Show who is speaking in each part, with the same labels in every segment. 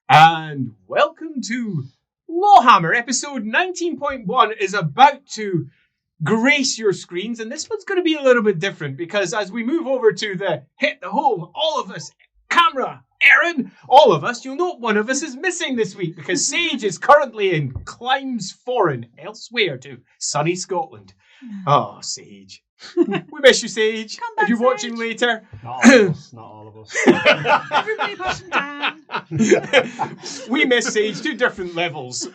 Speaker 1: And welcome to LAWhammer. Episode 19.1 is about to grace your screens, and this one's going to be a little bit different because as we move over to the hit the hole, all of us, camera, Aaron, all of us, you'll note one of us is missing this week because Sage is currently in climes foreign elsewhere to sunny Scotland. Oh, Sage. We miss you, Sage.
Speaker 2: Come back,
Speaker 1: if you're
Speaker 2: Sage.
Speaker 1: watching later.
Speaker 3: Not all of us.
Speaker 2: Everybody apart from Dan.
Speaker 1: We miss Sage to different levels.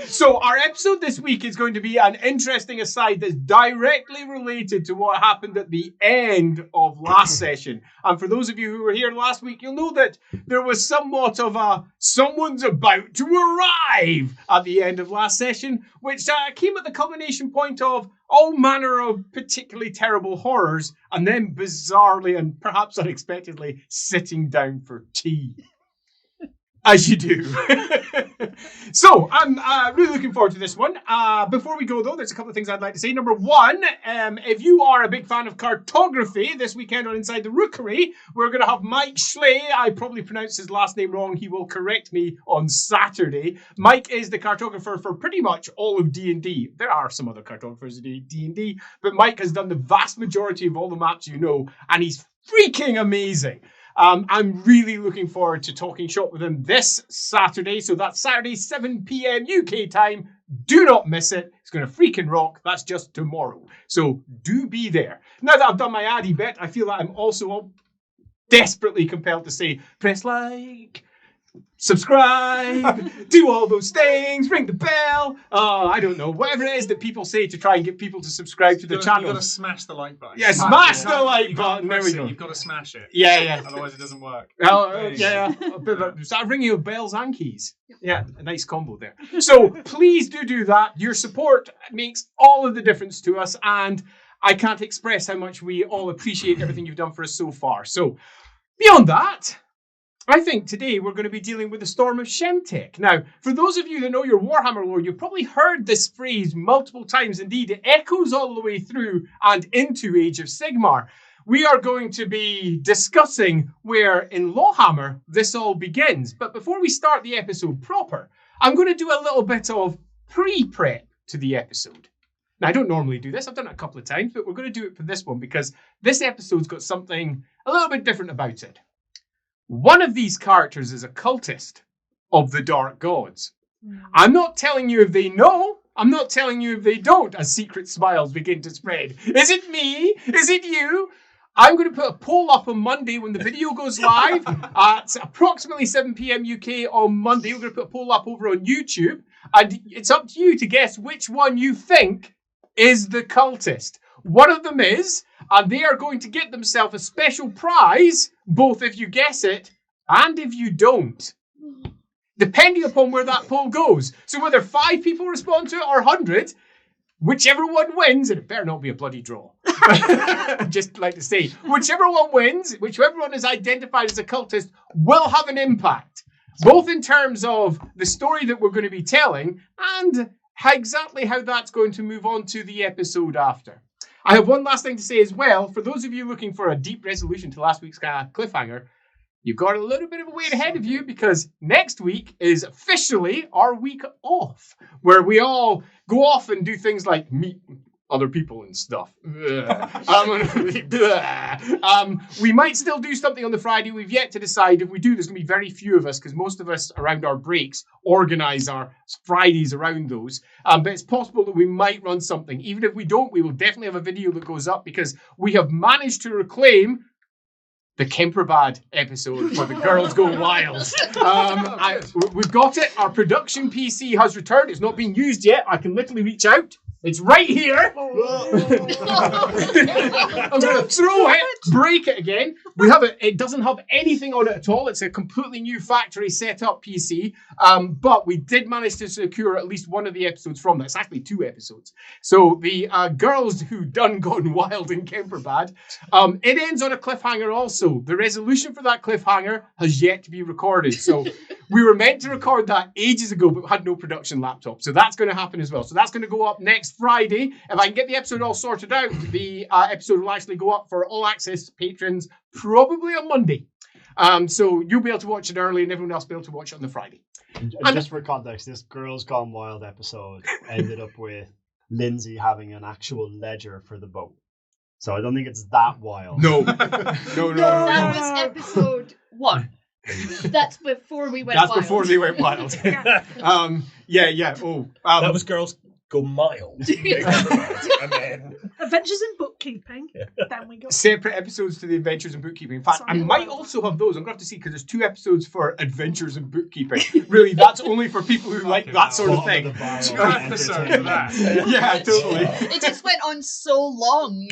Speaker 1: So our episode this week is going to be an interesting aside that's directly related to what happened at the end of last session. And for those of you who were here last week, you'll know that there was somewhat of a someone's about to arrive at the end of last session, which came at the culmination point of all manner of particularly terrible horrors, and then bizarrely and perhaps unexpectedly sitting down for tea. As you do. So, I'm really looking forward to this one. Before we go, though, there's a couple of things I'd like to say. Number one, if you are a big fan of cartography, this weekend on Inside the Rookery, we're going to have Mike Schley. I probably pronounced his last name wrong. He will correct me on Saturday. Mike is the cartographer for pretty much all of D&D. There are some other cartographers in D&D, but Mike has done the vast majority of all the maps you know, and he's freaking amazing. I'm really looking forward to talking shop with him this Saturday. So that's Saturday, 7 p.m. UK time. Do not miss it. It's going to freaking rock. That's just tomorrow. So do be there. Now that I've done my addy bit, I feel that I'm also desperately compelled to say, press like, subscribe, do all those things, ring the bell. I don't know. Whatever it is that people say to try and get people to subscribe to the channel.
Speaker 3: You've got to smash the like button.
Speaker 1: Yeah, smash the like button. There we go.
Speaker 3: You've got to smash it.
Speaker 1: Yeah.
Speaker 3: Otherwise it doesn't work.
Speaker 1: Yeah. Start ringing your bells and keys. Yeah, a nice combo there. So please do that. Your support makes all of the difference to us, and I can't express how much we all appreciate everything you've done for us so far. So beyond that, I think today we're going to be dealing with the Storm of Shemtech. Now, for those of you that know your Warhammer lore, you've probably heard this phrase multiple times. Indeed, it echoes all the way through and into Age of Sigmar. We are going to be discussing where in LAWhammer this all begins. But before we start the episode proper, I'm going to do a little bit of pre-prep to the episode. Now, I don't normally do this. I've done it a couple of times, but we're going to do it for this one because this episode's got something a little bit different about it. One of these characters is a cultist of the Dark Gods. I'm not telling you if they know. I'm not telling you if they don't, as secret smiles begin to spread. Is it me? Is it you? I'm going to put a poll up on Monday when the video goes live at approximately 7 p.m. UK on Monday. We're going to put a poll up over on YouTube. And it's up to you to guess which one you think is the cultist. One of them is, and they are going to get themselves a special prize, both if you guess it and if you don't, depending upon where that poll goes. So whether 5 people respond to it or 100, whichever one wins, and it better not be a bloody draw. Just like to say, whichever one wins, whichever one is identified as a cultist, will have an impact, both in terms of the story that we're going to be telling and exactly how that's going to move on to the episode after. I have one last thing to say as well. For those of you looking for a deep resolution to last week's cliffhanger, you've got a little bit of a wait ahead of you because next week is officially our week off, where we all go off and do things like meet other people and stuff. We might still do something on the Friday. We've yet to decide. If we do, there's going to be very few of us because most of us around our breaks organise our Fridays around those. But it's possible that we might run something. Even if we don't, we will definitely have a video that goes up because we have managed to reclaim the Kemperbad episode where the girls go wild. We've got it. Our production PC has returned. It's not being used yet. I can literally reach out. It's right here. I'm going to throw it, break it again. We have it. It doesn't have anything on it at all. It's a completely new factory setup PC. But we did manage to secure at least one of the episodes from that. It's actually 2 episodes. So the girls who done gone wild in Kemperbad. It ends on a cliffhanger also. The resolution for that cliffhanger has yet to be recorded. So we were meant to record that ages ago, but had no production laptop. So that's going to happen as well. So that's going to go up next Friday. If I can get the episode all sorted out, the episode will actually go up for all access patrons probably on Monday. So you'll be able to watch it early and everyone else will be able to watch it on the Friday.
Speaker 4: And just for context, this Girls Gone Wild episode ended up with Lindsay having an actual ledger for the boat. So I don't think it's that wild.
Speaker 1: No.
Speaker 2: That
Speaker 1: No.
Speaker 2: was episode 1. That's before we went
Speaker 1: That's
Speaker 2: wild.
Speaker 1: before they went wild.
Speaker 2: Yeah.
Speaker 1: Yeah. Oh,
Speaker 5: That was Girls Go Mild. And then...
Speaker 6: Adventures in Bookkeeping. Then we got
Speaker 1: separate episodes to the Adventures in Bookkeeping. In fact, I
Speaker 6: Sorry.
Speaker 1: might also have those. I'm going to have to see because there's 2 episodes for Adventures in Bookkeeping. Really, that's only for people who like that sort of
Speaker 4: Bottom
Speaker 1: thing.
Speaker 4: of the barrel
Speaker 3: 2 episodes of that.
Speaker 1: Yeah, totally.
Speaker 2: It just went on so long.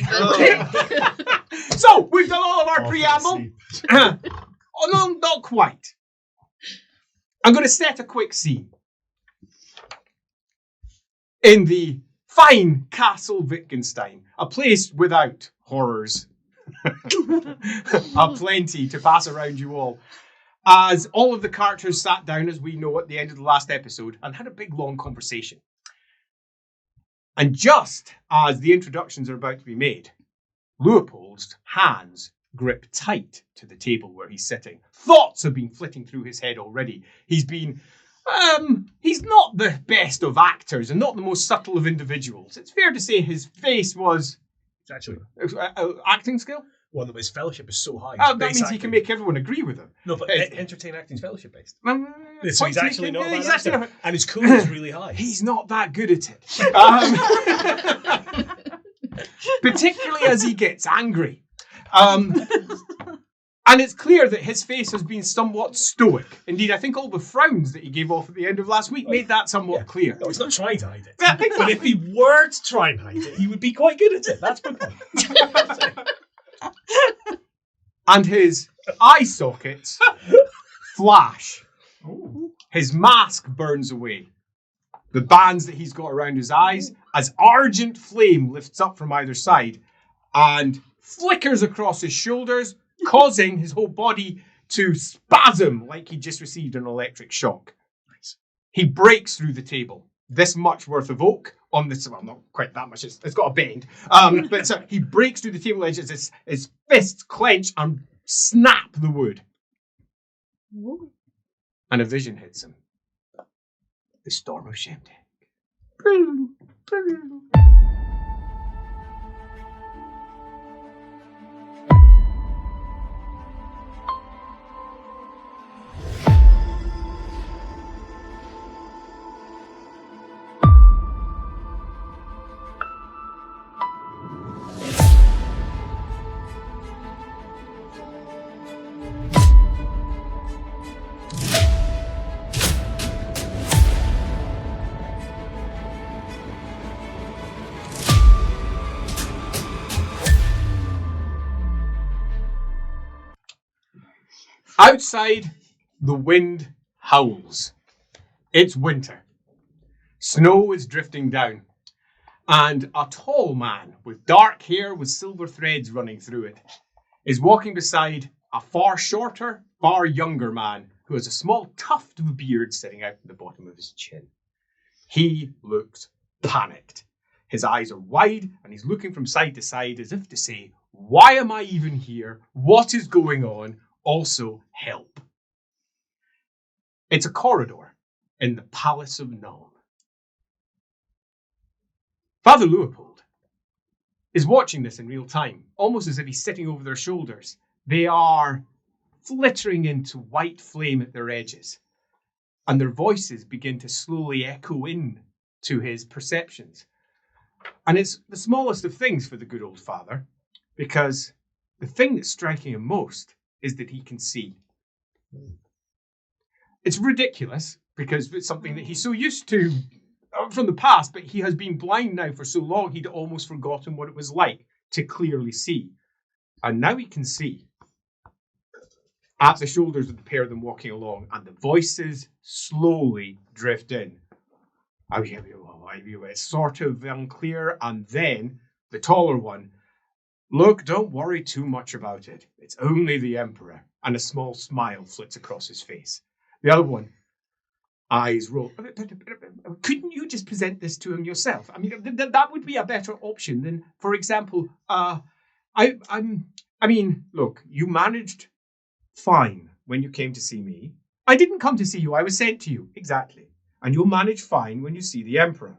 Speaker 1: So, we've done all of our
Speaker 4: Awful
Speaker 1: preamble.
Speaker 4: sleep.
Speaker 1: Oh, no, not quite. I'm going to set a quick scene. In the fine Castle Wittgenstein, a place without horrors. Plenty to pass around you all. As all of the characters sat down, as we know at the end of the last episode, and had a big long conversation. And just as the introductions are about to be made, Luipold's hands grip tight to the table where he's sitting. Thoughts have been flitting through his head already. He's not the best of actors and not the most subtle of individuals. It's fair to say his face was...
Speaker 5: It's actually
Speaker 1: acting skill?
Speaker 5: one that his fellowship is so high.
Speaker 1: That means he can make everyone agree with him.
Speaker 5: No, but
Speaker 1: It's-
Speaker 5: entertain acting's fellowship based.
Speaker 1: Point
Speaker 5: So he's actually
Speaker 1: taken.
Speaker 5: not a bad
Speaker 1: He's actually
Speaker 5: actor.
Speaker 1: not-
Speaker 5: And his cool is really high.
Speaker 1: He's not that good at it. Particularly as he gets angry. And it's clear that his face has been somewhat stoic. Indeed, I think all the frowns that he gave off at the end of last week made that somewhat clear.
Speaker 5: No, he's not trying to hide it.
Speaker 1: Yeah, exactly.
Speaker 5: But if he were to try and hide it, he would be quite good at it. That's my point.
Speaker 1: And his eye sockets flash. His mask burns away. The bands that he's got around his eyes, as argent flame lifts up from either side and flickers across his shoulders, causing his whole body to spasm like he just received an electric shock.
Speaker 5: Nice.
Speaker 1: He breaks through the table. This much worth of oak on this, well, not quite that much, it's got a bend. But so he breaks through the table edges, his fists clench and snap the wood. And a vision hits him. The Storm of Shemtech. Outside, the wind howls. It's winter. Snow is drifting down. And a tall man with dark hair with silver threads running through it is walking beside a far shorter, far younger man who has a small tuft of a beard sitting out at the bottom of his chin. He looks panicked. His eyes are wide and he's looking from side to side as if to say, why am I even here? What is going on? Also, help. It's a corridor in the Palace of Nuln. Father Luipold is watching this in real time, almost as if he's sitting over their shoulders. They are flittering into white flame at their edges, and their voices begin to slowly echo in to his perceptions. And it's the smallest of things for the good old father, because the thing that's striking him most is that he can see. It's ridiculous, because it's something that he's so used to from the past, but he has been blind now for so long he'd almost forgotten what it was like to clearly see. And now he can see at the shoulders of the pair of them walking along, and the voices slowly drift in. It's sort of unclear, and then the taller one, look, don't worry too much about it. It's only the Emperor. And a small smile flits across his face. The other one, eyes roll. Couldn't you just present this to him yourself? I mean, that would be a better option than, for example, look, you managed fine when you came to see me. I didn't come to see you, I was sent to you. Exactly. And you'll manage fine when you see the Emperor.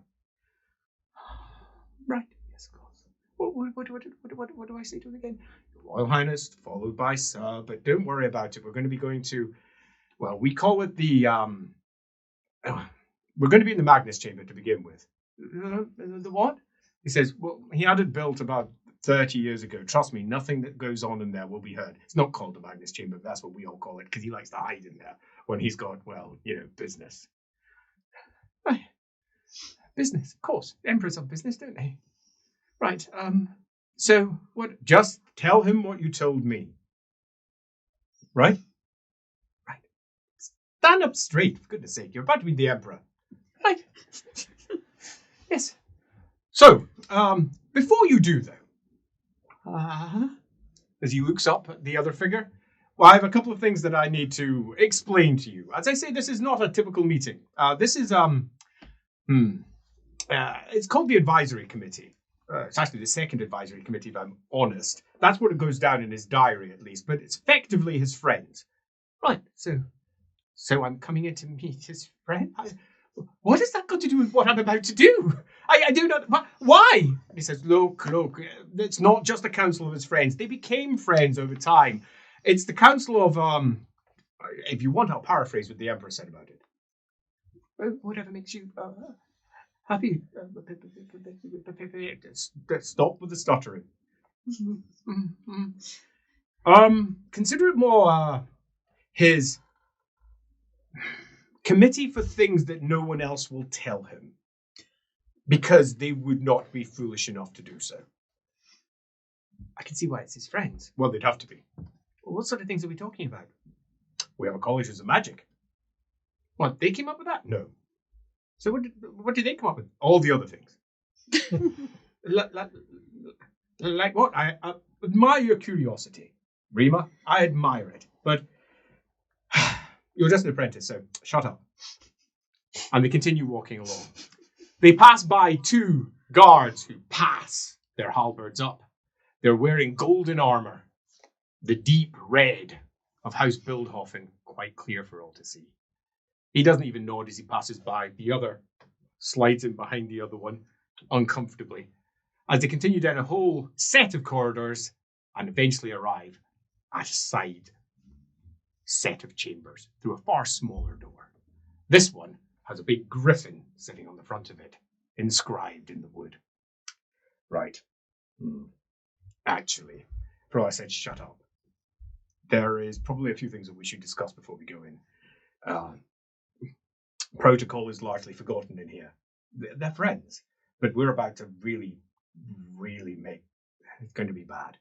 Speaker 1: Right, yes, of course. What do I say to him again? Your Royal Highness, followed by Sir, but don't worry about it. We're going to be going to, well, we call it the, we're going to be in the Magnus chamber to begin with. The what? He says, well, he had it built about 30 years ago. Trust me, nothing that goes on in there will be heard. It's not called the Magnus chamber, but that's what we all call it, because he likes to hide in there when he's got, well, business. Right. Business, of course. Emperors have business, don't they? Right, so what? Just tell him what you told me. Right? Right. Stand up straight, for goodness sake. You're about to be the Emperor. Right. Yes. So, before you do, though, as he looks up at the other figure, well, I have a couple of things that I need to explain to you. As I say, this is not a typical meeting. This is, it's called the Advisory Committee. It's actually the second Advisory Committee, if I'm honest. That's what it goes down in his diary, at least. But it's effectively his friends. Right, so I'm coming in to meet his friend? What has that got to do with what I'm about to do? I do not... Why? And he says, look, it's not just the council of his friends. They became friends over time. It's the council of... if you want, I'll paraphrase what the Emperor said about it. Whatever makes you happy. Stop with the stuttering. Consider it more his committee for things that no one else will tell him, because they would not be foolish enough to do so. I can see why it's his friends. Well, they'd have to be. Well, what sort of things are we talking about? We have a college of magic. What, they came up with that? No. So what did they come up with? All the other things. Like what? I admire your curiosity, Rima. I admire it. But you're just an apprentice, so shut up. And they continue walking along. They pass by two guards who pass their halberds up. They're wearing golden armor, the deep red of House Bildhofen, quite clear for all to see. He doesn't even nod as he passes by. The other slides in behind the other one uncomfortably as they continue down a whole set of corridors and eventually arrive at a side set of chambers through a far smaller door. This one has a big griffin sitting on the front of it, inscribed in the wood. Right. Actually, Pro, I said shut up. There is probably a few things that we should discuss before we go in. Protocol is largely forgotten in here. They're friends, but we're about to really, really make... It's going to be bad.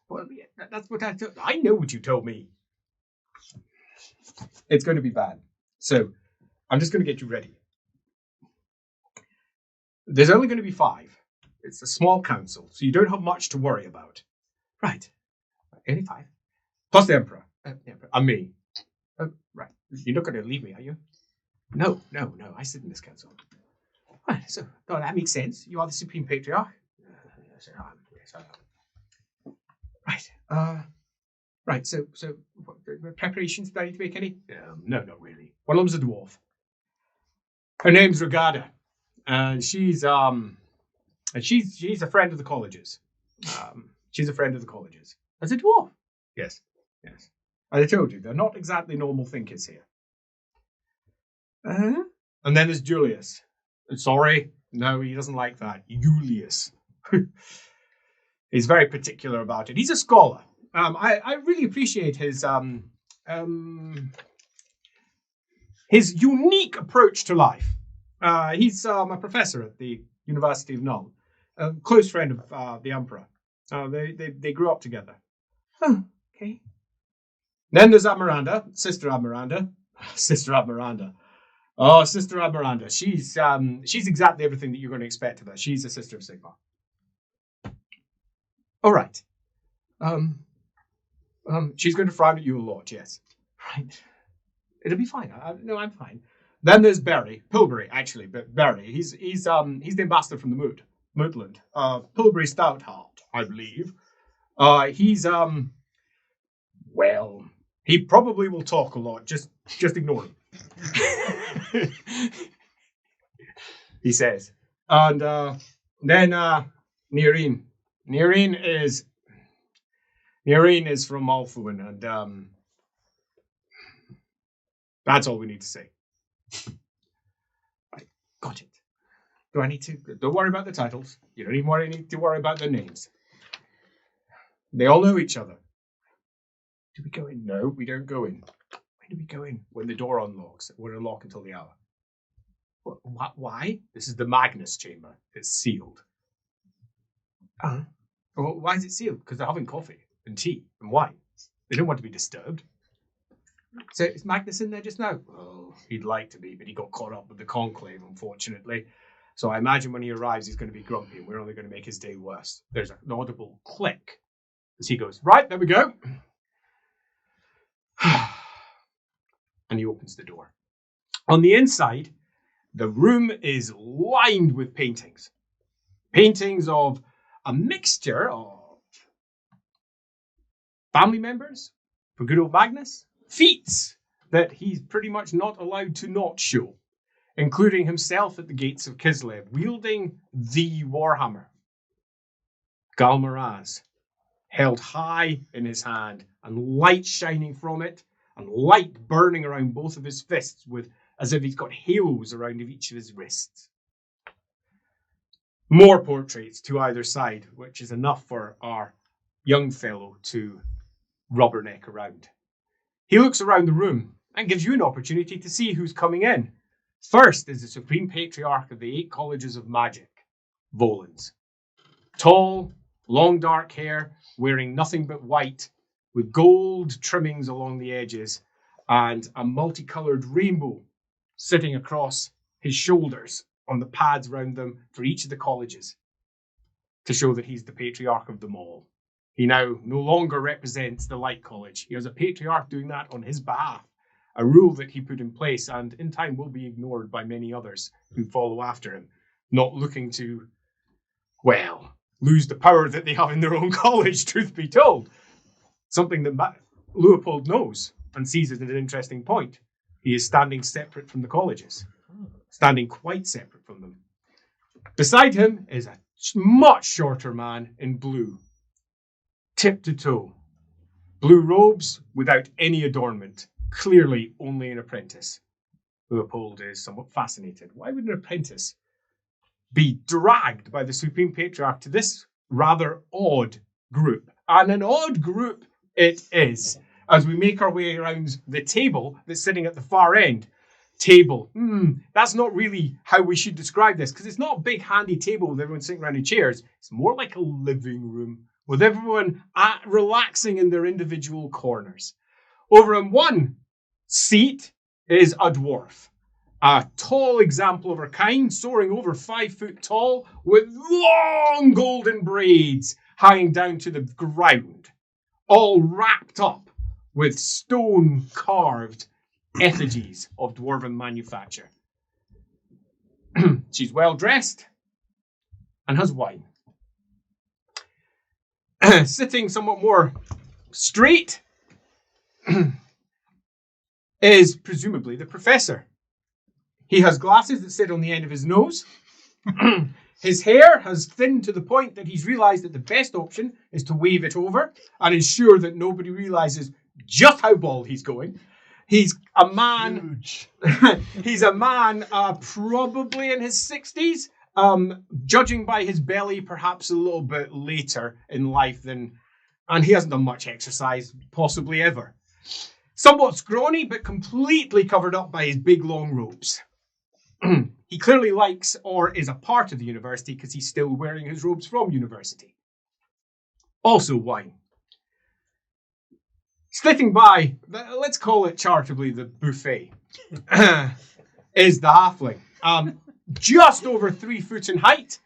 Speaker 1: Well, yeah, that's what I know what you told me. It's going to be bad. So, I'm just going to get you ready. There's only going to be 5. It's a small council, so you don't have much to worry about. Right. Only 5. Plus the Emperor. And me. Right. You're not going to leave me, are you? No. I sit in this council. Right, so that makes sense. You are the Supreme Patriarch. Yes, I am. Right. Right, so what preparations do I need to make any? No, not really. One of them's a dwarf. Her name's Regada. And she's a friend of the colleges. She's a friend of the colleges. As a dwarf? Yes. As I told you, they're not exactly normal thinkers here. And then there's Julius. Sorry, no, he doesn't like that. Julius. He's very particular about it. He's a scholar. I really appreciate his unique approach to life. He's a professor at the University of Null, a close friend of the Emperor. They grew up together. Oh, okay. Then there's Amaranda, Sister Amaranda. Sister Amaranda. Oh, Sister Amaranda. She's exactly everything that you're going to expect of her. She's a Sister of Sigmar. All right. She's going to frown at you a lot, yes. Right. It'll be fine. No, I'm fine. Then there's Pilbury, actually, but Barry. He's the ambassador from the Mootland. Pilbury Stoutheart, I believe. He's Well, he probably will talk a lot. Just ignore him. He says. And then Nireen. Nireen is from Malfuin, and that's all we need to say. Right, got it. Do I need to? Don't worry about the titles. You don't even need to worry about their names. They all know each other. Do we go in? No, we don't go in. When do we go in? When the door unlocks. We're unlocked until the hour. Why? This is the Magnus chamber. It's sealed. Well, why is it sealed? Because they're having coffee and tea and wine. They don't want to be disturbed. So is Magnus in there just now? Oh, he'd like to be, but he got caught up with the conclave, unfortunately. So I imagine when he arrives, he's going to be grumpy, and we're only going to make his day worse. There's an audible click as he goes, right, there we go. And he opens the door. On the inside, the room is lined with paintings. Paintings of a mixture of family members for good old Magnus, feats that he's pretty much not allowed to not show, including himself at the gates of Kislev, wielding the Warhammer. Galmaraz, held high in his hand, and light shining from it, and light burning around both of his fists, as if he's got halos around each of his wrists. More portraits to either side, which is enough for our young fellow to rubberneck around. He looks around the room and gives you an opportunity to see who's coming in. First is the Supreme Patriarch of the 8 Colleges of Magic, Volans. Tall, long dark hair, wearing nothing but white, with gold trimmings along the edges, and a multicolored rainbow sitting across his shoulders on the pads around them for each of the colleges, to show that he's the patriarch of them all. He now no longer represents the Light College. He has a patriarch doing that on his behalf, a rule that he put in place and in time will be ignored by many others who follow after him, not looking to, well, lose the power that they have in their own college, truth be told. Something that Luipold knows and sees as an interesting point. He is standing separate from the colleges, standing quite separate from them. Beside him is a much shorter man in blue, tip to toe. Blue robes without any adornment, clearly only an apprentice. Luipold is somewhat fascinated. Why would an apprentice be dragged by the Supreme Patriarch to this rather odd group? And an odd group it is, as we make our way around the table that's sitting at the far end. Table. That's not really how we should describe this, because it's not a big handy table with everyone sitting around in chairs. It's more like a living room with everyone relaxing in their individual corners. Over on one seat is a dwarf, a tall example of her kind, soaring over 5 foot tall, with long golden braids hanging down to the ground, all wrapped up with stone-carved effigies of dwarven manufacture. She's well-dressed and has wine. Sitting somewhat more straight is presumably the professor. He has glasses that sit on the end of his nose. His hair has thinned to the point that he's realized that the best option is to wave it over and ensure that nobody realizes just how bald he's going. He's a man. He's a man, probably in his 60s. Judging by his belly, perhaps a little bit later in life and he hasn't done much exercise, possibly ever. Somewhat scrawny, but completely covered up by his big long robes. He clearly likes or is a part of the university because he's still wearing his robes from university. Also wine. Sitting by, let's call it charitably the buffet, is the halfling. Just over 3 foot in height,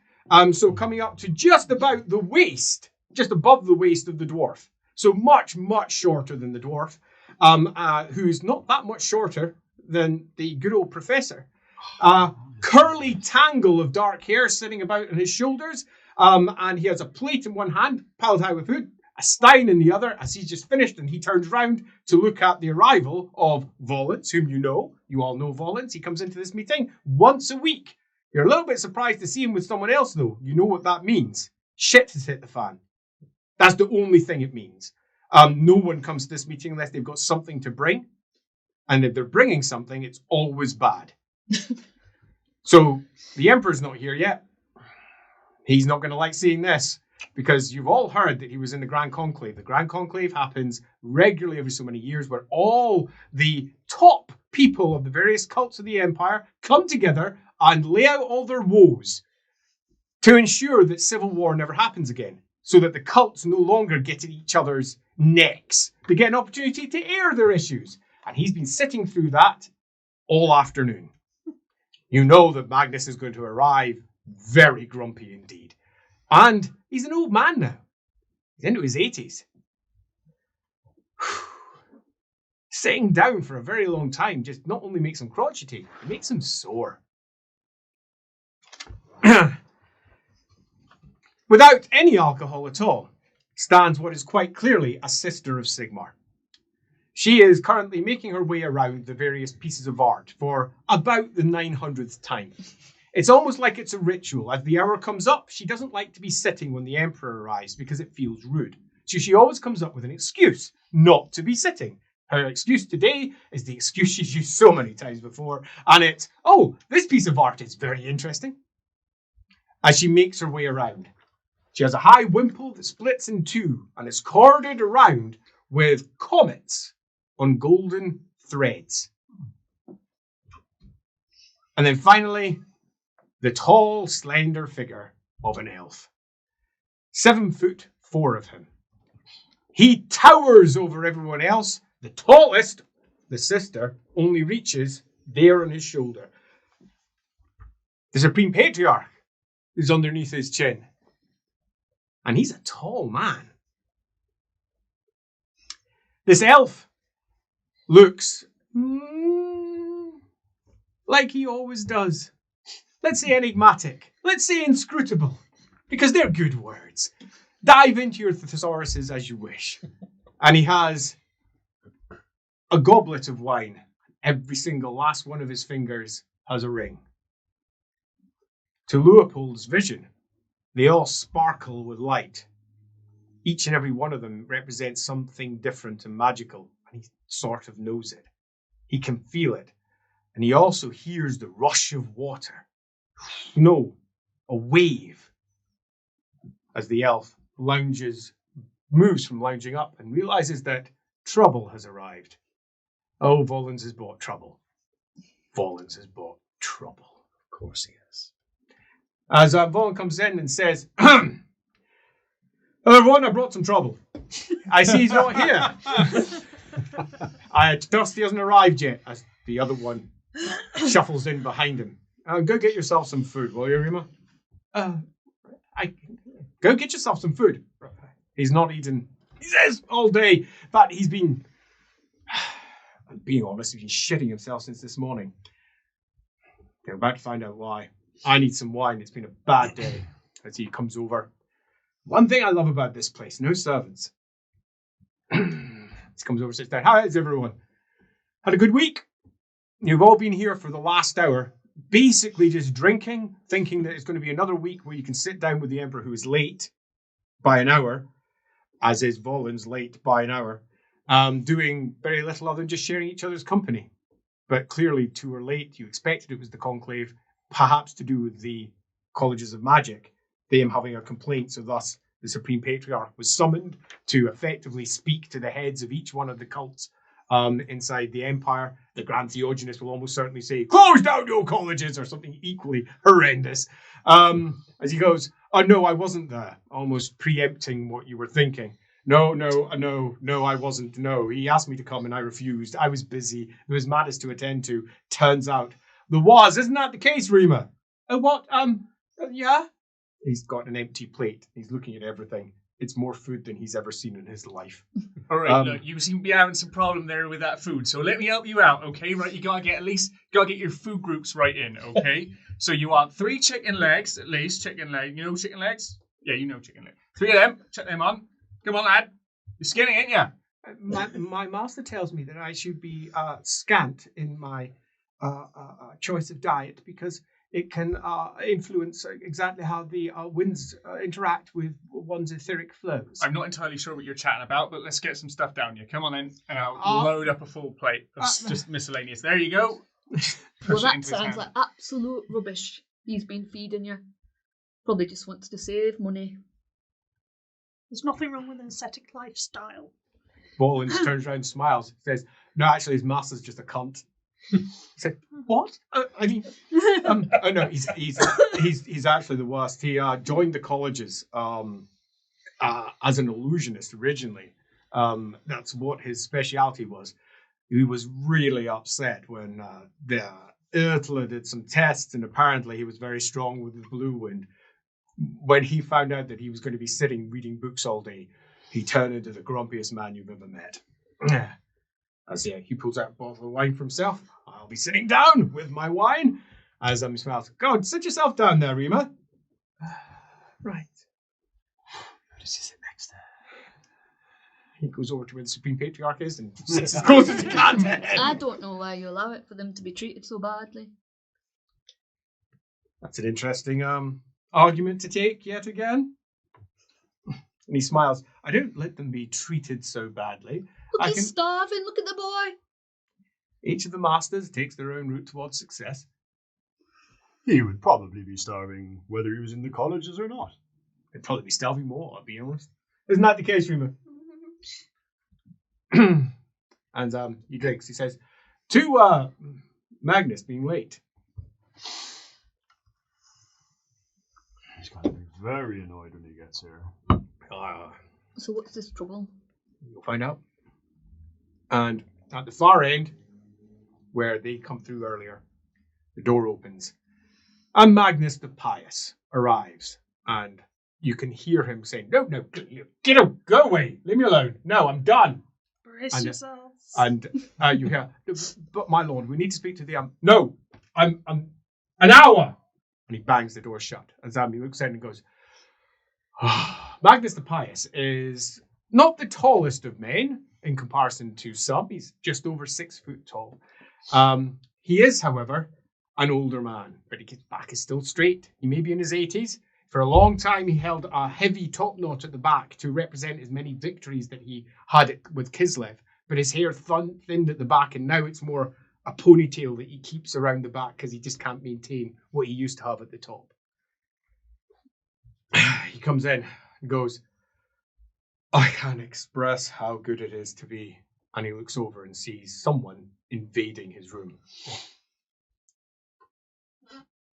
Speaker 1: so coming up to just about the waist, just above the waist of the dwarf. So much, much shorter than the dwarf, who's not that much shorter than the good old professor. Curly tangle of dark hair sitting about on his shoulders, and he has a plate in one hand, piled high with food, a stein in the other, as he's just finished, and he turns round to look at the arrival of Volans, whom you know. You all know Volans. He comes into this meeting once a week. You're a little bit surprised to see him with someone else, though. You know what that means. Shit has hit the fan. That's the only thing it means. No one comes to this meeting unless they've got something to bring. And if they're bringing something, it's always bad. So the Emperor's not here yet. He's not going to like seeing this, because you've all heard that he was in the Grand Conclave. The Grand Conclave happens regularly every so many years, where all the top people of the various cults of the Empire come together and lay out all their woes to ensure that civil war never happens again, so that the cults no longer get at each other's necks. They get an opportunity to air their issues. And he's been sitting through that all afternoon. You know that Magnus is going to arrive very grumpy indeed. And he's an old man now. He's into his 80s. Sitting down for a very long time just not only makes him crotchety, it makes him sore. Without any alcohol at all, stands what is quite clearly a sister of Sigmar. She is currently making her way around the various pieces of art for about the 900th time. It's almost like it's a ritual. As the hour comes up, she doesn't like to be sitting when the Emperor arrives because it feels rude. So she always comes up with an excuse not to be sitting. Her excuse today is the excuse she's used so many times before, and it's, oh, this piece of art is very interesting. As she makes her way around, she has a high wimple that splits in two and is corded around with comets on golden threads. And then finally, the tall, slender figure of an elf. 7'4" of him. He towers over everyone else. The tallest, the sister, only reaches there on his shoulder. The Supreme Patriarch is underneath his chin. And he's a tall man. This elf looks like he always does. Let's say enigmatic. Let's say inscrutable. Because they're good words. Dive into your thesauruses as you wish. And he has a goblet of wine. Every single last one of his fingers has a ring. To Luipold's vision, they all sparkle with light. Each and every one of them represents something different and magical, and he sort of knows it. He can feel it, and he also hears the rush of water. No, a wave, as the elf moves from lounging up and realizes that trouble has arrived. Oh, Volans has brought trouble. Volans has brought trouble.
Speaker 5: Of course he has.
Speaker 1: As Volan comes in and says, hello everyone, I brought some trouble. I see he's not here. I trust he hasn't arrived yet, as the other one shuffles in behind him. Go get yourself some food, will you, Rima? Go get yourself some food. He's not eaten, he says, all day. But he's been, being honest, he's been shitting himself since this morning. They're about to find out why. I need some wine. It's been a bad day. As he comes over. One thing I love about this place, no servants. He comes over, sits down. How is everyone? Had a good week? You've all been here for the last hour, basically just drinking, thinking that it's going to be another week where you can sit down with the Emperor, who is late by an hour, as is Volan's late by an hour, doing very little other than just sharing each other's company. But clearly, two are late. You expected it was the conclave, perhaps to do with the colleges of magic, them having a complaint, so thus the Supreme Patriarch was summoned to effectively speak to the heads of each one of the cults inside the Empire. The Grand Theogenist will almost certainly say, close down your colleges, or something equally horrendous. As he goes, oh no, I wasn't there, almost preempting what you were thinking. No, I wasn't. No, he asked me to come and I refused. I was busy. There was matters to attend to. Turns out there was. Isn't that the case, Rima? What? Yeah? He's got an empty plate. He's looking at everything. It's more food than he's ever seen in his life.
Speaker 3: All right, look, you seem to be having some problem there with that food, so let me help you out, okay? Right, you gotta get your food groups right in, okay? So you want 3 chicken legs, at least, chicken leg. You know chicken legs? Yeah, you know chicken legs. 3 of them, check them on. Come on, lad. You're skinny, ain't you?
Speaker 1: My master tells me that I should be scant in my choice of diet because it can influence exactly how the winds interact with one's etheric flows.
Speaker 3: I'm not entirely sure what you're chatting about, but let's get some stuff down you. Come on in, and I'll load up a full plate of just miscellaneous. There you go.
Speaker 2: Well, that sounds like absolute rubbish he's been feeding you. Probably just wants to save money.
Speaker 6: There's nothing wrong with an ascetic lifestyle.
Speaker 1: Bolins turns around and smiles. Says, "No, actually, his master's just a cunt." He said, "What? I mean, oh no, he's actually the worst. He joined the colleges as an illusionist originally. That's what his specialty was. He was really upset when the Ertler did some tests, and apparently he was very strong with the blue wind. When he found out that he was going to be sitting reading books all day, he turned into the grumpiest man you've ever met." As he pulls out a bottle of wine for himself. "I'll be sitting down with my wine." As he smiles, "Go on, sit yourself down there, Rima." "Right. Where does he sit next to?" He goes over to where the Supreme Patriarch is and sits as close as he can to him.
Speaker 2: I don't know why you allow it for them to be treated so badly.
Speaker 1: That's an interesting argument to take yet again. And he smiles. "I don't let them be treated so badly.
Speaker 2: Look, he's starving. Look at the boy."
Speaker 1: Each of the masters takes their own route towards success.
Speaker 4: He would probably be starving whether he was in the colleges or not.
Speaker 1: They'd probably be starving more, I'll be honest. Isn't that the case, Rima? And he drinks. He says, "To Magnus being late."
Speaker 4: He's going to be very annoyed when he gets here.
Speaker 2: So what's this trouble?
Speaker 1: You'll find out. And at the far end, where they come through earlier, the door opens. And Magnus the Pious arrives. And you can hear him saying, "No, get out, go away, leave me alone. No, I'm done."
Speaker 6: Brace yourselves.
Speaker 1: And you hear, "But my lord, we need to speak to the No, I'm an hour." And he bangs the door shut. And Zambi looks in and goes, Magnus the Pious is not the tallest of men in comparison to some. He's just over 6 foot tall. He is, however, an older man, but his back is still straight. He may be in his 80s. For a long time, he held a heavy top knot at the back to represent his many victories that he had with Kislev. But his hair thinned at the back, and now it's more a ponytail that he keeps around the back because he just can't maintain what he used to have at the top. He comes in and goes, "I can't express how good it is to be." And he looks over and sees someone invading his room.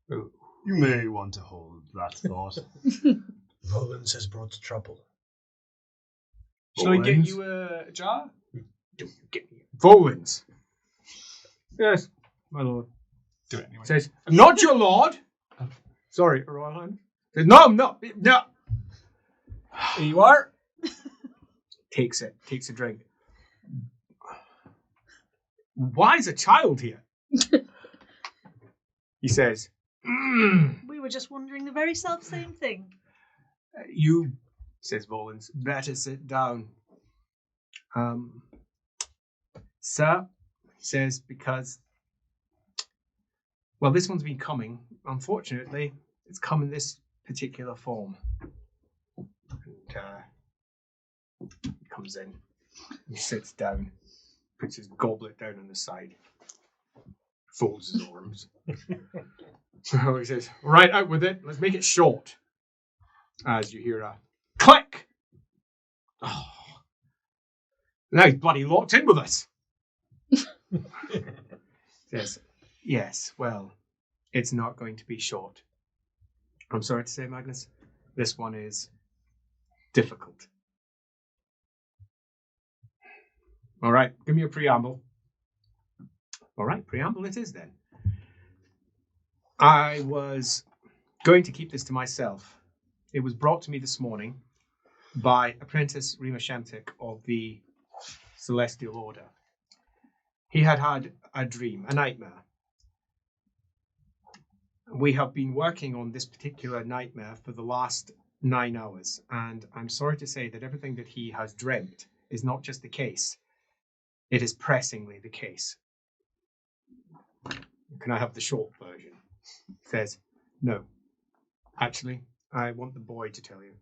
Speaker 4: You may want to hold that thought.
Speaker 5: Rollins has brought trouble.
Speaker 3: Shall I get you a jar?
Speaker 1: Don't get me. Volans. "Yes, my lord."
Speaker 3: Do it anyway.
Speaker 1: Says, "I'm not your lord." "Sorry, Royal Highness." Says, "No, I'm not. No."
Speaker 3: Here you are.
Speaker 1: Takes a drink. "Why is a child here?" He says,
Speaker 6: We were just wondering the very self-same thing.
Speaker 1: "You," says Volans, "better sit down." "Sir," he says, "because, well, this one's been coming. Unfortunately, it's come in this particular form." And he comes in, he sits down, puts his goblet down on the side, folds his arms. So he says, "Right, out with it. Let's make it short." As you hear a click. Oh. Now he's bloody locked in with us. Says, "Yes, well, it's not going to be short. I'm sorry to say, Magnus, this one is difficult." All right, give me a preamble. All right, preamble it is then. I was going to keep this to myself. It was brought to me this morning by apprentice Rima Shemtek of the Celestial Order. He had had a dream, a nightmare. We have been working on this particular nightmare for the last 9 hours, and I'm sorry to say that everything that he has dreamt is not just the case. It is pressingly the case. Can I have the short version? He says, no. Actually, I want the boy to tell you.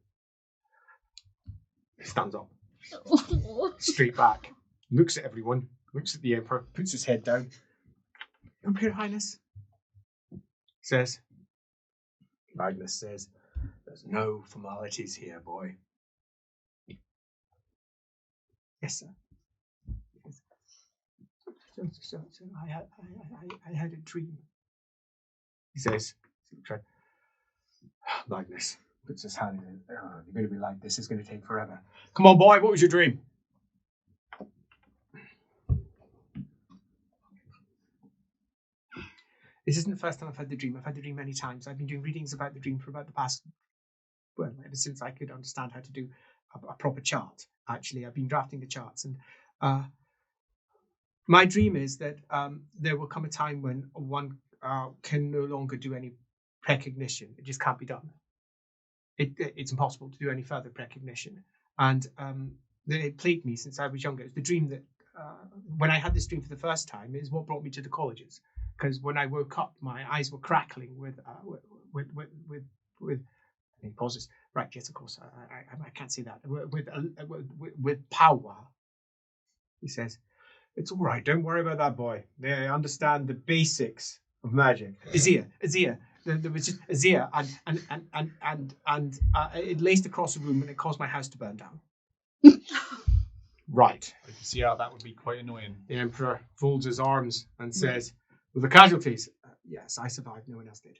Speaker 1: He stands up, straight back, looks at everyone, looks at the Emperor, puts his head down. Your Highness, says. Magnus says, there's no formalities here, boy. Yes, sir. So I had a dream. He says, Magnus puts his hand in. Oh, you're going to be like this. It's going to take forever. Come on, boy. What was your dream? This isn't the first time I've had the dream. I've had the dream many times. I've been doing readings about the dream for about the past, well, ever since I could understand how to do a proper chart. Actually, I've been drafting the charts, and my dream is that there will come a time when one can no longer do any precognition. It just can't be done. It's impossible to do any further precognition. And it plagued me since I was younger. It's the dream that, when I had this dream for the first time, is what brought me to the colleges. Because when I woke up, my eyes were crackling with he pauses. Right, yes, of course, I can't say that. With power. He says, it's all right, don't worry about that boy. They understand the basics of magic. Azir. There was just Azir, and it laced across the room and it caused my house to burn down. Right.
Speaker 3: I can see how that would be quite annoying.
Speaker 1: The Emperor folds his arms and says, well, the casualties. Yes, I survived, no one else did.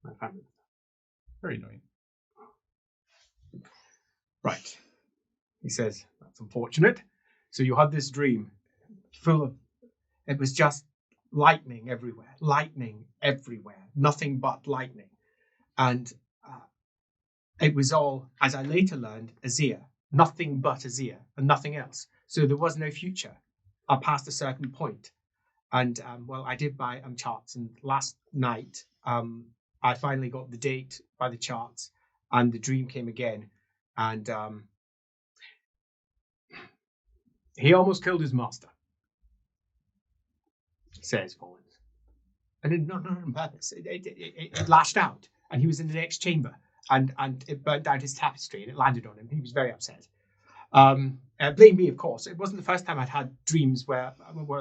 Speaker 1: My family.
Speaker 3: Very annoying.
Speaker 1: Right. He says, that's unfortunate. So you had this dream full of, it was just lightning everywhere, nothing but lightning. And it was all, as I later learned, Azir, nothing but Azir and nothing else. So there was no future past a certain point. And, well, I did buy charts, and last night I finally got the date by the charts, and the dream came again. And he almost killed his master, says Collins. And not on purpose. It lashed out, and he was in the next chamber, and it burnt down his tapestry, and it landed on him. He was very upset. Blame me, of course. It wasn't the first time I'd had dreams where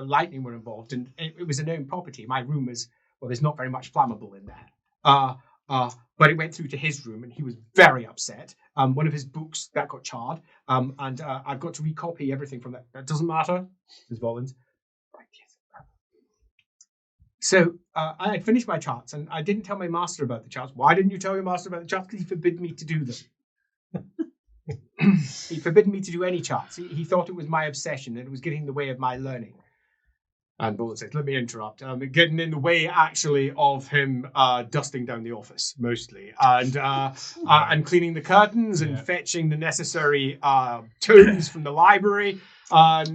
Speaker 1: lightning were involved, and it was a known property. My room is, well, there's not very much flammable in there. But it went through to his room, and he was very upset. One of his books that got charred, and I've got to recopy everything from that. That doesn't matter, says Volans. Right, yes. So I had finished my charts, and I didn't tell my master about the charts. Why didn't you tell your master about the charts? Because he forbid me to do them. He forbidden me to do any charts. He thought it was my obsession, and it was getting in the way of my learning. And Bolin says, let me interrupt. Getting in the way, actually, of him dusting down the office, mostly. And cleaning the curtains and fetching the necessary tomes from the library.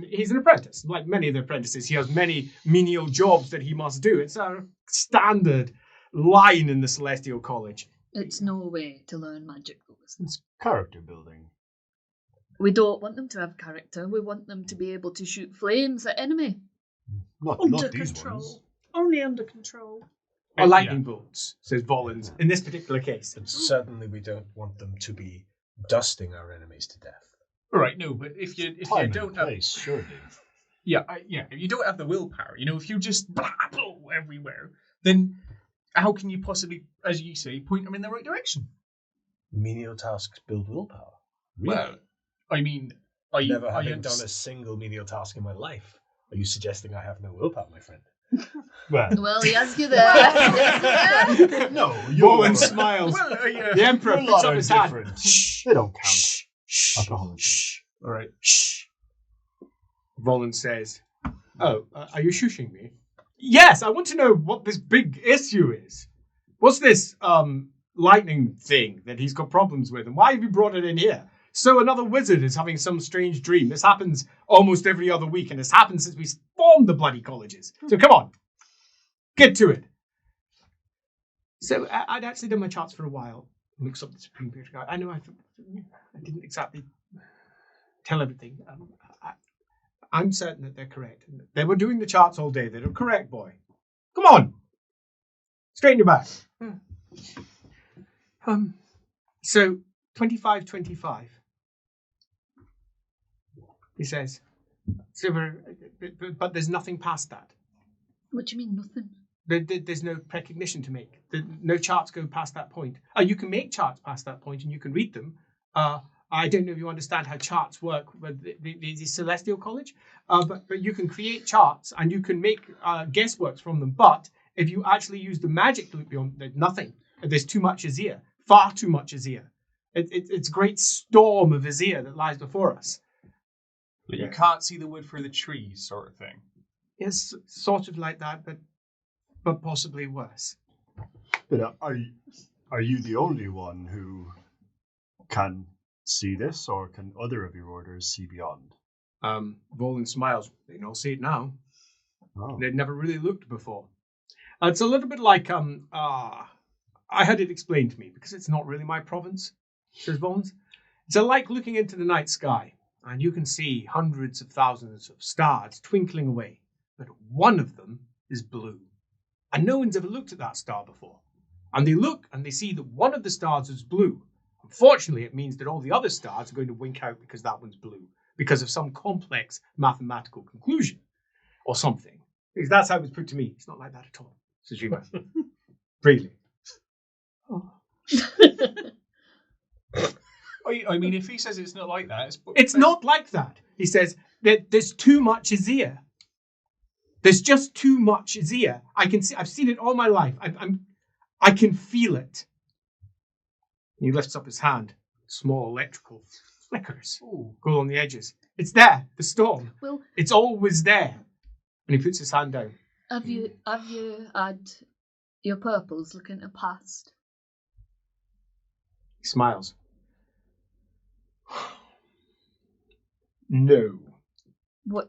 Speaker 1: He's an apprentice. Like many of the apprentices, he has many menial jobs that he must do. It's a standard line in the Celestial College.
Speaker 2: It's no way to learn magic.
Speaker 4: It's character building.
Speaker 2: We don't want them to have character. We want them to be able to shoot flames at enemy.
Speaker 4: Not these
Speaker 6: control.
Speaker 4: ones.
Speaker 6: Only under control.
Speaker 1: Or lightning bolts, says Volans, in this particular case.
Speaker 5: And certainly we don't want them to be dusting our enemies to death.
Speaker 3: All right, no, but if you don't have,
Speaker 4: surely.
Speaker 3: if you don't have the willpower, if you just blah everywhere, then how can you possibly, as you say, point them in the right direction?
Speaker 5: Menial tasks build willpower. Really?
Speaker 3: Well, I mean,
Speaker 5: Never having done a single menial task in my life. Are you suggesting I have no willpower, my friend?
Speaker 2: Well, he has you there.
Speaker 5: No,
Speaker 1: Volans smiles.
Speaker 3: Well,
Speaker 1: The Emperor puts up his hand.
Speaker 4: They don't count. Alcoholics.
Speaker 3: All right.
Speaker 1: Volans says, oh, are you shushing me? Yes, I want to know what this big issue is. What's this lightning thing that he's got problems with, and why have you brought it in here? So another wizard is having some strange dream. This happens almost every other week, and it's happened since we formed the bloody colleges. So come on, get to it. So I'd actually done my charts for a while, looks up the Supreme Picture Guide. I know I didn't exactly tell everything. I'm certain that they're correct. They were doing the charts all day. They're correct, boy. Come on. Straighten your back. So 2525. He says, but there's nothing past that.
Speaker 2: What do you mean, nothing?
Speaker 1: There's no precognition to make. No charts go past that point. You can make charts past that point and you can read them. I don't know if you understand how charts work with the Celestial College, but you can create charts and you can make guessworks from them. But if you actually use the magic loop beyond, there's nothing. There's too much Azir. Far too much Azir. It's a great storm of Azir that lies before us.
Speaker 3: But you can't see the wood for the trees, sort of thing.
Speaker 1: It's sort of like that, but possibly worse.
Speaker 4: But are you the only one who can see this, or can other of your orders see beyond?
Speaker 1: Volan smiles. They can all see it now.
Speaker 4: Oh.
Speaker 1: They'd never really looked before. It's a little bit like I had it explained to me because it's not really my province, says Volan. It's like looking into the night sky, and you can see hundreds of thousands of stars twinkling away, but one of them is blue. And no one's ever looked at that star before. And they look and they see that one of the stars is blue. Unfortunately, it means that all the other stars are going to wink out because that one's blue, because of some complex mathematical conclusion or something. Because that's how it was put to me. It's not like that at all, says Jima. Really. Oh.
Speaker 3: I mean, if he says it's not like that,
Speaker 1: it's not like that. He says that there's too much Azir. There's just too much Azir. I've seen it all my life. I can feel it. And he lifts up his hand. Small electrical flickers go on the edges. It's there. The storm.
Speaker 2: Well,
Speaker 1: it's always there. And he puts his hand down.
Speaker 2: Have you had your purples looking at past?
Speaker 1: He smiles. No.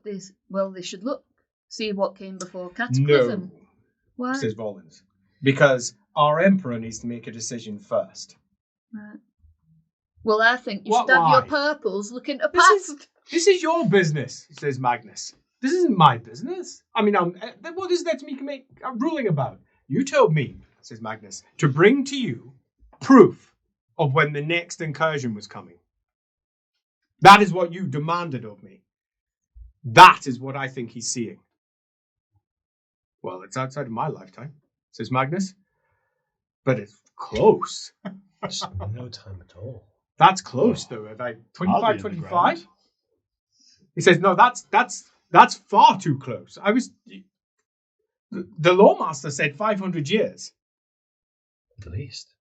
Speaker 2: They should look. See what came before Cataclysm.
Speaker 1: No.
Speaker 2: Why?
Speaker 1: Says Volans. Because our Emperor needs to make a decision first.
Speaker 2: Right. Well, I think you should have your purples looking at past.
Speaker 1: This is your business, says Magnus. This isn't my business. I mean, what is there to make a ruling about? You told me, says Magnus, to bring to you proof of when the next incursion was coming. That is what you demanded of me. That is what I think he's seeing. Well, it's outside of my lifetime, says Magnus. But it's close.
Speaker 5: It's no time at all.
Speaker 1: That's close, though. About 25, 25? He says, no, that's far too close. The Lawmaster said 500 years.
Speaker 5: At least.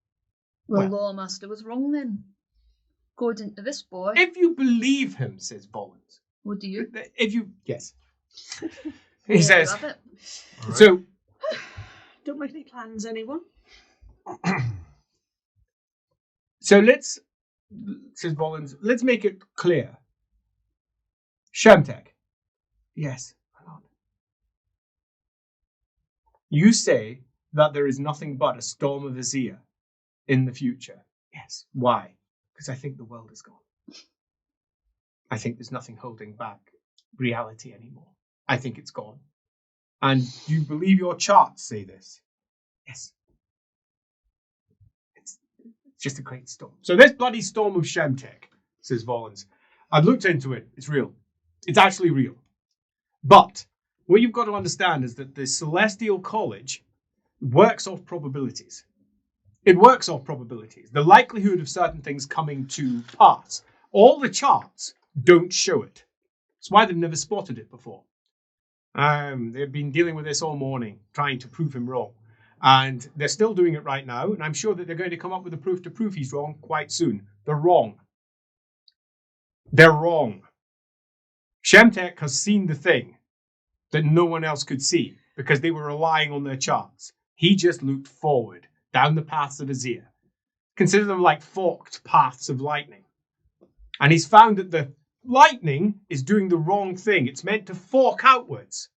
Speaker 2: Well, Lawmaster was wrong then. According to this boy.
Speaker 1: If you believe him, says Volans.
Speaker 2: What do you?
Speaker 1: Yes. He says.
Speaker 2: Right.
Speaker 1: So.
Speaker 6: Don't make any plans, anyone.
Speaker 1: So says Volans, let's make it clear. Shemtek. Yes, my lord. You say that there is nothing but a storm of Azir in the future. Yes. Why? Because I think the world is gone. I think there's nothing holding back reality anymore. I think it's gone. And you believe your charts say this? Yes. It's just a great storm. So this bloody storm of Shemtech, says Volans. I've looked into it. It's real. It's actually real. But what you've got to understand is that the Celestial College works off probabilities. It works off probabilities. The likelihood of certain things coming to pass. All the charts don't show it. That's why they've never spotted it before. They've been dealing with this all morning, trying to prove him wrong. And they're still doing it right now, and I'm sure that they're going to come up with a proof to prove he's wrong quite soon. They're wrong. They're wrong. Shemtek has seen the thing that no one else could see because they were relying on their charts. He just looked forward down the paths of Azir. Consider them like forked paths of lightning. And he's found that the lightning is doing the wrong thing. It's meant to fork outwards.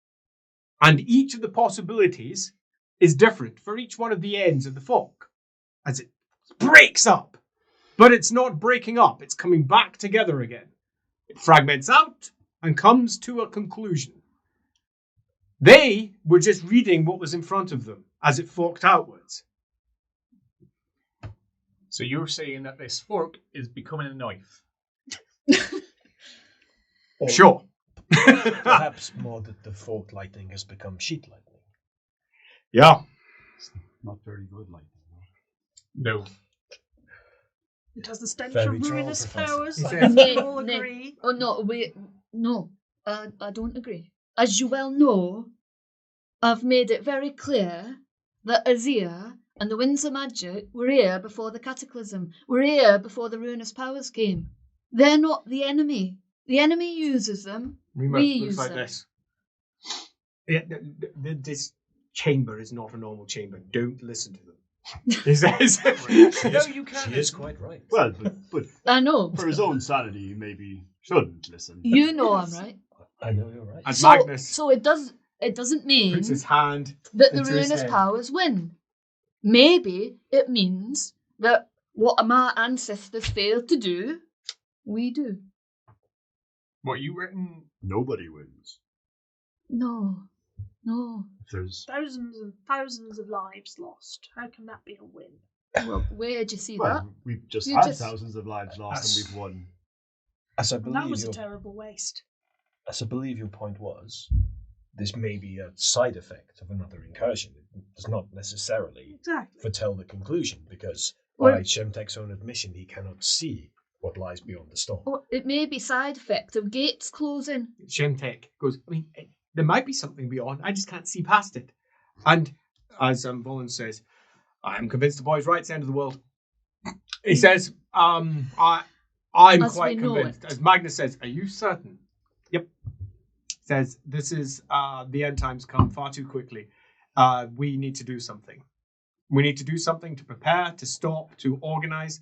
Speaker 1: And each of the possibilities is different for each one of the ends of the fork as it breaks up. But it's not breaking up. It's coming back together again. It fragments out and comes to a conclusion. They were just reading what was in front of them as it forked outwards.
Speaker 3: So you're saying that this fork is becoming a knife?
Speaker 5: Or
Speaker 1: Sure.
Speaker 5: perhaps more that the fork lightning has become sheet lightning.
Speaker 1: Yeah.
Speaker 4: It's not very good like that.
Speaker 3: No.
Speaker 6: It has the stench
Speaker 5: Very
Speaker 6: of
Speaker 5: true,
Speaker 6: ruinous
Speaker 5: Professor.
Speaker 6: powers.
Speaker 1: He
Speaker 6: I
Speaker 1: says-
Speaker 6: think we all agree.
Speaker 2: Oh no, wait, no, I don't agree. As you well know, I've made it very clear that Azir and the Winds of Magic were here before the Cataclysm, were here before the ruinous powers came. They're not the enemy. The enemy uses them.
Speaker 1: Remember,
Speaker 2: We
Speaker 1: it looks
Speaker 2: use
Speaker 1: like
Speaker 2: them.
Speaker 1: this. Yeah, this chamber is not a normal chamber. Don't listen to them. He says.
Speaker 3: No, you can't.
Speaker 5: She is quite right.
Speaker 4: Well, but
Speaker 2: I know.
Speaker 4: for his own sanity, he maybe shouldn't listen.
Speaker 2: You know I'm right.
Speaker 5: I know you're right.
Speaker 1: And
Speaker 2: So,
Speaker 1: Magnus
Speaker 2: so it doesn't mean
Speaker 1: puts his hand.
Speaker 2: that the
Speaker 1: into his
Speaker 2: ruinous
Speaker 1: head.
Speaker 2: powers win. Maybe it means that what my ancestors failed to do, we do.
Speaker 3: What you written?
Speaker 4: Nobody wins.
Speaker 2: No.
Speaker 4: There's
Speaker 6: Thousands and thousands of lives lost. How can that be a win?
Speaker 2: Well, where'd you see that?
Speaker 4: well, we've just
Speaker 2: You
Speaker 4: had
Speaker 2: just-
Speaker 4: thousands of lives lost and we've won.
Speaker 5: As I
Speaker 6: And that
Speaker 5: believe
Speaker 6: was a
Speaker 5: your
Speaker 6: terrible waste.
Speaker 5: your point was, this may be a side effect of another incursion. It does not necessarily
Speaker 6: Exactly.
Speaker 5: foretell the conclusion, because
Speaker 2: Well-
Speaker 5: by Shemtek's own admission, he cannot see what lies beyond the storm.
Speaker 2: Or it may be side effect of gates closing.
Speaker 1: Shemtek goes, I mean, there might be something beyond. I just can't see past it. And as Volin says, I'm convinced the boy's right. It's the end of the world. He says, I'm
Speaker 2: As
Speaker 1: quite
Speaker 2: we know
Speaker 1: convinced.
Speaker 2: it.
Speaker 1: As Magnus says, are you certain? Yep. Says, this is the end times come far too quickly. We need to do something. We need to do something to prepare, to stop, to organize.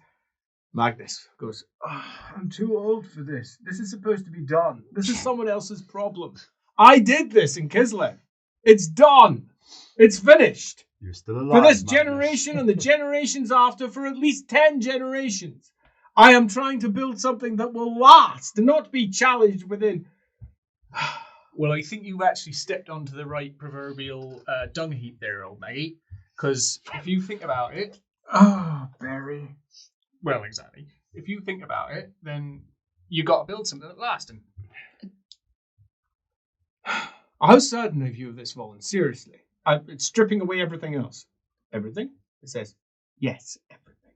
Speaker 1: Magnus goes, I'm too old for this. This is supposed to be done. This is someone else's problem. I did this in Kislev. It's done. It's finished.
Speaker 4: You're still alive.
Speaker 1: For this
Speaker 4: Magnus.
Speaker 1: generation and the generations after, for at least 10 generations. I am trying to build something that will last and not be challenged within.
Speaker 3: Well, I think you've actually stepped onto the right proverbial dung heap there, old mate. Because if you think about it,
Speaker 1: Oh, Barry.
Speaker 3: well, exactly. If you think about it, then you got to build something that lasts. And
Speaker 1: How certain are you of this, Volin? Seriously. It's stripping away everything else. Everything? It says, yes, everything.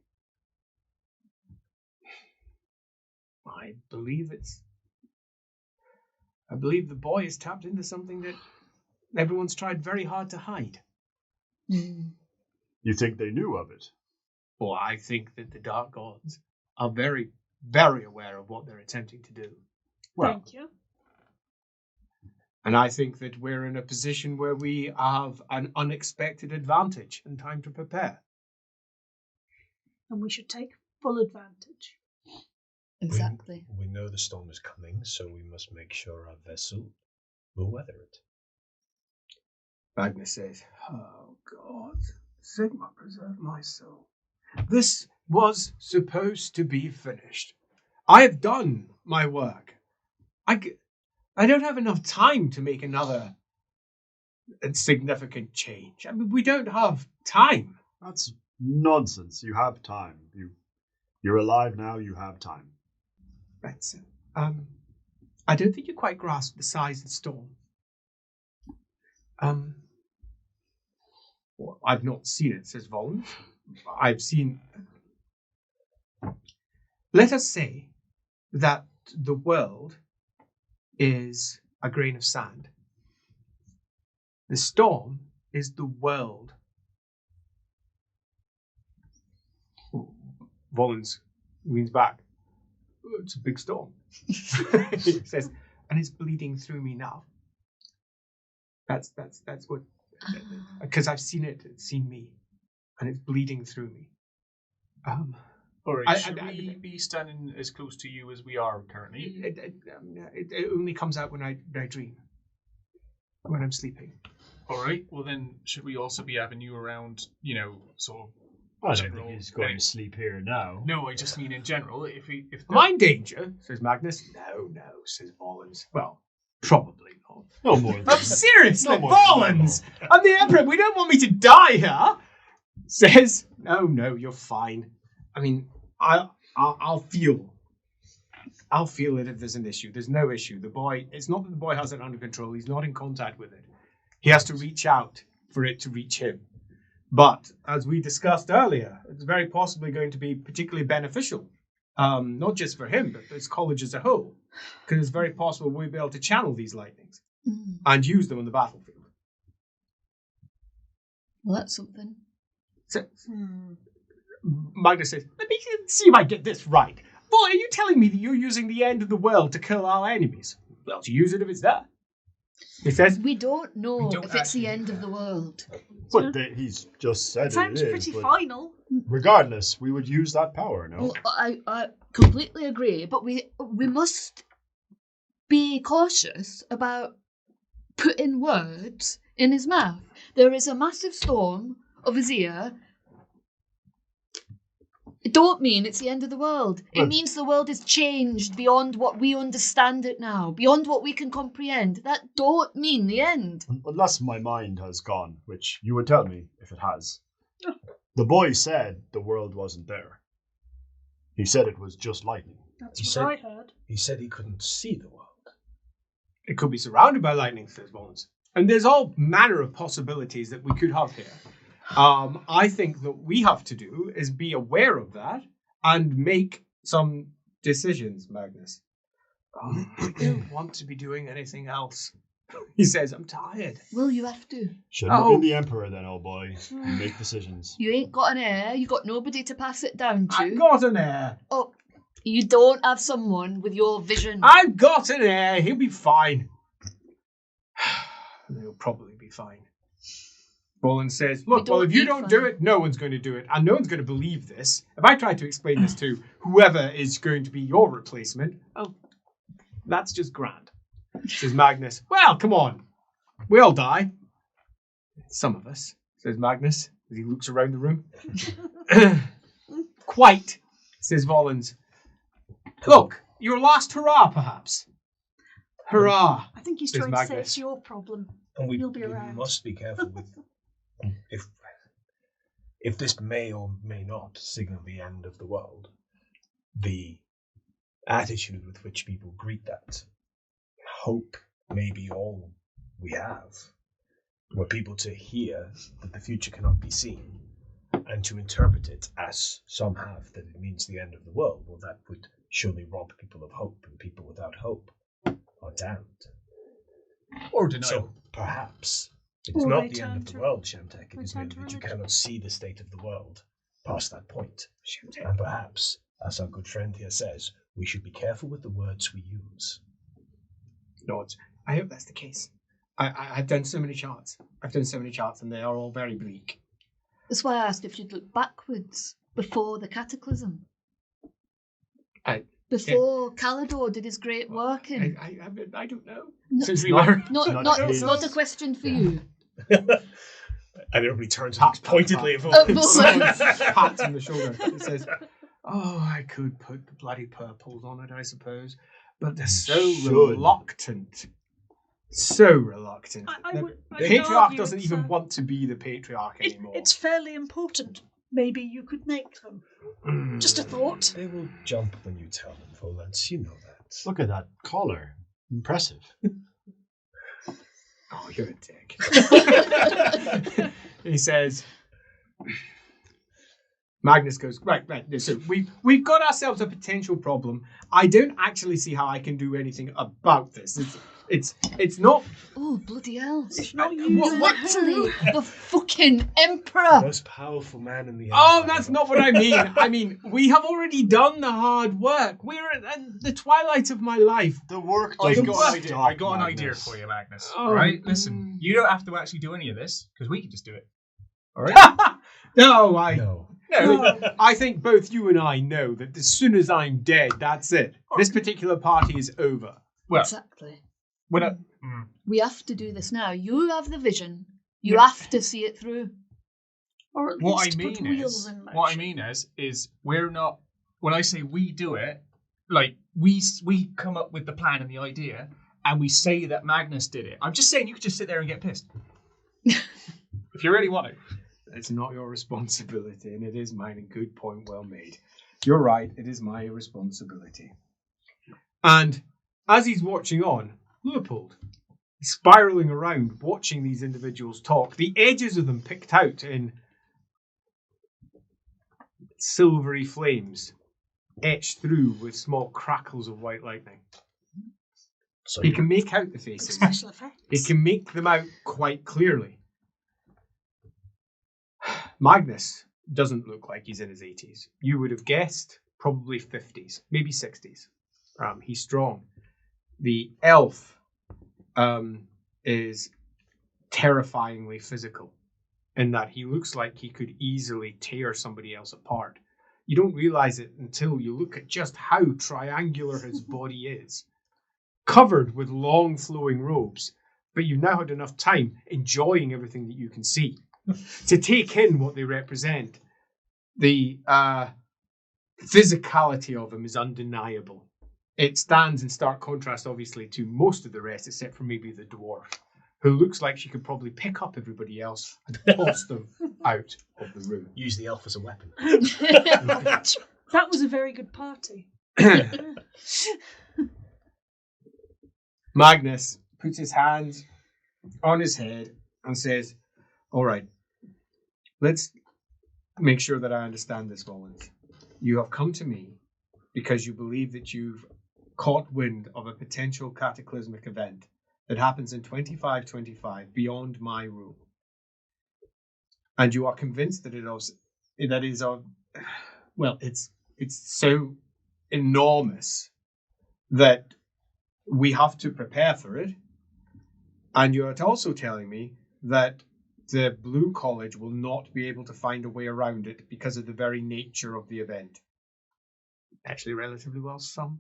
Speaker 1: I believe the boy has tapped into something that everyone's tried very hard to hide.
Speaker 4: You think they knew of it?
Speaker 1: Well, I think that the Dark Gods are very, very aware of what they're attempting to do.
Speaker 4: Well,
Speaker 6: Thank you.
Speaker 1: And I think that we're in a position where we have an unexpected advantage and time to prepare.
Speaker 6: And we should take full advantage.
Speaker 2: Exactly.
Speaker 5: We know the storm is coming, so we must make sure our vessel will weather it.
Speaker 1: Magnus says, oh God, Sigmar preserve my soul. This was supposed to be finished. I have done my work. I don't have enough time to make another significant change. I mean, we don't have time.
Speaker 4: that's nonsense. You have time. You're alive now. You have time.
Speaker 1: That's, I don't think you quite grasp the size of the storm. Well, I've not seen it, says Volin. I've seen. Let us say that the world is a grain of sand. The storm is the world. Volin leans back. Oh, it's a big storm. He says, and it's bleeding through me now. That's what, because I've seen it. It's seen me, and it's bleeding through me.
Speaker 3: all right,
Speaker 1: I-
Speaker 3: should
Speaker 1: I-
Speaker 3: we be standing as close to you as we are currently?
Speaker 1: It only comes out when I dream, when I'm sleeping.
Speaker 3: All right. Well, then, should we also be having you around, sort of
Speaker 4: I don't think he's going to sleep here now.
Speaker 3: No, I just mean in general. If
Speaker 1: Am I in danger? Says Magnus. No, says Volans. Well, probably not.
Speaker 4: No more than
Speaker 1: Seriously,
Speaker 4: No more than
Speaker 1: Volans! I'm the Emperor. We don't want me to die here. Says, no, you're fine. I mean, I'll feel it if there's an issue. There's no issue. It's not that the boy has it under control. He's not in contact with it. He has to reach out for it to reach him. But as we discussed earlier, it's very possibly going to be particularly beneficial, not just for him, but for his college as a whole, because it's very possible we'll be able to channel these lightnings and use them on the battlefield.
Speaker 2: Well, that's something.
Speaker 1: So, Magnus says, let me see if I get this right. Boy, are you telling me that you're using the end of the world to kill our enemies? Well, to use it if it's there. He says,
Speaker 2: We don't know
Speaker 3: don't
Speaker 2: if it's the
Speaker 3: actually
Speaker 2: end
Speaker 3: know
Speaker 2: of the world.
Speaker 4: But he's just said
Speaker 6: Sounds
Speaker 4: it is.
Speaker 6: pretty
Speaker 4: but
Speaker 6: final.
Speaker 4: regardless, we would use that power, no?
Speaker 2: Well, I completely agree, but we must be cautious about putting words in his mouth. There is a massive storm of his ear. It don't mean it's the end of the world. It
Speaker 4: Well-
Speaker 2: means the world is changed beyond what we understand it now, beyond what we can comprehend. That don't mean the end.
Speaker 4: Unless my mind has gone, which you would tell me if it has. The boy said the world wasn't there. He said it was just lightning.
Speaker 6: That's
Speaker 5: He
Speaker 6: what
Speaker 5: said-
Speaker 6: I heard.
Speaker 5: He said he couldn't see the world.
Speaker 1: it could be surrounded by lightning, says Volans. And there's all manner of possibilities that we could have here. I think that we have to do is be aware of that and make some decisions, Magnus. I don't want to be doing anything else. He says, I'm tired.
Speaker 2: Well, you have to.
Speaker 4: Shouldn't have been the emperor then, old boy. You make decisions.
Speaker 2: You ain't got an heir. You got nobody to pass it down to.
Speaker 1: I've got an heir.
Speaker 2: Oh, you don't have someone with your vision.
Speaker 1: I've got an heir. He'll be fine. He'll probably be fine. Boland says, look, well,
Speaker 2: don't
Speaker 1: if you
Speaker 2: need
Speaker 1: don't
Speaker 2: fun.
Speaker 1: do it, no one's going to do it. And no one's going to believe this. If I try to explain this to whoever is going to be your replacement, oh, that's just grand. Says Magnus, well, come on. We all die. Some of us, says Magnus, as he looks around the room. Quite, says Volans. Look, your last hurrah, perhaps. Hurrah.
Speaker 6: I think he's
Speaker 1: Says
Speaker 6: trying to say
Speaker 1: Magnus.
Speaker 6: it's your problem.
Speaker 5: And we
Speaker 6: You'll be around.
Speaker 5: must be careful with if this may or may not signal the end of the world. The attitude with which people greet that, hope may be all we have. Were people to hear that the future cannot be seen and to interpret it as some have, that it means the end of the world, well, that would surely rob people of hope, and people without hope are damned.
Speaker 3: or denial.
Speaker 5: So perhaps it is
Speaker 6: Or
Speaker 5: not
Speaker 6: they
Speaker 5: the end
Speaker 6: turn
Speaker 5: of the
Speaker 6: to-
Speaker 5: world, Shemtek. It
Speaker 6: they
Speaker 5: is
Speaker 6: turn
Speaker 5: merely
Speaker 6: to
Speaker 5: that you
Speaker 6: religion.
Speaker 5: cannot see the state of the world past that point. And perhaps, as our good friend here says, we should be careful with the words we use.
Speaker 1: Lords, I hope that's the case. I've done so many charts. And they are all very bleak.
Speaker 2: That's why I asked if you'd look backwards before the cataclysm. Before Calidor did his great work in.
Speaker 1: I don't know.
Speaker 2: No,
Speaker 1: Since we were
Speaker 2: it's not a question for you.
Speaker 5: And everybody turns and
Speaker 1: Pat,
Speaker 5: looks pointedly at
Speaker 2: pat.
Speaker 5: Volans.
Speaker 1: pats on the shoulder. He says, "Oh, I could put the bloody purples on it, I suppose, but they're so
Speaker 4: Should.
Speaker 1: reluctant. So reluctant.
Speaker 6: I
Speaker 1: The
Speaker 6: would
Speaker 1: patriarch
Speaker 6: argue
Speaker 1: doesn't
Speaker 6: it's,
Speaker 1: even want to be the patriarch anymore.
Speaker 6: It's fairly important. Maybe you could make them. Just a thought.
Speaker 5: They will jump when you tell them, Volans. You know that.
Speaker 4: Look at that collar. Impressive.
Speaker 1: Oh, you're a dick. He says, Magnus goes, right, so we've got ourselves a potential problem. I don't actually see how I can do anything about this. It's not...
Speaker 2: Oh, bloody hell.
Speaker 6: It's not
Speaker 1: What-
Speaker 6: you.
Speaker 1: what-
Speaker 2: Literally, the fucking
Speaker 5: The
Speaker 2: emperor.
Speaker 5: most powerful man in the
Speaker 1: Oh,
Speaker 5: Empire.
Speaker 1: that's not what I mean. I mean, we have already done the hard work. We're at the twilight of my life.
Speaker 4: The work
Speaker 3: I
Speaker 4: doesn't
Speaker 3: got an idea.
Speaker 4: stop,
Speaker 3: I got an idea
Speaker 4: Magnus.
Speaker 3: for you, Magnus.
Speaker 1: Oh.
Speaker 3: All right, listen. You don't have to actually do any of this because we can just do it. All right?
Speaker 1: No,
Speaker 5: No.
Speaker 1: I think both you and I know that as soon as I'm dead, that's it. This particular party is over.
Speaker 3: Well,
Speaker 2: Exactly.
Speaker 3: when I,
Speaker 2: We have to do this now. You have the vision. You have to see it through.
Speaker 6: Or at
Speaker 3: What
Speaker 6: least
Speaker 3: I
Speaker 6: put
Speaker 3: mean
Speaker 6: wheels
Speaker 3: is,
Speaker 6: in motion.
Speaker 3: what I mean is, we're not. When I say we do it, like we come up with the plan and the idea, and we say that Magnus did it. I'm just saying you could just sit there and get pissed if you really want to.
Speaker 1: It's not your responsibility, and it is mine. And good point, well made. You're right. It is my responsibility. And as he's watching on, Luitpold is spiraling around, watching these individuals talk. The edges of them picked out in silvery flames, etched through with small crackles of white lightning.
Speaker 5: So
Speaker 1: He can make out the faces.
Speaker 6: Special effects.
Speaker 1: He can make them out quite clearly. Magnus doesn't look like he's in his 80s. You would have guessed probably 50s, maybe 60s. He's strong. The elf is terrifyingly physical in that he looks like he could easily tear somebody else apart. You don't realize it until you look at just how triangular his body is. Covered with long flowing robes, but you've now had enough time enjoying everything that you can see to take in what they represent. The physicality of him is undeniable. It stands in stark contrast, obviously, to most of the rest, except for maybe the dwarf, who looks like she could probably pick up everybody else and toss them out of the room.
Speaker 5: use the elf as a weapon.
Speaker 6: That was a very good party.
Speaker 1: Magnus puts his hands on his head and says, all right, let's make sure that I understand this, Roland. You have come to me because you believe that you've caught wind of a potential cataclysmic event that happens in 2525 beyond my rule. And you are convinced that it's so enormous that we have to prepare for it. And you're also telling me that the Blue College will not be able to find a way around it because of the very nature of the event. Actually, relatively well some,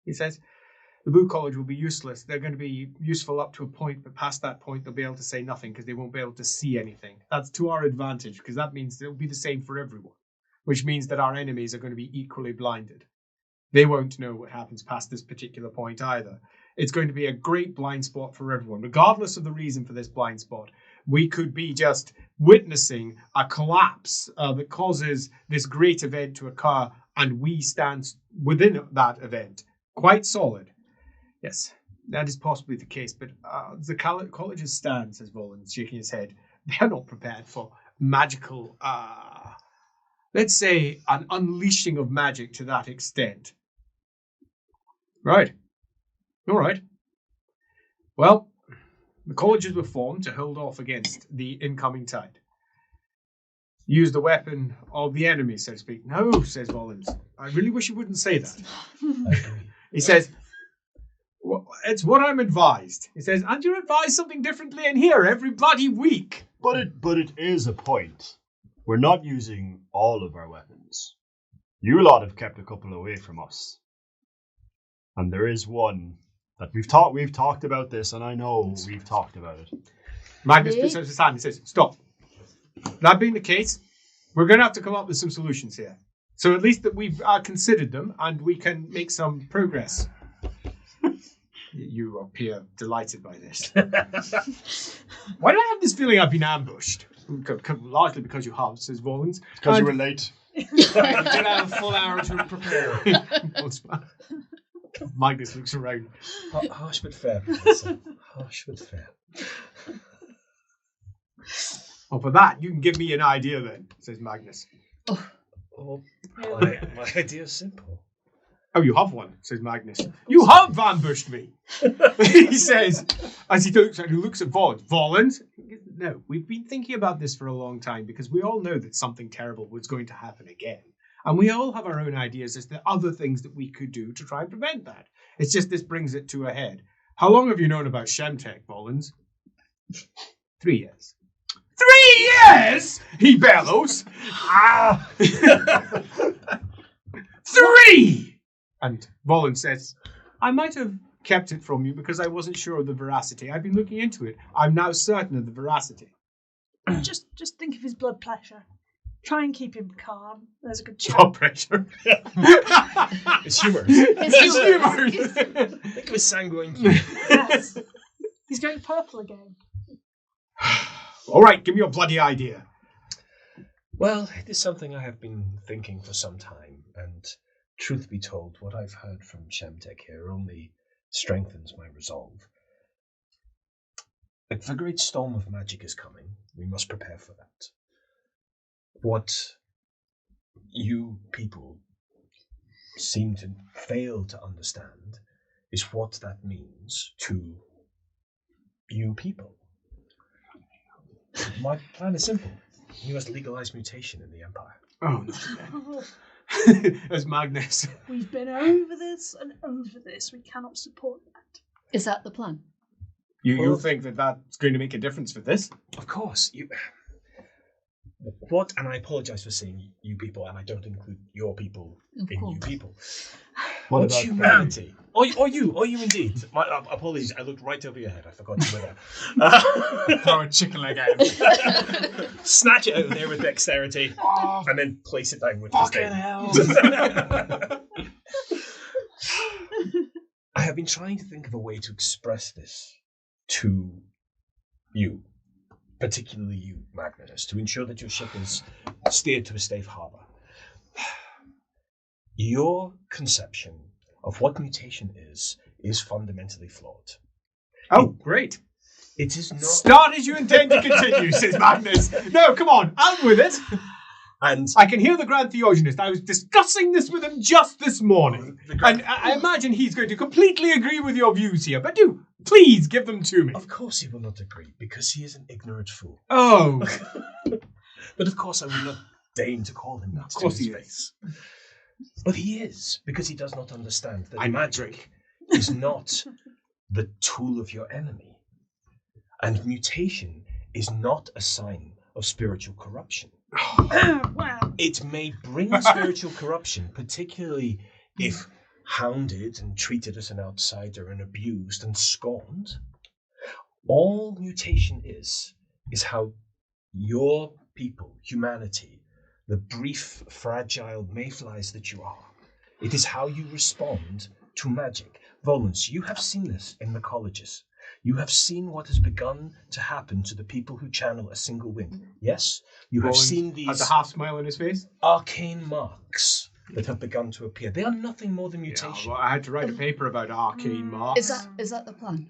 Speaker 1: he says. The Blue College will be useless. They're going to be useful up to a point, but past that point, they'll be able to say nothing because they won't be able to see anything. That's to our advantage, because that means it'll be the same for everyone, which means that our enemies are going to be equally blinded. They won't know what happens past this particular point either. It's going to be a great blind spot for everyone, regardless of the reason for this blind spot. We could be just witnessing a collapse that causes this great event to occur, and we stand within that event, quite solid. Yes, that is possibly the case, but the college's stand, says Volan, shaking his head. They're not prepared for magical, let's say, an unleashing of magic to that extent. Right. All right. Well, the colleges were formed to hold off against the incoming tide. Use the weapon of the enemy, so to speak. No, says Rollins. I really wish you wouldn't say that. He says, well, it's what I'm advised. He says, and you're advised something differently in here every bloody week.
Speaker 4: But it is a point. We're not using all of our weapons. You lot have kept a couple away from us. And there is one that we've talked about this, and I know we've talked about it.
Speaker 1: Magnus puts out his hand and says, stop. That being the case, we're going to have to come up with some solutions here. So at least that we've considered them, and we can make some progress. You appear delighted by this. Why do I have this feeling I've been ambushed? Largely because you have, says Volans.
Speaker 4: Because you were late.
Speaker 3: You did have a full hour to prepare.
Speaker 1: Magnus looks around.
Speaker 5: Harsh but fair, Professor. Harsh but fair.
Speaker 1: Oh, for that, you can give me an idea then, says Magnus.
Speaker 5: Oh, my idea's simple.
Speaker 1: Oh, you have one, says Magnus. You have ambushed me, he says, as he looks at Volans. Volans? No, we've been thinking about this for a long time because we all know that something terrible was going to happen again. And we all have our own ideas as to other things that we could do to try and prevent that. It's just this brings it to a head. How long have you known about Shemtek, Volans? 3 years. 3 years? He bellows. 3! And Volans says, I might have kept it from you because I wasn't sure of the veracity. I've been looking into it. I'm now certain of the veracity.
Speaker 6: Just think of his blood pressure. Try and keep him calm. There's a good chance.
Speaker 1: Blood pressure.
Speaker 5: It's humorous.
Speaker 1: It's humorous.
Speaker 5: Think of his sanguine humor.
Speaker 6: Yes. He's going purple again.
Speaker 1: All right, give me your bloody idea.
Speaker 5: Well, it is something I have been thinking for some time, and truth be told, what I've heard from Shemtek here only strengthens my resolve. If the great storm of magic is coming, we must prepare for that. What you people seem to fail to understand is what that means to you people. My plan is simple. We must legalize mutation in the Empire.
Speaker 1: Oh, no. As Magnus.
Speaker 6: We've been over this and over this. We cannot support that.
Speaker 2: Is that the plan?
Speaker 1: You think that that's going to make a difference for this?
Speaker 5: Of course. What, and I apologize for saying you people, and I don't include your people
Speaker 2: Of
Speaker 5: in
Speaker 2: course.
Speaker 5: you people.
Speaker 4: What
Speaker 5: What's
Speaker 4: about
Speaker 5: humanity? Or you indeed. My apologies, I looked right over your head. I forgot you were there.
Speaker 3: Throw a chicken leg at him.
Speaker 5: Snatch it out of there with dexterity, and then place it down with
Speaker 1: Fucking
Speaker 5: disdain.
Speaker 1: hell.
Speaker 5: I have been trying to think of a way to express this to you, particularly you, Magnus, to ensure that your ship is steered to a safe harbor. Your conception of what mutation is fundamentally flawed.
Speaker 1: Oh, great.
Speaker 5: It is not...
Speaker 1: Start as you intend to continue, says Magnus. No, come on, out with it.
Speaker 5: And
Speaker 1: I can hear the Grand Theogenist. I was discussing this with him just this morning. And I imagine he's going to completely agree with your views here. But do, please give them to me.
Speaker 5: of course he will not agree, because he is an ignorant fool.
Speaker 1: Oh,
Speaker 5: But of course I will not deign to call him that
Speaker 1: Of course
Speaker 5: to his
Speaker 1: he is.
Speaker 5: face. But he is, because he does not understand that
Speaker 1: I'm
Speaker 5: magic is not the tool of your enemy. And mutation is not a sign of spiritual corruption.
Speaker 6: Well,
Speaker 5: It may bring spiritual corruption, particularly if hounded and treated as an outsider and abused and scorned. All mutation is how your people, humanity, the brief, fragile mayflies that you are, it is how you respond to magic. Volans, you have seen this in the colleges. You have seen what has begun to happen to the people who channel a single wind. Yes? You have
Speaker 1: Roland
Speaker 5: seen
Speaker 1: has
Speaker 5: these
Speaker 1: a half smile on his face.
Speaker 5: arcane marks that have begun to appear. They are nothing more than
Speaker 1: Yeah,
Speaker 5: mutation.
Speaker 1: well, I had to write a paper about arcane marks.
Speaker 2: Is that the plan?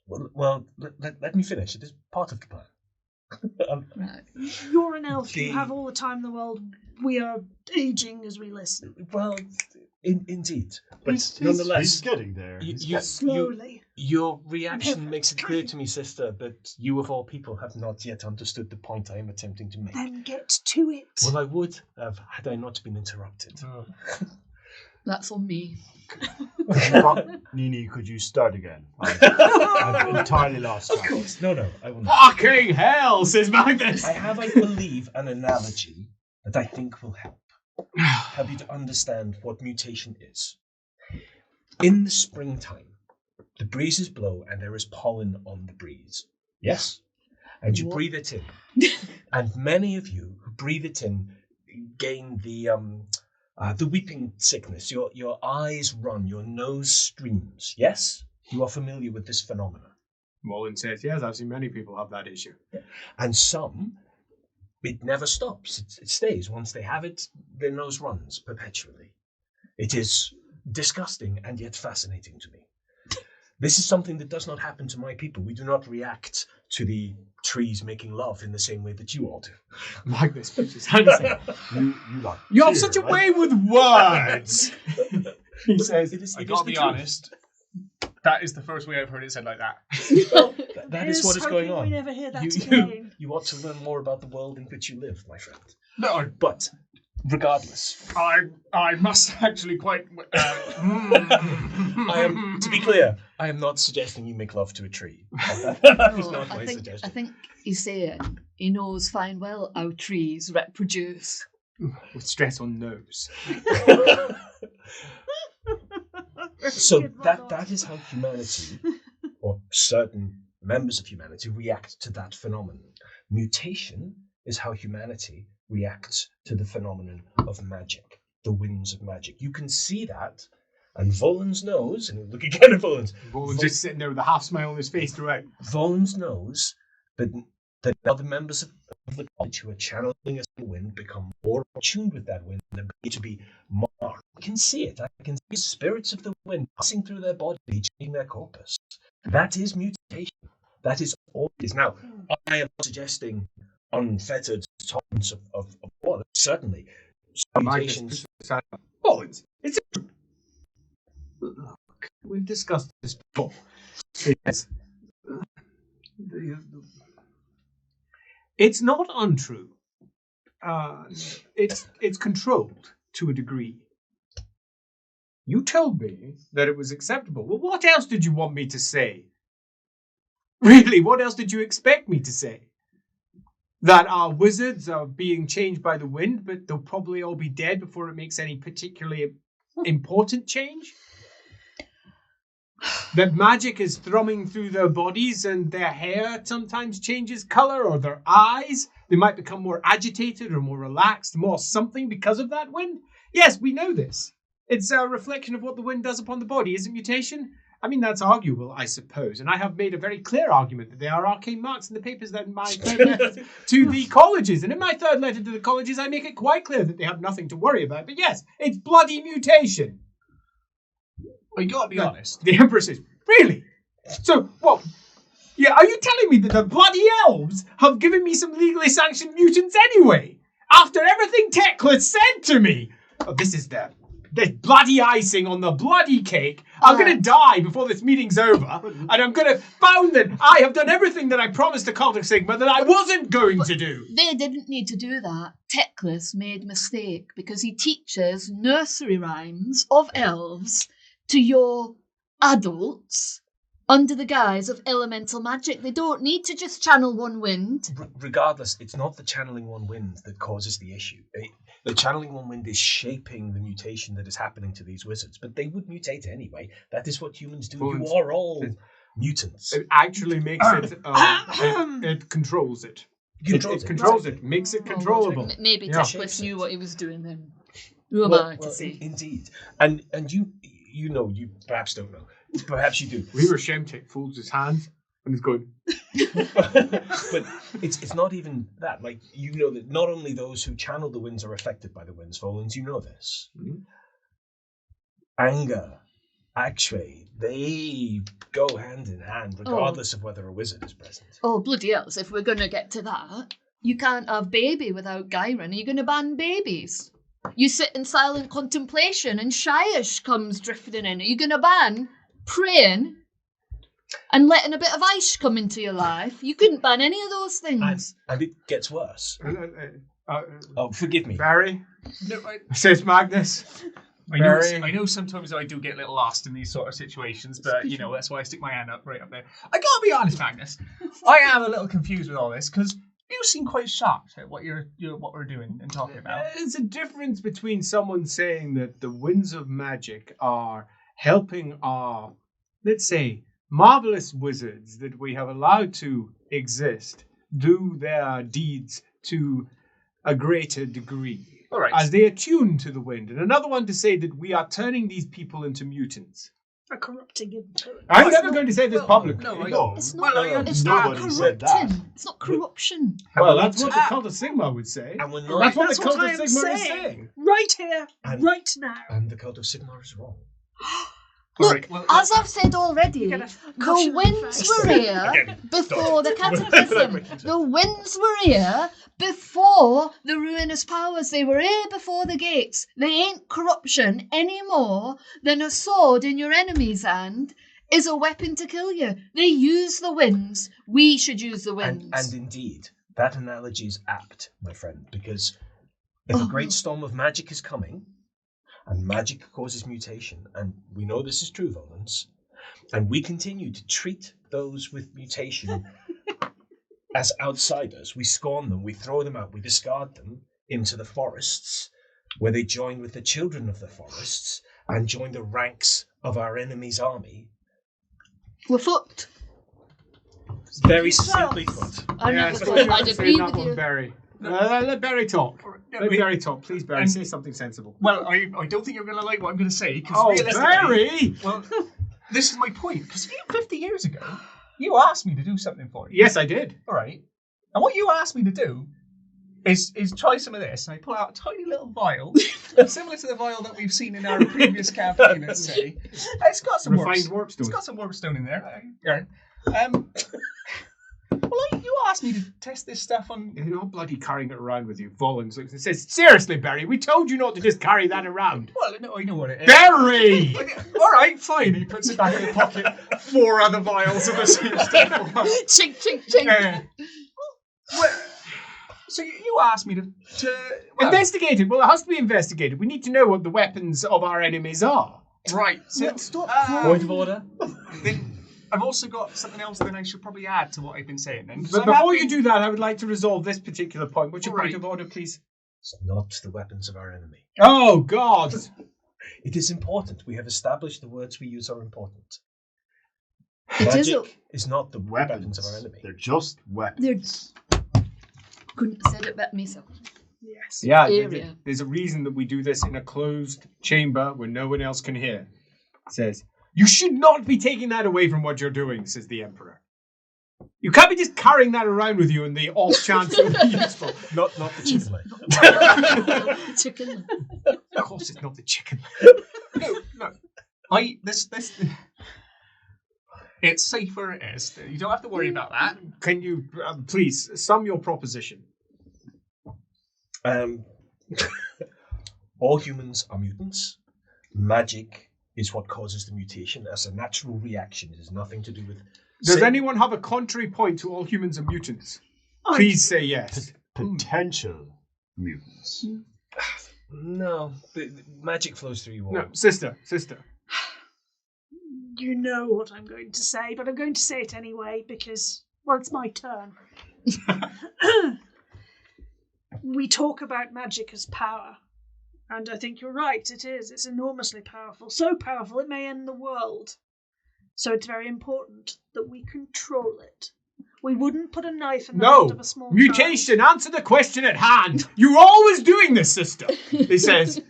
Speaker 5: Well, let me finish. It is part of the plan.
Speaker 2: Right.
Speaker 6: you're an elf. You
Speaker 5: The-
Speaker 6: have all the time in the world. We are aging as we listen.
Speaker 5: Well, indeed. But
Speaker 4: He's
Speaker 5: nonetheless,
Speaker 4: getting there.
Speaker 6: Slowly.
Speaker 5: your reaction makes it clear to me, sister, that you of all people have not yet understood the point I am attempting to make.
Speaker 6: Then get to it.
Speaker 5: Well, I would have had I not been interrupted.
Speaker 2: That's on me.
Speaker 4: Nini, could you start again? I've entirely lost
Speaker 5: Of
Speaker 4: track.
Speaker 5: course. No, I will not.
Speaker 1: Fucking hell, says Magnus.
Speaker 5: I have, I believe, an analogy that I think will help you to understand what mutation is. In the springtime, the breezes blow and there is pollen on the breeze. Yes? And you
Speaker 2: What?
Speaker 5: breathe it in. And many of you who breathe it in gain the weeping sickness. Your eyes run, your nose streams. Yes? You are familiar with this phenomenon.
Speaker 1: Mullen says, yes, I've seen many people have that issue.
Speaker 5: And some, it never stops. It stays. Once they have it, their nose runs perpetually. It is disgusting and yet fascinating to me. This is something that does not happen to my people. We do not react to the trees making love in the same way that you all do.
Speaker 1: Magnus puts his hand aside. You have such a way with words. He says,
Speaker 3: I gotta be honest. That is the first way I've heard it said like that.
Speaker 5: That is what is going
Speaker 6: hoping
Speaker 5: on.
Speaker 6: We never hear that
Speaker 5: You,
Speaker 6: again.
Speaker 5: you ought to learn more about the world in which you live, my friend.
Speaker 3: No,
Speaker 5: But, regardless,
Speaker 3: I must actually quite.
Speaker 5: I am, to be clear, I am not suggesting you make love to a tree. That is
Speaker 2: No,
Speaker 5: not my
Speaker 2: I
Speaker 5: suggestion.
Speaker 2: think he's saying he knows fine well how trees reproduce.
Speaker 1: with stress on nose.
Speaker 5: So
Speaker 6: Good one,
Speaker 5: that is how humanity, or certain members of humanity, react to that phenomenon. Mutation is how humanity reacts to the phenomenon of magic, the winds of magic. You can see that, and Volans knows, and look again at Volans.
Speaker 1: Volan's just sitting there with a half smile on his face throughout.
Speaker 5: Volans knows that other members of the college who are channeling us the wind become more attuned with that wind and to be more. I can see it. I can see spirits of the wind passing through their body, changing their corpus. That is mutation. That is all it is. Now, I am suggesting unfettered tolerance of what? Certainly. Mutations.
Speaker 1: Volans, it's look, we've discussed this before. It's not untrue. It's controlled to a degree. You told me that it was acceptable. Well, what else did you want me to say? Really, what else did you expect me to say? That our wizards are being changed by the wind, but they'll probably all be dead before it makes any particularly important change? That magic is thrumming through their bodies and their hair sometimes changes colour, or their eyes. They might become more agitated or more relaxed, more something because of that wind. Yes, we know this. It's a reflection of what the wind does upon the body, isn't mutation? I mean, that's arguable, I suppose. And I have made a very clear argument that they are arcane marks in the papers that in my third letter to the colleges. And in my third letter to the colleges, I make it quite clear that they have nothing to worry about. But yes, it's bloody mutation.
Speaker 3: Well, you got to be honest.
Speaker 1: The Emperor says, really? So, what? Yeah, are you telling me that the bloody elves have given me some legally sanctioned mutants anyway? After everything Tekla said to me? Oh, this is the bloody icing on the bloody cake. I'm going to die before this meeting's over. And I'm going to found that I have done everything that I promised to Cult of Sigmar that I wasn't going to do.
Speaker 2: They didn't need to do that. Teclis made a mistake because he teaches nursery rhymes of elves to your adults under the guise of elemental magic. They don't need to just channel one wind.
Speaker 5: Regardless, it's not the channeling one wind that causes the issue. The channeling one wind is shaping the mutation that is happening to these wizards, but they would mutate anyway. That is what humans do. You are all mutants.
Speaker 1: It actually makes it, it controls it. It controls it, makes it controllable.
Speaker 2: Maybe Teclis knew what he was doing then. Who am I to say?
Speaker 5: Indeed. And you know, you perhaps don't know. Perhaps you do.
Speaker 1: We were Shemtek folds his hands and he's going.
Speaker 5: But it's not even that. Like, you know that not only those who channel the winds are affected by the winds, Volans, you know this. Mm-hmm. Anger, actually, they go hand in hand, regardless of whether a wizard is present.
Speaker 2: Oh, bloody hell, if we're going to get to that, you can't have baby without Gyron. Are you going to ban babies? You sit in silent contemplation and Shyish comes drifting in. Are you going to ban praying and letting a bit of ice come into your life? You couldn't ban any of those things.
Speaker 5: And it gets worse. Forgive me.
Speaker 1: Barry, says Magnus.
Speaker 3: I know sometimes I do get a little lost in these sort of situations, but you know, that's why I stick my hand up right up there. I gotta be honest, Magnus. I am a little confused with all this because you seem quite shocked at what what we're doing and talking about.
Speaker 1: There's a difference between someone saying that the winds of magic are helping our, let's say, marvelous wizards that we have allowed to exist do their deeds to a greater degree.
Speaker 3: All right.
Speaker 1: As they attune to the wind. And another one to say that we are turning these people into mutants.
Speaker 6: A corrupting influence.
Speaker 1: I'm never going to say this publicly.
Speaker 5: No,
Speaker 2: it's not.
Speaker 6: It's
Speaker 2: not
Speaker 6: not
Speaker 5: said that.
Speaker 2: corrupting. It's not corruption.
Speaker 1: Well, that's what the Cult of Sigmar would say.
Speaker 5: And we're not,
Speaker 1: That's what
Speaker 6: That's
Speaker 1: the Cult
Speaker 6: what
Speaker 1: of
Speaker 6: I am
Speaker 1: Sigmar is
Speaker 6: saying.
Speaker 1: saying.
Speaker 6: Right here, right now.
Speaker 5: and the Cult of Sigmar is wrong.
Speaker 2: Look, as I've said already,
Speaker 6: You get a
Speaker 2: the
Speaker 6: caution
Speaker 2: winds
Speaker 6: face.
Speaker 2: were here before the cataclysm. The winds were here before the ruinous powers. They were here before the gates. They ain't corruption any more than a sword in your enemy's hand is a weapon to kill you. They use the winds. We should use the winds.
Speaker 5: And indeed, that analogy is apt, my friend, because if a great storm of magic is coming, and magic causes mutation, and we know this is true, Volans, and we continue to treat those with mutation as outsiders, we scorn them, we throw them out, we discard them into the forests, where they join with the children of the forests and join the ranks of our enemy's army.
Speaker 2: We're fucked.
Speaker 5: Very simply put.
Speaker 2: I
Speaker 1: Yeah,
Speaker 2: never
Speaker 1: so
Speaker 2: thought
Speaker 1: you have
Speaker 2: I'd
Speaker 1: to say
Speaker 2: agree
Speaker 1: that
Speaker 2: with
Speaker 1: one,
Speaker 2: you.
Speaker 1: Barry. Let Barry talk. Let Barry talk. Please, Barry, say something sensible.
Speaker 3: Well, I don't think you're going to like what I'm going to say. Because
Speaker 1: Oh,
Speaker 3: realistically,
Speaker 1: Barry!
Speaker 3: well, this is my point. Because 50 years ago, you asked me to do something for you.
Speaker 1: Yes, I did.
Speaker 3: All right. And what you asked me to do is try some of this. And I pull out a tiny little vial, similar to the vial that we've seen in our previous campaign, let's say. It's got some
Speaker 1: Refined
Speaker 3: warpstone.
Speaker 1: warpstone.
Speaker 3: It's got some warpstone in there. You asked me to test this stuff on...
Speaker 1: You're not bloody carrying it around with you. Volans looks and says, seriously, Barry, we told you not to just carry that around.
Speaker 3: Well, no, I know what it is.
Speaker 1: Barry!
Speaker 3: All right, fine. He puts it back in the pocket. 4 other vials of the same stuff.
Speaker 2: Chink, chink, chink.
Speaker 3: So you asked me to well,
Speaker 1: Investigate it. Well, it has to be investigated. We need to know what the weapons of our enemies are.
Speaker 3: right. So
Speaker 5: Stop.
Speaker 3: uh,
Speaker 5: Point of order.
Speaker 3: then I've also got something else that I should probably add to what I've been saying. Then,
Speaker 1: But before you do that, I would like to resolve this particular point. What's your
Speaker 3: Right.
Speaker 1: point of order, please?
Speaker 5: It's not the weapons of our enemy.
Speaker 1: Oh, God.
Speaker 5: It is important. We have established the words we use are important.
Speaker 2: It is
Speaker 5: Magic is not the weapons
Speaker 4: Weapons.
Speaker 5: of our enemy.
Speaker 4: They're just weapons.
Speaker 2: Couldn't have said it better myself.
Speaker 6: Yes.
Speaker 1: Yeah,
Speaker 2: Area.
Speaker 1: there's a reason that we do this in a closed chamber where no one else can hear. It says, you should not be taking that away from what you're doing, says the Emperor. You can't be just carrying that around with you in the off chance it will be useful.
Speaker 5: Not the chicken leg.
Speaker 2: Chicken.
Speaker 1: Of course, it's not the chicken.
Speaker 3: no. This it's safer. It is. You don't have to worry about that.
Speaker 1: Can you please sum your proposition?
Speaker 5: All humans are mutants. Magic is what causes the mutation as a natural reaction. It has nothing to do with...
Speaker 1: Does anyone have a contrary point to all humans are mutants? Please say yes.
Speaker 4: Potential mutants.
Speaker 5: No. The magic flows through you all.
Speaker 1: No, sister.
Speaker 6: You know what I'm going to say, but I'm going to say it anyway because, well, it's my turn. We talk about magic as power, and I think you're right, it is. It's enormously powerful. So powerful it may end the world. So it's very important that we control it. We wouldn't put a knife in the hand of a small
Speaker 1: Mutation, answer the question at hand. You're always doing this, sister. He says,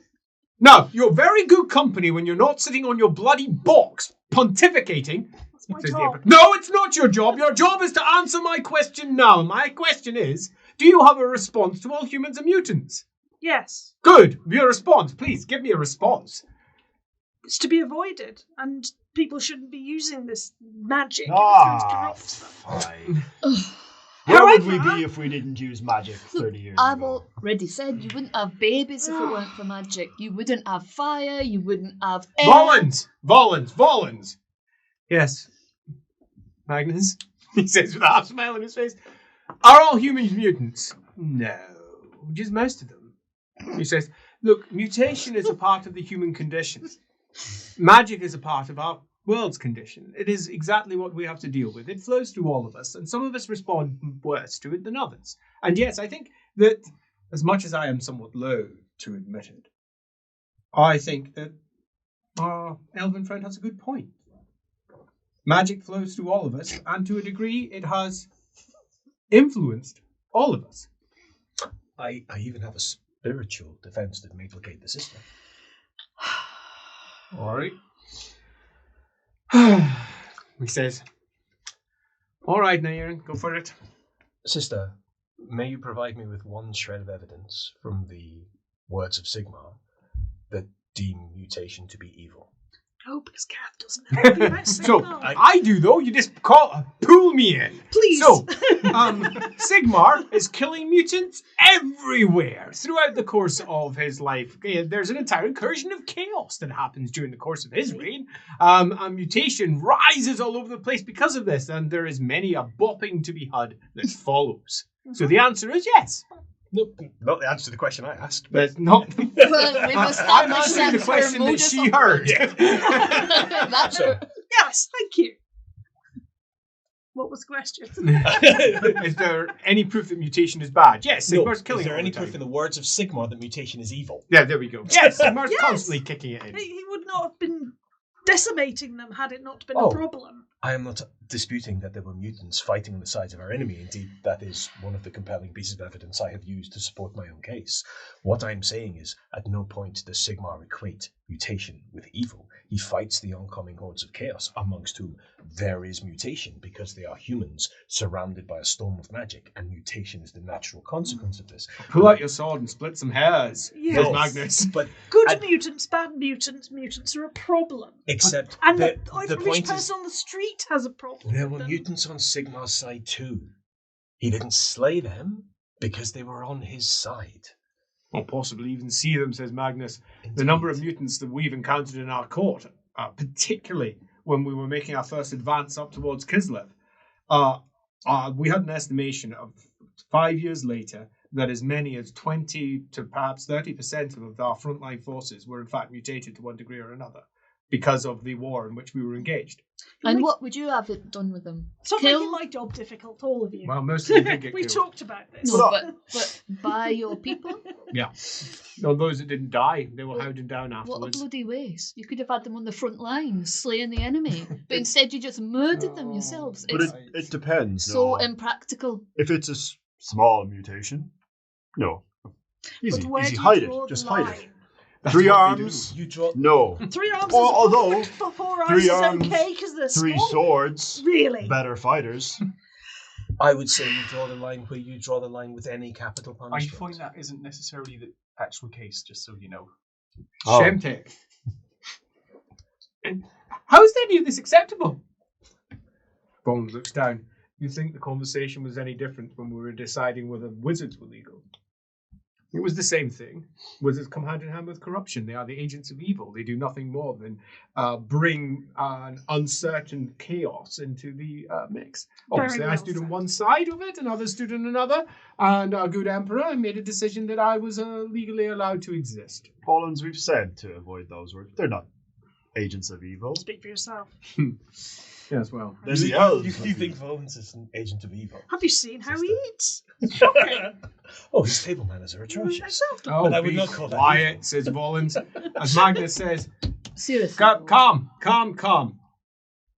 Speaker 1: no, you're very good company when you're not sitting on your bloody box pontificating.
Speaker 6: That's my
Speaker 1: Says the
Speaker 6: job.
Speaker 1: Emperor. No, it's not your job. Your job is to answer my question now. My question is, do you have a response to all humans are mutants?
Speaker 6: Yes.
Speaker 1: Good. Your response. Please, give me a response.
Speaker 6: It's to be avoided, and people shouldn't be using this magic. It's going to corrupt stuff.
Speaker 4: Fine. Where would we
Speaker 6: However-
Speaker 4: be if we didn't use magic 30 years
Speaker 2: I've
Speaker 4: ago?
Speaker 2: already said you wouldn't have babies if it weren't for magic. You wouldn't have fire. You wouldn't have air.
Speaker 1: Volans. Yes. Magnus, he says with a half smile on his face. Are all humans mutants? No, just most of them. He says, look, mutation is a part of the human condition. Magic is a part of our world's condition. It is exactly what we have to deal with. It flows through all of us, and some of us respond worse to it than others. And yes, I think that, as much as I am somewhat loath to admit it, I think that our elven friend has a good point. Magic flows through all of us, and to a degree, it has influenced all of us.
Speaker 5: I even have a spiritual defense that may placate the system.
Speaker 1: All right. He says, all right, Nayran, go for it.
Speaker 5: Sister, may you provide me with one shred of evidence from the words of Sigmar that deem mutation to be evil?
Speaker 6: No, because Kath doesn't know anything about
Speaker 1: So,
Speaker 6: Sigmar.
Speaker 1: I do, though. You just pull me in.
Speaker 6: Please.
Speaker 1: So, Sigmar is killing mutants everywhere throughout the course of his life. There's an entire incursion of chaos that happens during the course of his reign. A mutation rises all over the place because of this, and there is many a bopping to be had that follows. So the answer is yes.
Speaker 5: Nope, not the answer to the question I asked.
Speaker 1: But it's not.
Speaker 2: Well, we've
Speaker 1: I'm
Speaker 2: established
Speaker 1: answering the
Speaker 2: that
Speaker 1: question
Speaker 2: for
Speaker 1: that
Speaker 2: modus
Speaker 1: she heard.
Speaker 2: That's
Speaker 5: So,
Speaker 6: Yes, thank you. What was the question?
Speaker 1: Is there any proof that mutation is bad? Yes,
Speaker 5: no,
Speaker 1: Sigmar's killing
Speaker 5: is there
Speaker 1: it all
Speaker 5: any
Speaker 1: the time.
Speaker 5: proof in the words of Sigmar that mutation is evil?
Speaker 1: Yeah, there we go. Yes, Sigmar's
Speaker 6: Yes.
Speaker 1: constantly kicking it in.
Speaker 6: He would not have been decimating them had it not been
Speaker 5: Oh.
Speaker 6: a problem.
Speaker 5: I am not disputing that there were mutants fighting on the sides of our enemy. Indeed, that is one of the compelling pieces of evidence I have used to support my own case. What I'm saying is, at no point does Sigmar equate mutation with evil. He fights the oncoming hordes of chaos, amongst whom there is mutation, because they are humans surrounded by a storm of magic, and mutation is the natural consequence of this.
Speaker 1: Pull out your sword and split some hairs,
Speaker 6: Yes.
Speaker 1: says Magnus.
Speaker 5: But
Speaker 6: Good
Speaker 5: And-
Speaker 6: mutants, bad mutants, mutants are a problem.
Speaker 5: except
Speaker 6: And
Speaker 5: the
Speaker 6: the average
Speaker 5: point
Speaker 6: person
Speaker 5: is,
Speaker 6: on the street has a problem.
Speaker 5: there
Speaker 6: with
Speaker 5: were
Speaker 6: them.
Speaker 5: mutants on Sigmar's side too. He didn't slay them because they were on his side.
Speaker 1: Or possibly even see them, says Magnus. The number of mutants that we've encountered in our court, particularly when we were making our first advance up towards Kislev, we had an estimation of 5 years later that as many as 20 to perhaps 30% of our frontline forces were in fact mutated to one degree or another because of the war in which we were engaged.
Speaker 2: And what would you have it done with them?
Speaker 6: Stop
Speaker 2: Kill?
Speaker 6: making my job difficult, all of you.
Speaker 1: Well, most of them did get
Speaker 6: We
Speaker 1: killed.
Speaker 6: talked about this.
Speaker 2: No, but by your people?
Speaker 1: Yeah. No, those that didn't die, they were hounded down
Speaker 2: What a
Speaker 1: afterwards.
Speaker 2: bloody waste. You could have had them on the front lines, slaying the enemy. But instead you just murdered them yourselves.
Speaker 4: But
Speaker 2: It's
Speaker 4: it depends.
Speaker 2: so
Speaker 4: no.
Speaker 2: impractical.
Speaker 4: If it's a small mutation, no. Easy.
Speaker 6: But where
Speaker 4: Easy.
Speaker 6: do you
Speaker 4: Hide
Speaker 6: draw
Speaker 4: it.
Speaker 6: the
Speaker 4: Just hide
Speaker 6: line?
Speaker 4: it.
Speaker 1: That's
Speaker 4: 3
Speaker 1: what they
Speaker 4: arms?
Speaker 5: You draw.
Speaker 4: No.
Speaker 6: 3 arms
Speaker 4: Although,
Speaker 6: is 4 arms
Speaker 4: 3
Speaker 6: is
Speaker 4: arms,
Speaker 6: okay because they're
Speaker 4: 3
Speaker 6: small.
Speaker 4: swords,
Speaker 6: Really?
Speaker 4: better fighters.
Speaker 5: I would say you draw the line where you draw the line with any capital
Speaker 3: I
Speaker 5: punishment.
Speaker 3: find that isn't necessarily the actual case, just so you know.
Speaker 4: Oh.
Speaker 1: Shemtek. And how is any of this acceptable? Bones looks down. You think the conversation was any different when we were deciding whether wizards were legal? It was the same thing. Wizards come hand in hand with corruption. They are the agents of evil. They do nothing more than bring an uncertain chaos into the mix.
Speaker 6: Very
Speaker 1: Obviously, I
Speaker 6: well
Speaker 1: stood on
Speaker 6: said.
Speaker 1: one side of it and others stood on another. And our good emperor made a decision that I was legally allowed to exist.
Speaker 4: Pollens, we've said to avoid those words. They're not agents of evil.
Speaker 6: Speak for yourself.
Speaker 1: Yes, well.
Speaker 4: There's the elves.
Speaker 5: You think Volans is an agent of evil?
Speaker 6: Have you seen how he eats?
Speaker 5: Oh, his table manners are atrocious.
Speaker 6: Exactly.
Speaker 1: Oh,
Speaker 5: But I would
Speaker 1: be
Speaker 5: not call that
Speaker 1: quiet, says Volans. As Magnus says,
Speaker 2: Seriously.
Speaker 1: calm.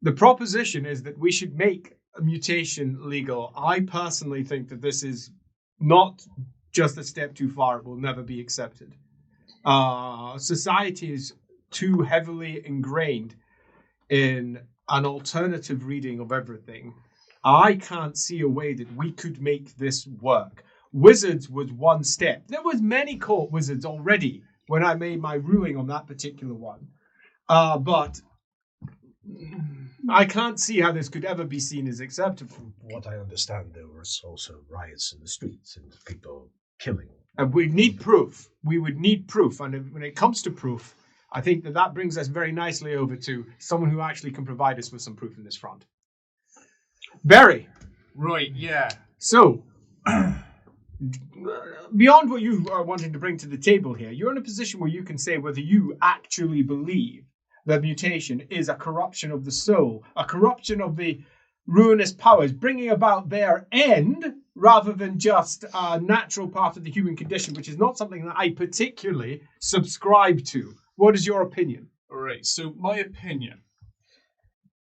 Speaker 1: The proposition is that we should make a mutation legal. I personally think that this is not just a step too far. It will never be accepted. Society is too heavily ingrained in an alternative reading of everything. I can't see a way that we could make this work. Wizards was one step. There was many court wizards already when I made my ruling on that particular one. But I can't see how this could ever be seen as acceptable.
Speaker 5: From what I understand, there was also riots in the streets and people killing.
Speaker 1: And we need proof. We would need proof. And when it comes to proof, I think that brings us very nicely over to someone who actually can provide us with some proof in this front. Barry.
Speaker 3: Right, yeah.
Speaker 1: So, beyond what you are wanting to bring to the table here, you're in a position where you can say whether you actually believe that mutation is a corruption of the soul, a corruption of the ruinous powers, bringing about their end, rather than just a natural part of the human condition, which is not something that I particularly subscribe to. What is your opinion?
Speaker 3: Alright, so my opinion.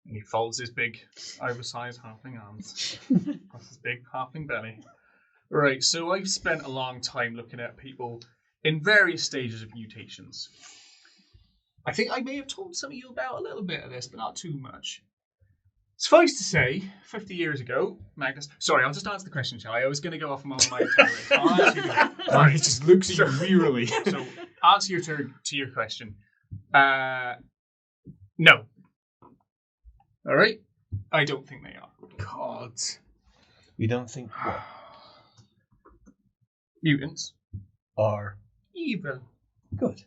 Speaker 3: He folds his big, oversized halfling arms. Plus his big halfling belly. Right, so I've spent a long time looking at people in various stages of mutations. I think I may have told some of you about a little bit of this, but not too much. Suffice to say, 50 years ago, Magnus... Sorry, I'll just answer the question, shall I? I was going to go off on my tirade. I'll answer you.
Speaker 1: He just looks at you wearily.
Speaker 3: So, answer to your question. No. All right? I don't think they are.
Speaker 1: God.
Speaker 5: We don't think what
Speaker 3: Mutants
Speaker 5: are
Speaker 3: evil.
Speaker 5: good.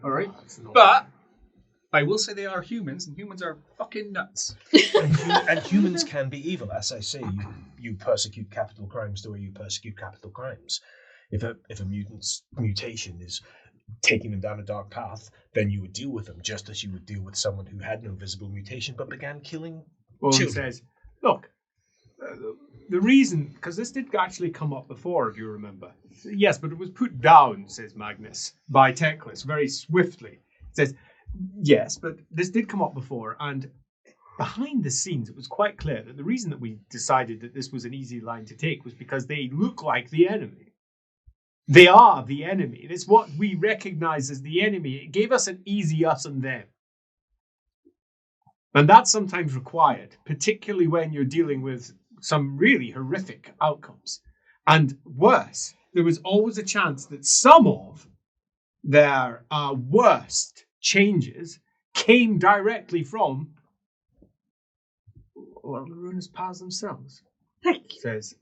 Speaker 3: All right? But I will say they are humans, and humans are fucking nuts.
Speaker 5: And humans can be evil. As I say, you persecute capital crimes the way you persecute capital crimes. If a mutant's mutation is taking them down a dark path, then you would deal with them just as you would deal with someone who had no visible mutation but began killing
Speaker 1: Well, he
Speaker 5: children.
Speaker 1: says, look, the reason, because this did actually come up before, if you remember. Yes, but it was put down, says Magnus, by Teclis very swiftly. It says, Yes, but this did come up before, and behind the scenes, it was quite clear that the reason that we decided that this was an easy line to take was because they look like the enemy. They are the enemy. It's what we recognize as the enemy. It gave us an easy us and them. And that's sometimes required, particularly when you're dealing with some really horrific outcomes. And worse, there was always a chance that some of their worst changes came directly from the Ruinous Paths themselves, says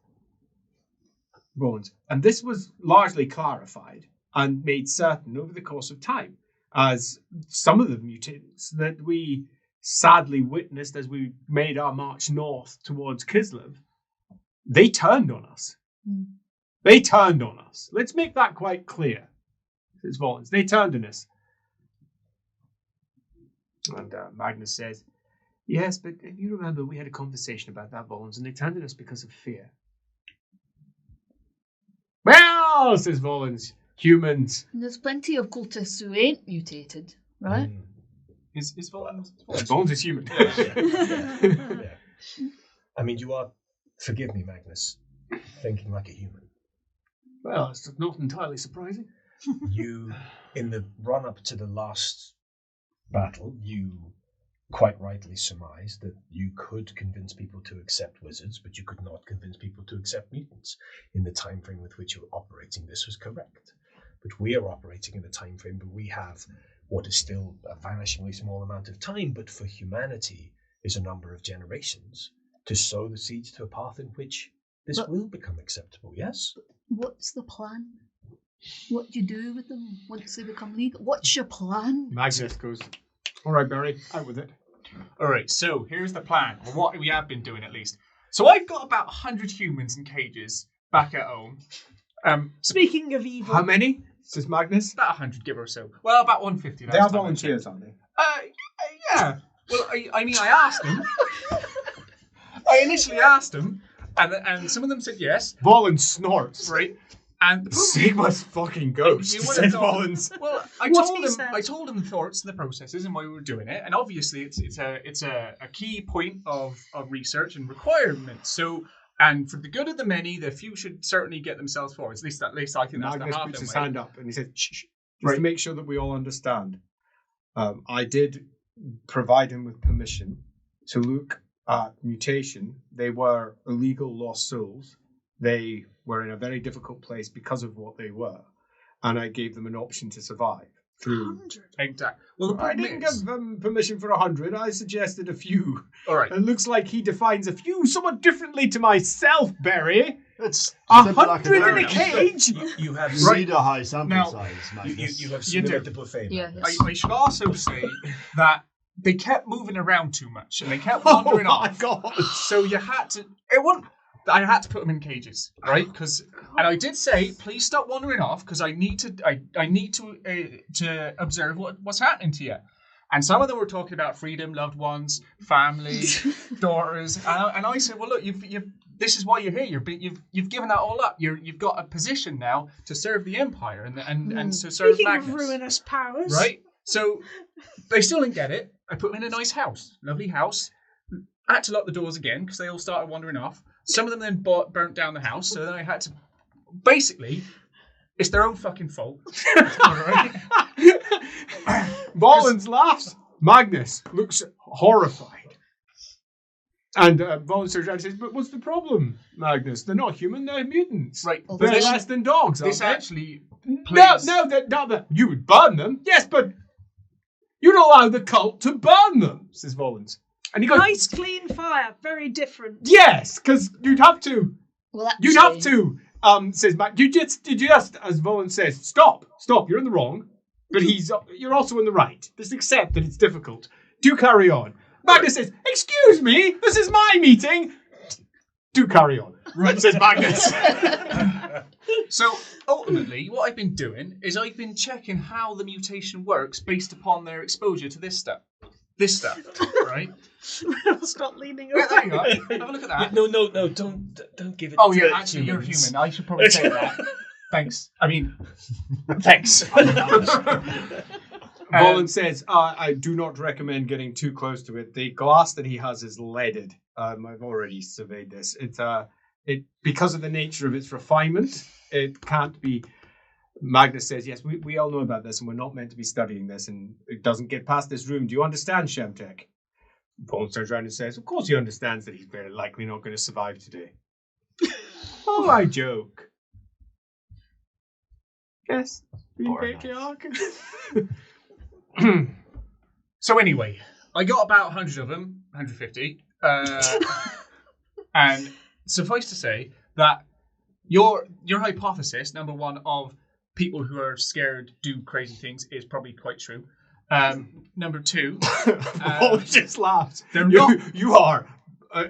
Speaker 1: Bones. And this was largely clarified and made certain over the course of time, as some of the mutants that we sadly witnessed as we made our march north towards Kislev, they turned on us. They turned on us. Let's make that quite clear, says Volans. They turned on us. And Magnus says, yes, but if you remember, we had a conversation about that, Volans, and they turned on us because of fear. Well, says Volans, humans.
Speaker 2: And there's plenty of cultists who ain't mutated, right?
Speaker 3: Is Volans?
Speaker 1: Volans is human.
Speaker 5: Yeah. I mean, you are, forgive me, Magnus, thinking like a human.
Speaker 1: Well, it's not entirely surprising.
Speaker 5: You, in the run-up to the last battle, you quite rightly surmised that you could convince people to accept wizards, but you could not convince people to accept mutants. In the time frame with which you were operating, this was correct. But we are operating in a time frame where we have what is still a vanishingly small amount of time, but for humanity is a number of generations to sow the seeds to a path in which this will become acceptable, yes?
Speaker 2: What's the plan? What do you do with them once they become legal? What's your plan?
Speaker 1: Magnus goes, all right, Barry, out with it.
Speaker 3: All right, so here's the plan, or what we have been doing at least. So I've got about 100 humans in cages back at home.
Speaker 6: Speaking of evil.
Speaker 1: How many? Says Magnus.
Speaker 3: About 100, give or so. Well, about 150.
Speaker 1: They are volunteers, aren't they?
Speaker 3: Yeah. Well, I mean, I asked them. I initially asked them, and some of them said yes.
Speaker 1: Volans snorts.
Speaker 3: Right. And
Speaker 1: Sigmar's fucking ghost.
Speaker 3: You would have
Speaker 1: says
Speaker 3: thought,
Speaker 1: Volans.
Speaker 3: well, I told them the thoughts and the processes and why we were doing it, and obviously it's a key point of research and requirement. So, and for the good of the many, the few should certainly get themselves forward. At least I think that's
Speaker 1: Magnus
Speaker 3: the
Speaker 1: puts his
Speaker 3: way.
Speaker 1: hand up and he said, shh, just to make sure that we all understand. I did provide him with permission to look at mutation. They were illegal lost souls. They were in a very difficult place because of what they were, and I gave them an option to survive through.
Speaker 6: 100.
Speaker 3: Exactly. Well, the
Speaker 1: I
Speaker 3: problem
Speaker 1: didn't
Speaker 3: is,
Speaker 1: give them permission for 100. I suggested a few.
Speaker 3: all right.
Speaker 1: It looks like he defines a few somewhat differently to myself, Barry.
Speaker 4: It's
Speaker 1: 100 in a cage.
Speaker 5: You have
Speaker 4: Need a high sample
Speaker 3: Now,
Speaker 4: size, Magnus.
Speaker 5: you have
Speaker 3: You
Speaker 5: seen
Speaker 3: do.
Speaker 5: them at the buffet.
Speaker 2: Yeah.
Speaker 5: Magnus.
Speaker 3: I should also say that they kept moving around too much and they kept
Speaker 1: Oh
Speaker 3: wandering
Speaker 1: my
Speaker 3: off.
Speaker 1: god.
Speaker 3: So you had to. I had to put them in cages, right? And I did say, please stop wandering off because I need to observe what's happening to you. And some of them were talking about freedom, loved ones, family, daughters, and I said, well, look, this is why you're here. You've given that all up. You've got a position now to serve the Empire and to serve
Speaker 6: Speaking
Speaker 3: Magnus,
Speaker 6: of ruinous powers.
Speaker 3: right? So they still didn't get it. I put them in a nice house, lovely house. I had to lock the doors again because they all started wandering off. Some of them then burnt down the house, so then I had to. Basically, it's their own fucking fault. All right.
Speaker 1: Volans laughs. Magnus looks horrified. And Volans turns around and says, but what's the problem, Magnus? They're not human, they're mutants.
Speaker 3: Right.
Speaker 1: They're
Speaker 3: This-
Speaker 1: less than dogs, aren't
Speaker 3: This
Speaker 1: they?
Speaker 3: actually.
Speaker 1: No,
Speaker 3: plays-
Speaker 1: no, you would burn them. Yes, but you'd allow the cult to burn them, says Volans. And he goes,
Speaker 6: Nice, clean fire. Very different.
Speaker 1: yes, because you'd have to.
Speaker 2: Well,
Speaker 1: You'd have to, says Matt. You just, as Volans says, stop, you're in the wrong, but you're also in the right. Just accept that it's difficult. Do carry on. Magnus says, excuse me, this is my meeting. Do carry on. Right, says Magnus.
Speaker 3: So ultimately, what I've been doing is I've been checking how the mutation works based upon their exposure to this stuff. Right?
Speaker 6: Stop leaning
Speaker 3: Yeah, there you
Speaker 6: away.
Speaker 3: go. Have a look at that.
Speaker 5: No, don't give it.
Speaker 3: Oh,
Speaker 5: to
Speaker 3: yeah, actually, you're
Speaker 5: humans.
Speaker 3: human. I should probably say that. Thanks. I mean, thanks.
Speaker 1: Volin says, I do not recommend getting too close to it. The glass that he has is leaded. I've already surveyed this. Because of the nature of its refinement, it can't be. Magnus says, yes, we all know about this, and we're not meant to be studying this, and it doesn't get past this room. Do you understand, Shemtek? Volin turns around and says, of course he understands that he's very likely not going to survive today. Oh, I joke. Yes, being patriarch.
Speaker 3: So anyway, I got about 100 of them, 150. And suffice to say that your hypothesis, number one, of people who are scared do crazy things is probably quite true. Number two,
Speaker 1: just laughed.
Speaker 3: They're not.
Speaker 1: You are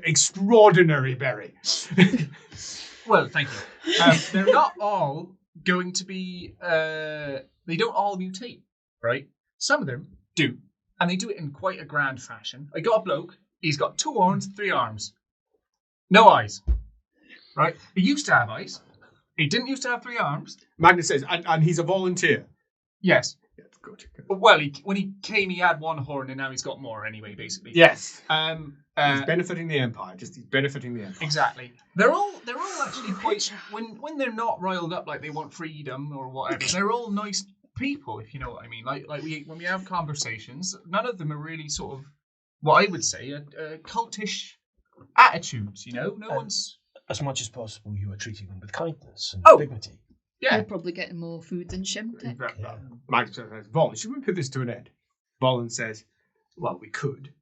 Speaker 1: extraordinary, Barry.
Speaker 3: Well, thank you. They're not all going to be. They don't all mutate, right? Some of them do, and they do it in quite a grand fashion. I got a bloke. He's got 2 horns, 3 arms, no eyes. Right? He used to have eyes. He didn't used to have 3 arms.
Speaker 1: Magnus says, and he's a volunteer.
Speaker 3: Yes.
Speaker 1: Yeah, good.
Speaker 3: Well, when he came, he had 1 horn, and now he's got more anyway, basically.
Speaker 1: Yes.
Speaker 3: He's
Speaker 1: benefiting the Empire. He's benefiting the Empire.
Speaker 3: Exactly. They're all actually quite when they're not riled up like they want freedom or whatever. They're all nice people, if you know what I mean. Like when we have conversations, none of them are really sort of what I would say cultish attitudes. You know, no one's.
Speaker 5: As much as possible, you are treating them with kindness and dignity.
Speaker 3: Yeah.
Speaker 2: They're probably getting more food than Shemtek.
Speaker 1: Magnus says, Volin, should we put this to an end? Volin says, well, we could.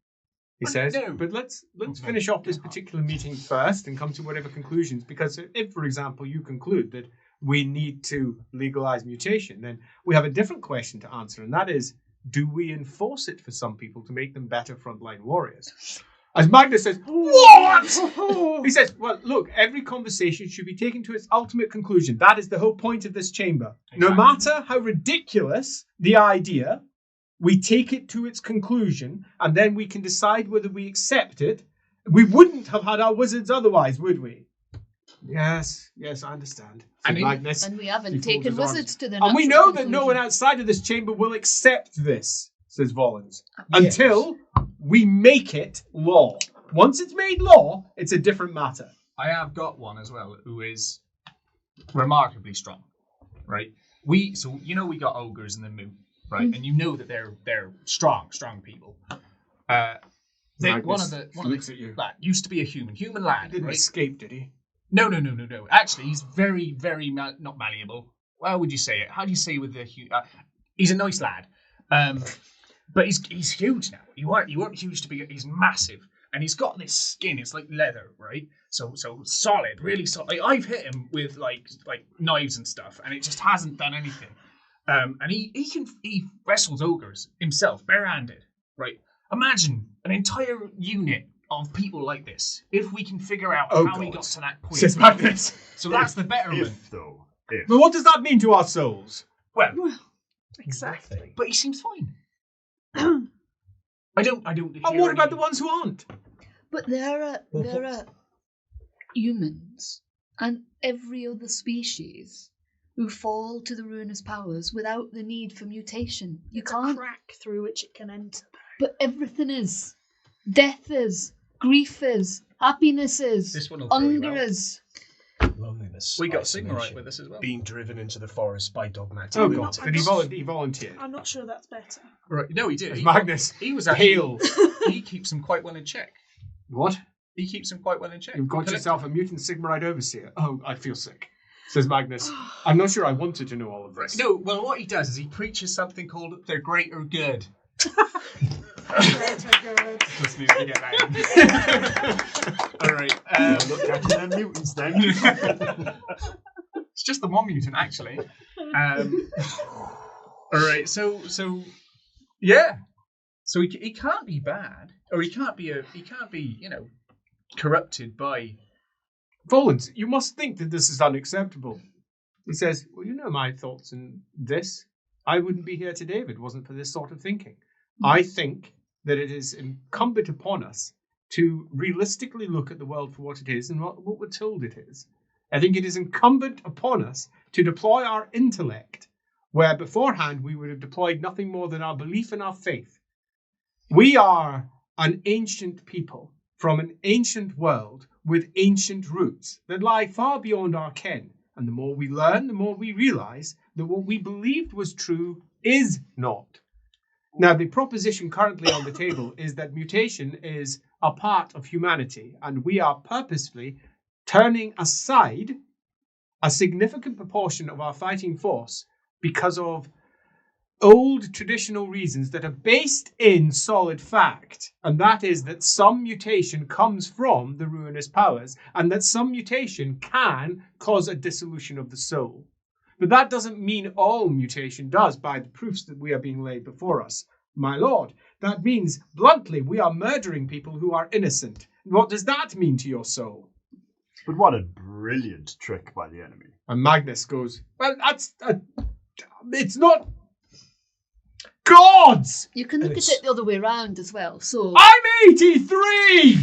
Speaker 1: He says,
Speaker 3: no.
Speaker 1: But let's finish off this particular meeting first and come to whatever conclusions. Because if, for example, you conclude that we need to legalize mutation, then we have a different question to answer, and that is, do we enforce it for some people to make them better frontline warriors? As Magnus says, what? He says, well, look, every conversation should be taken to its ultimate conclusion. That is the whole point of this chamber.
Speaker 3: Exactly.
Speaker 1: No matter how ridiculous the idea, we take it to its conclusion, and then we can decide whether we accept it. We wouldn't have had our wizards otherwise, would we? Yes, I understand. Magnus.
Speaker 2: And we haven't taken wizards to the
Speaker 1: And we
Speaker 2: natural
Speaker 1: know that no one
Speaker 2: conclusion.
Speaker 1: outside of this chamber will accept this, says Volins, until we make it law. Once it's made law, it's a different matter.
Speaker 3: I have got one as well who is remarkably strong, right? We got ogres in the moon, right? And you know that they're strong people. One of the lad used to be a human lad.
Speaker 1: He didn't
Speaker 3: right?
Speaker 1: escape, did he?
Speaker 3: No. Actually, he's very, very not malleable. How would you say it? How do you say with the he's a nice lad, but he's huge now. You weren't huge to begin. He's massive, and he's got this skin. It's like leather, right? So solid, really solid. Like, I've hit him with like knives and stuff, and it just hasn't done anything. And he wrestles ogres himself, barehanded, right? Imagine an entire unit of people like this. If we can figure out how we got to that point.
Speaker 1: Says Magnus.
Speaker 3: So that's the betterment.
Speaker 4: If.
Speaker 1: But what does that mean to our souls?
Speaker 3: Well,
Speaker 5: Exactly.
Speaker 3: but he seems fine. I don't.
Speaker 1: And what about the ones who aren't?
Speaker 2: But there are humans and every other species who fall to the ruinous powers without the need for mutation. You
Speaker 6: It's
Speaker 2: can't.
Speaker 6: a crack through which it can enter.
Speaker 2: But everything is. Death is. Grief is. Happiness is.
Speaker 3: This one will throw you
Speaker 2: Hunger
Speaker 3: out.
Speaker 2: is.
Speaker 5: Loneliness.
Speaker 3: We got Sigmar right
Speaker 5: isolation,
Speaker 3: with us as well.
Speaker 5: Being driven into the forest by dogmatic
Speaker 1: Oh,
Speaker 5: gods.
Speaker 1: God. But he volunteered.
Speaker 6: I'm not sure that's better.
Speaker 3: Right? No, he did.
Speaker 1: Magnus.
Speaker 3: He was actually.
Speaker 1: Hail.
Speaker 3: He keeps him quite well in check.
Speaker 1: What?
Speaker 3: He keeps him quite well in check.
Speaker 1: You've got yourself a mutant Sigmarite overseer. Oh, I feel sick, says Magnus. I'm not sure I wanted to know all of this.
Speaker 3: No, well, what he does is he preaches something called the greater good.
Speaker 6: Greater good.
Speaker 3: Just need to get that in. All right.
Speaker 4: Look at them mutants then.
Speaker 3: It's just the one mutant, actually. All right. So yeah. So he can't be bad, or he can't be corrupted by.
Speaker 1: Volins, you must think that this is unacceptable. He says, well, you know my thoughts on this. I wouldn't be here today if it wasn't for this sort of thinking. I think that it is incumbent upon us to realistically look at the world for what it is and what we're told it is. I think it is incumbent upon us to deploy our intellect where beforehand we would have deployed nothing more than our belief and our faith. We are an ancient people from an ancient world with ancient roots that lie far beyond our ken. And the more we learn, the more we realize that what we believed was true is not. Now, the proposition currently on the table is that mutation is a part of humanity, and we are purposefully turning aside a significant proportion of our fighting force because of old traditional reasons that are based in solid fact, and that is that some mutation comes from the ruinous powers, and that some mutation can cause a dissolution of the soul. But that doesn't mean all mutation does by the proofs that we are being laid before us, my lord. That means, bluntly, we are murdering people who are innocent. What does that mean to your soul?
Speaker 4: But what a brilliant trick by the enemy.
Speaker 1: And Magnus goes, well, it's not gods!
Speaker 2: You can look at it the other way around as well. So
Speaker 1: I'm 83!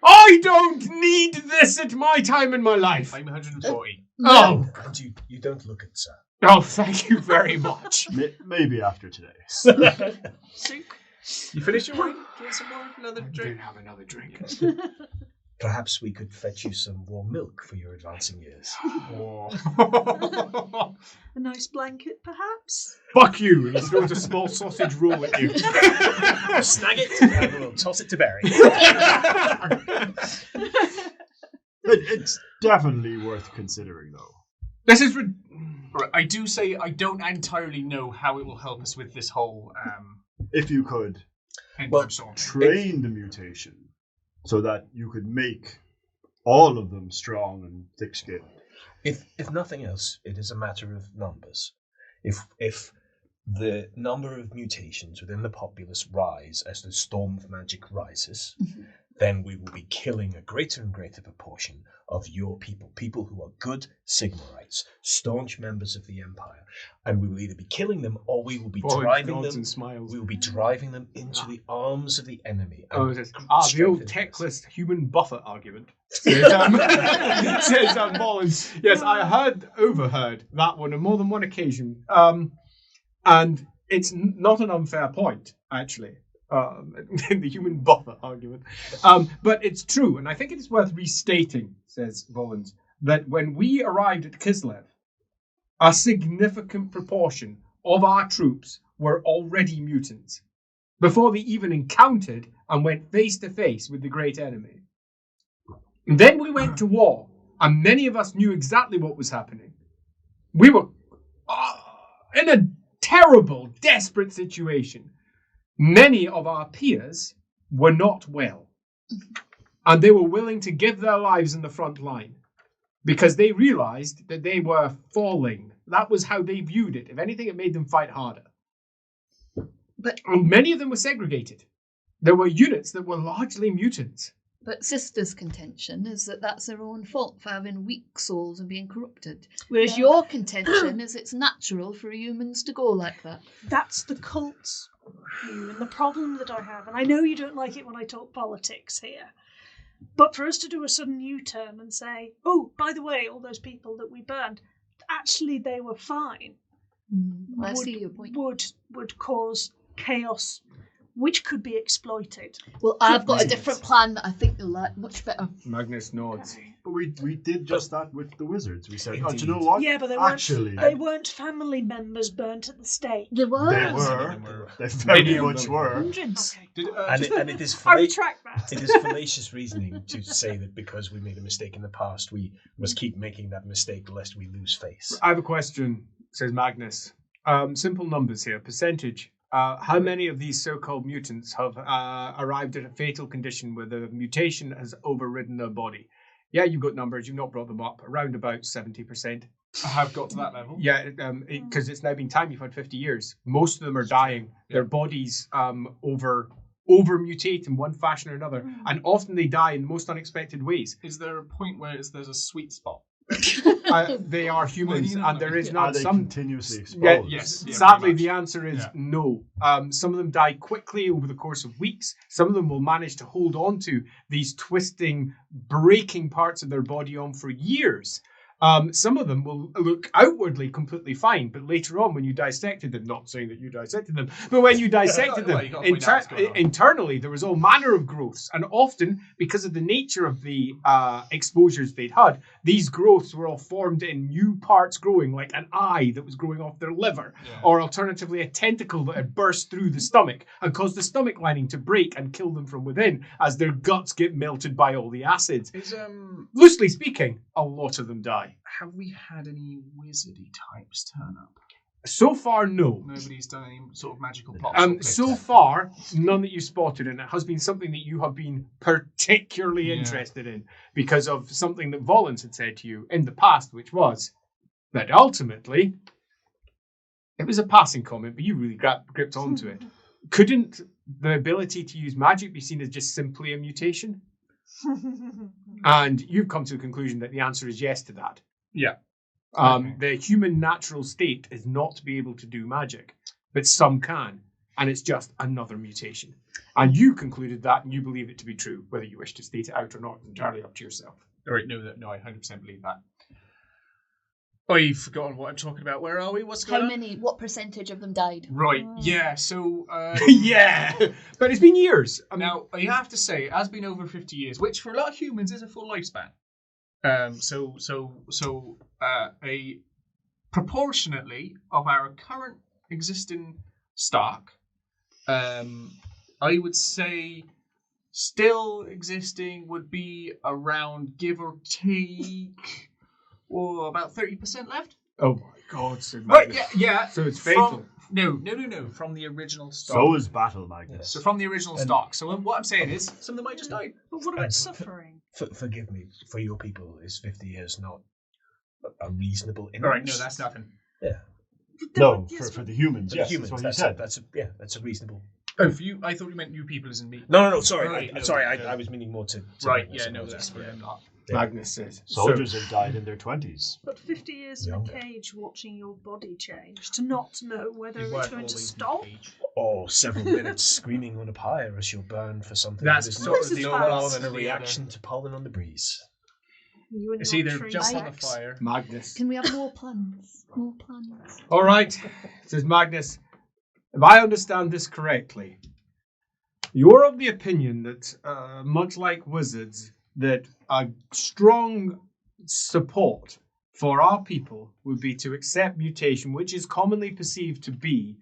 Speaker 1: I don't need this at my time in my life.
Speaker 3: I'm 140.
Speaker 1: Oh,
Speaker 5: And you don't look it, sir.
Speaker 1: oh, thank you very much.
Speaker 4: Maybe after today.
Speaker 6: Soup.
Speaker 3: You finished your wine? Do you want some more? Another
Speaker 1: I
Speaker 3: drink?
Speaker 1: don't have another drink.
Speaker 5: Perhaps we could fetch you some warm milk for your advancing years.
Speaker 6: A nice blanket, perhaps?
Speaker 1: Fuck you! And he throws a small sausage roll at you.
Speaker 5: Snag it and we'll toss it to Barry.
Speaker 4: It's definitely worth considering, though.
Speaker 1: This is...
Speaker 3: Right, I do say I don't entirely know how it will help us with this whole
Speaker 4: If you could
Speaker 3: pendulum sword.
Speaker 4: train the mutation so that you could make all of them strong and thick-skinned.
Speaker 5: If nothing else, it is a matter of numbers. If the number of mutations within the populace rise as the storm of magic rises, then we will be killing a greater and greater proportion of your people who are good Sigmarites, staunch members of the Empire, and we will either be killing them or we will be driving them.
Speaker 1: And smiles.
Speaker 5: We will be driving them into the arms of the enemy.
Speaker 1: Oh,
Speaker 5: and
Speaker 1: it is. The old techless human buffer argument. Says Mullins. Yes, I overheard that one on more than one occasion. And it's not an unfair point, actually. The human buffer argument. But it's true, and I think it is worth restating, says Mullins, that when we arrived at Kislev, a significant proportion of our troops were already mutants, before they even encountered and went face to face with the great enemy. And then we went to war, and many of us knew exactly what was happening. We were in a terrible, desperate situation. Many of our peers were not well, and they were willing to give their lives in the front line because they realized that they were falling. That was how they viewed it. If anything, it made them fight harder. And many of them were segregated. There were units that were largely mutants.
Speaker 2: But Sister's contention is that that's their own fault for having weak souls and being corrupted. Whereas your contention is it's natural for humans to go like that.
Speaker 6: That's the cult's view and the problem that I have. And I know you don't like it when I talk politics here. But for us to do a sudden U-turn and say, oh, by the way, all those people that we burned, actually they were fine.
Speaker 2: I see your point.
Speaker 6: Would cause chaos, which could be exploited.
Speaker 2: Well, I've got a different plan that I think you'll like much better.
Speaker 1: Magnus nods.
Speaker 4: But we did just that with the wizards. We said, oh, do you know what?
Speaker 6: Yeah, but they weren't family members burnt at the stake.
Speaker 2: They were.
Speaker 4: They very much were.
Speaker 6: Hundreds.
Speaker 5: Okay. And it is
Speaker 6: I retract that.
Speaker 5: It is fallacious reasoning to say that because we made a mistake in the past, we must keep making that mistake lest we lose face.
Speaker 1: I have a question, says Magnus. Simple numbers here. Percentage. How many of these so-called mutants have arrived at a fatal condition where the mutation has overridden their body? Yeah, you've got numbers. You've not brought them up. Around about 70%.
Speaker 3: I have got to that level.
Speaker 1: Yeah, because it's now been time. You've had 50 years. Most of them are dying. Their bodies over-mutate in one fashion or another. And often they die in the most unexpected ways.
Speaker 3: Is there a point where there's a sweet spot?
Speaker 1: They are humans, and there is
Speaker 4: Are
Speaker 1: not
Speaker 4: they
Speaker 1: some...
Speaker 4: continuously exposed?
Speaker 1: Yeah,
Speaker 3: Yes. Yeah,
Speaker 1: sadly,
Speaker 3: pretty
Speaker 1: the
Speaker 3: much.
Speaker 1: answer is no. Some of them die quickly over the course of weeks. Some of them will manage to hold on to these twisting, breaking parts of their body on for years. Some of them will look outwardly completely fine, but later on when you dissected them, not saying that you dissected them, but when you dissected them, internally there was all manner of growths. And often, because of the nature of the exposures they'd had, these growths were all formed in new parts growing, like an eye that was growing off their liver, or alternatively a tentacle that had burst through the stomach and caused the stomach lining to break and kill them from within as their guts get melted by all the acids. Loosely speaking, a lot of them die.
Speaker 3: Have we had any wizardy types turn up?
Speaker 1: So far, no.
Speaker 3: Nobody's done any sort of magical plots.
Speaker 1: So far, none that you've spotted, and it has been something that you have been particularly interested in because of something that Volans had said to you in the past, which was that ultimately, it was a passing comment, but you really gripped onto it. Couldn't the ability to use magic be seen as just simply a mutation? And you've come to the conclusion that the answer is yes to that.
Speaker 3: Yeah.
Speaker 1: The human natural state is not to be able to do magic, but some can, and it's just another mutation. And you concluded that, and you believe it to be true. Whether you wish to state it out or not, entirely up to yourself.
Speaker 3: All right, no, I 100% believe that. I've forgotten what I'm talking about. Where are we? What's going on?
Speaker 2: What percentage of them died?
Speaker 3: Right, yeah, so...
Speaker 1: yeah, but it's been years.
Speaker 3: Now, you have to say, it has been over 50 years, which for a lot of humans is a full lifespan. A proportionately of our current existing stock, I would say still existing would be around, give or take... about 30% left.
Speaker 1: Oh my God!
Speaker 3: Right, yeah.
Speaker 1: So it's fatal.
Speaker 3: No. From the original stock.
Speaker 4: So is Battle Magnus.
Speaker 3: So from the original stock. So what I'm saying is, some of them might just die.
Speaker 6: But what about suffering?
Speaker 5: Forgive me, for your people, is 50 years not a reasonable image?
Speaker 3: All right, no, that's nothing.
Speaker 5: Yeah.
Speaker 4: No, for the humans, yes,
Speaker 5: humans,
Speaker 4: that's what you said.
Speaker 5: That's a reasonable.
Speaker 3: Oh, for you, I thought you meant you people as in me.
Speaker 5: No, sorry.
Speaker 3: Right,
Speaker 5: I was meaning more to
Speaker 3: right,
Speaker 5: Magnus,
Speaker 3: yeah, no, that's for them not.
Speaker 1: Magnus says.
Speaker 4: Soldiers have died in their 20s.
Speaker 6: But 50 years in a cage watching your body change to not know whether it's going to stop.
Speaker 5: Or several minutes screaming on a pyre as you're burned for something
Speaker 3: that's
Speaker 5: that is
Speaker 3: sort of
Speaker 5: no more than a reaction to pollen on the breeze.
Speaker 3: It's either jump on the fire.
Speaker 1: Magnus.
Speaker 2: Can we have more plans? More plans.
Speaker 1: All right, says Magnus. If I understand this correctly, you're of the opinion that, much like wizards, that a strong support for our people would be to accept mutation, which is commonly perceived to be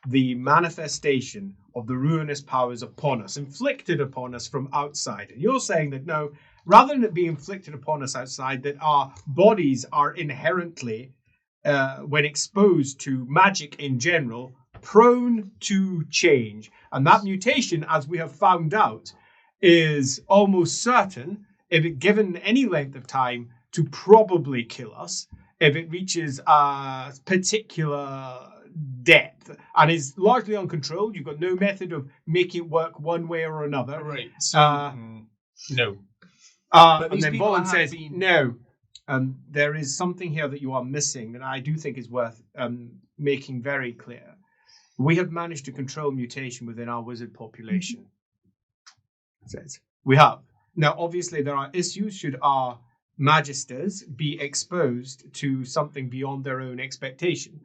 Speaker 1: the manifestation of the ruinous powers upon us, inflicted upon us from outside. And you're saying that no, rather than it being inflicted upon us outside, that our bodies are inherently, when exposed to magic in general, prone to change. And that mutation, as we have found out, is almost certain, if it given any length of time, to probably kill us if it reaches a particular depth and is largely uncontrolled. You've got no method of making it work one way or another.
Speaker 3: Right. So, no.
Speaker 1: And then Volin says, no. There is something here that you are missing that I do think is worth making very clear. We have managed to control mutation within our wizard population. Says we have. Now, obviously, there are issues should our magisters be exposed to something beyond their own expectation.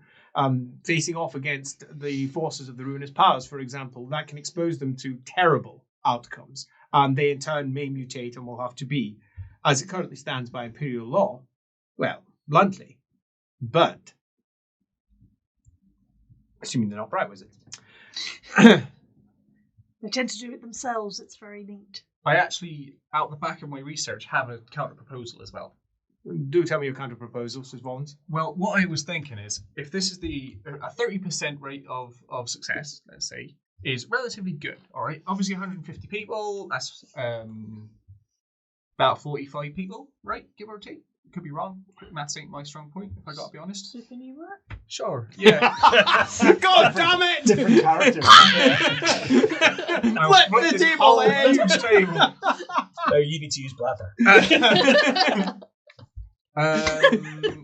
Speaker 1: Facing off against the forces of the ruinous powers, for example, that can expose them to terrible outcomes. And they, in turn, may mutate and will have to be, as it currently stands by imperial law, well, bluntly, but assuming they're not bright wizards.
Speaker 6: They tend to do it themselves. It's very neat.
Speaker 3: I actually, out the back of my research, have a counter proposal as well.
Speaker 1: Do tell me your counter proposal, says Volans.
Speaker 3: Well, what I was thinking is, if this is a 30% rate of success, let's say, is relatively good. All right, obviously 150 people. That's about 45 people, right? Give or take. Could be wrong. Maths ain't my strong point, if I gotta be honest. Sure. Yeah.
Speaker 1: God damn it!
Speaker 4: Different character.
Speaker 1: Flip the table, eh?
Speaker 5: No, you need to use blather.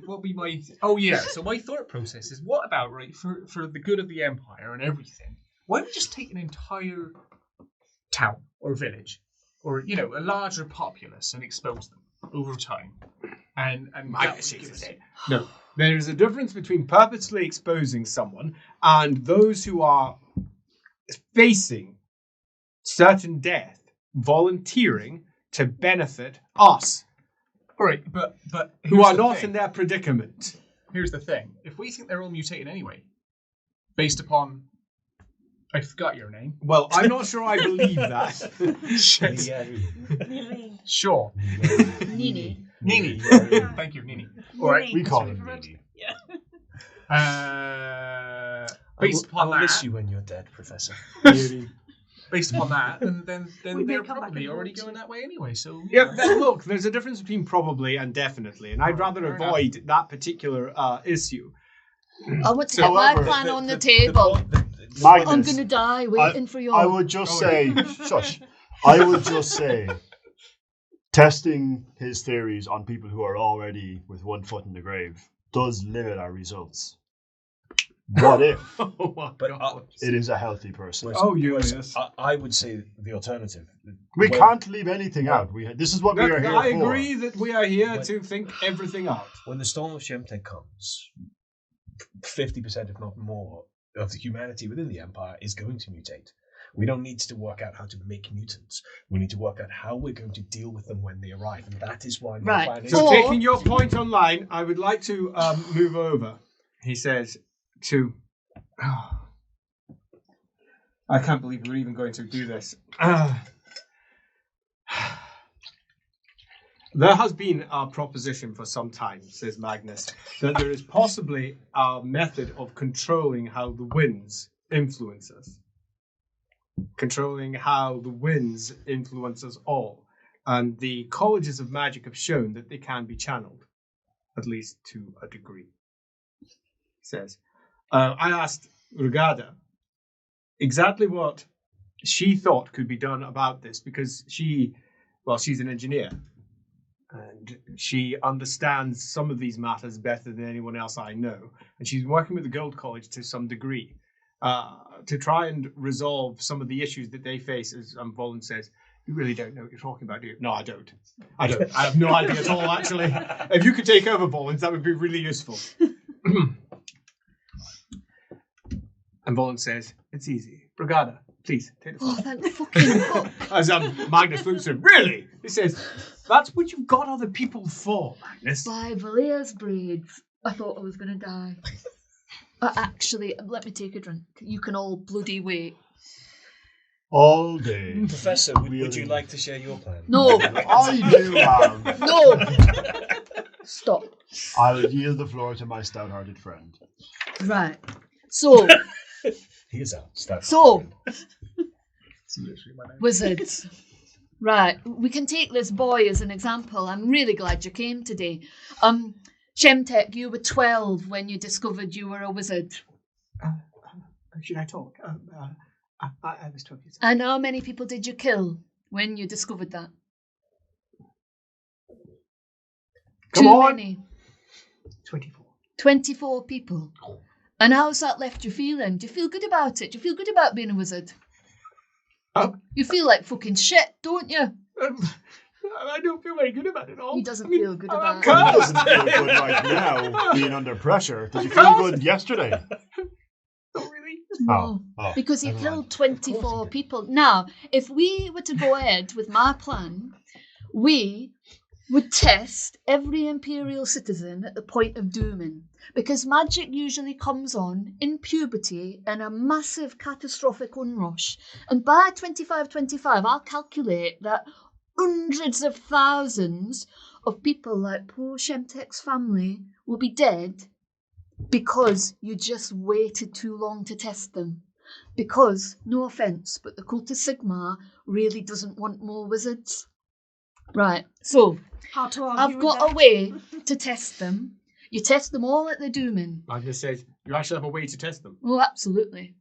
Speaker 3: What be my? Oh yeah. So my thought process is, what about for the good of the empire and everything? Why don't we just take an entire town or village, or a larger populace and expose them over time? and
Speaker 1: Magnus shakes his head. No, there is a difference between purposely exposing someone and those who are facing certain death, volunteering to benefit us,
Speaker 3: All right, but
Speaker 1: who
Speaker 3: here's
Speaker 1: are
Speaker 3: the
Speaker 1: not
Speaker 3: thing.
Speaker 1: in their predicament.
Speaker 3: Here's the thing: if we think they're all mutated anyway, based upon, I forgot your name.
Speaker 1: Well, I'm not sure I believe that.
Speaker 3: Shit.
Speaker 6: Nini.
Speaker 3: Sure,
Speaker 2: Nini.
Speaker 3: Nini. Thank you, Nini. All right.
Speaker 4: We call
Speaker 6: That's
Speaker 4: him
Speaker 6: what
Speaker 4: Nini.
Speaker 6: Yeah.
Speaker 3: Based upon
Speaker 5: I'll miss
Speaker 3: that,
Speaker 5: you when you're dead, Professor.
Speaker 3: based upon that, then
Speaker 6: We may
Speaker 3: they're
Speaker 6: come back
Speaker 3: probably
Speaker 6: and
Speaker 3: already
Speaker 6: haunt
Speaker 3: going
Speaker 6: you.
Speaker 3: that way anyway. So
Speaker 1: Yeah, then look, there's a difference between probably and definitely, and I'd rather
Speaker 3: Fair
Speaker 1: avoid that particular issue.
Speaker 2: I want to get my
Speaker 4: However,
Speaker 2: plan on the table.
Speaker 4: Magnus,
Speaker 2: I'm going to die waiting for you.
Speaker 4: I would just say, shush. I would just say, testing his theories on people who are already with one foot in the grave does limit our results. What if
Speaker 1: Oh my
Speaker 5: But,
Speaker 1: God.
Speaker 4: it is a healthy person?
Speaker 1: Oh, Julius.
Speaker 5: I would say the alternative.
Speaker 4: We
Speaker 5: When-
Speaker 4: can't leave anything out. This is what we are here
Speaker 1: I
Speaker 4: for.
Speaker 1: agree that we are here
Speaker 5: When-
Speaker 1: to think everything out.
Speaker 5: When the Storm of Shemtech comes, 50%, if not more, of the humanity within the Empire is going to mutate. We don't need to work out how to make mutants. We need to work out how we're going to deal with them when they arrive, and that is why my
Speaker 2: Right.
Speaker 5: plan is.
Speaker 1: So
Speaker 2: Or-
Speaker 1: taking your point online, I would like to move over, he says, to... I can't believe we're even going to do this. There has been a proposition for some time, says Magnus, that there is possibly a method of controlling how the winds influence us. Controlling how the winds influence us all. And the colleges of magic have shown that they can be channeled, at least to a degree. He says, I asked Rugada exactly what she thought could be done about this, because she's an engineer. And she understands some of these matters better than anyone else I know. And she's working with the Gold College to some degree to try and resolve some of the issues that they face. As Volin says, you really don't know what you're talking about, do you? No, I don't. I have no idea at all, actually. If you could take over, Volin, that would be really useful. And Volin says, it's easy. Brigada, please, take the
Speaker 2: Oh,
Speaker 1: floor.
Speaker 2: thank fucking fuck.
Speaker 1: As Magnus looks at him, really? He says, that's what you've got other people for, Magnus.
Speaker 2: By Valia's braids, I thought I was going to die. Actually, let me take a drink. You can all bloody wait.
Speaker 4: All day.
Speaker 5: Professor, would you like to share your plan?
Speaker 2: No.
Speaker 4: I do have.
Speaker 2: No! Stop.
Speaker 4: I'll yield the floor to my stout-hearted friend.
Speaker 2: Right. So,
Speaker 5: Here's our start.
Speaker 3: it's literally my name.
Speaker 2: wizards. Right. We can take this boy as an example. I'm really glad you came today. Shemtek, you were 12 when you discovered you were a wizard.
Speaker 1: Should I talk? I was 12 years old.
Speaker 2: And how many people did you kill when you discovered that?
Speaker 1: Come
Speaker 2: Too
Speaker 1: on.
Speaker 2: many.
Speaker 1: 24.
Speaker 2: 24 people. And how's that left you feeling? Do you feel good about it? Do you feel good about being a wizard? You feel like fucking shit, don't you?
Speaker 1: I don't feel very good about it all.
Speaker 2: He doesn't feel good about
Speaker 4: He
Speaker 2: it.
Speaker 4: doesn't feel good right now, being under pressure. Did you feel good yesterday?
Speaker 1: Not really.
Speaker 2: No,
Speaker 4: Oh,
Speaker 2: because he
Speaker 4: never
Speaker 2: killed
Speaker 4: mind.
Speaker 2: 24 people. Now, if we were to go ahead with my plan, we would test every Imperial citizen at the point of dooming. Because magic usually comes on in puberty in a massive catastrophic unrush. And by 2525, I'll calculate that hundreds of thousands of people like poor Shemtek's family will be dead because you just waited too long to test them. Because, no offence, but the cult of Sigmar really doesn't want more wizards. Right, so
Speaker 6: Hard to argue
Speaker 2: I've
Speaker 6: with
Speaker 2: got
Speaker 6: that.
Speaker 2: a way to test them. You test them all at the dooming.
Speaker 1: Magnus says, you actually have a way to test them.
Speaker 2: Oh, absolutely.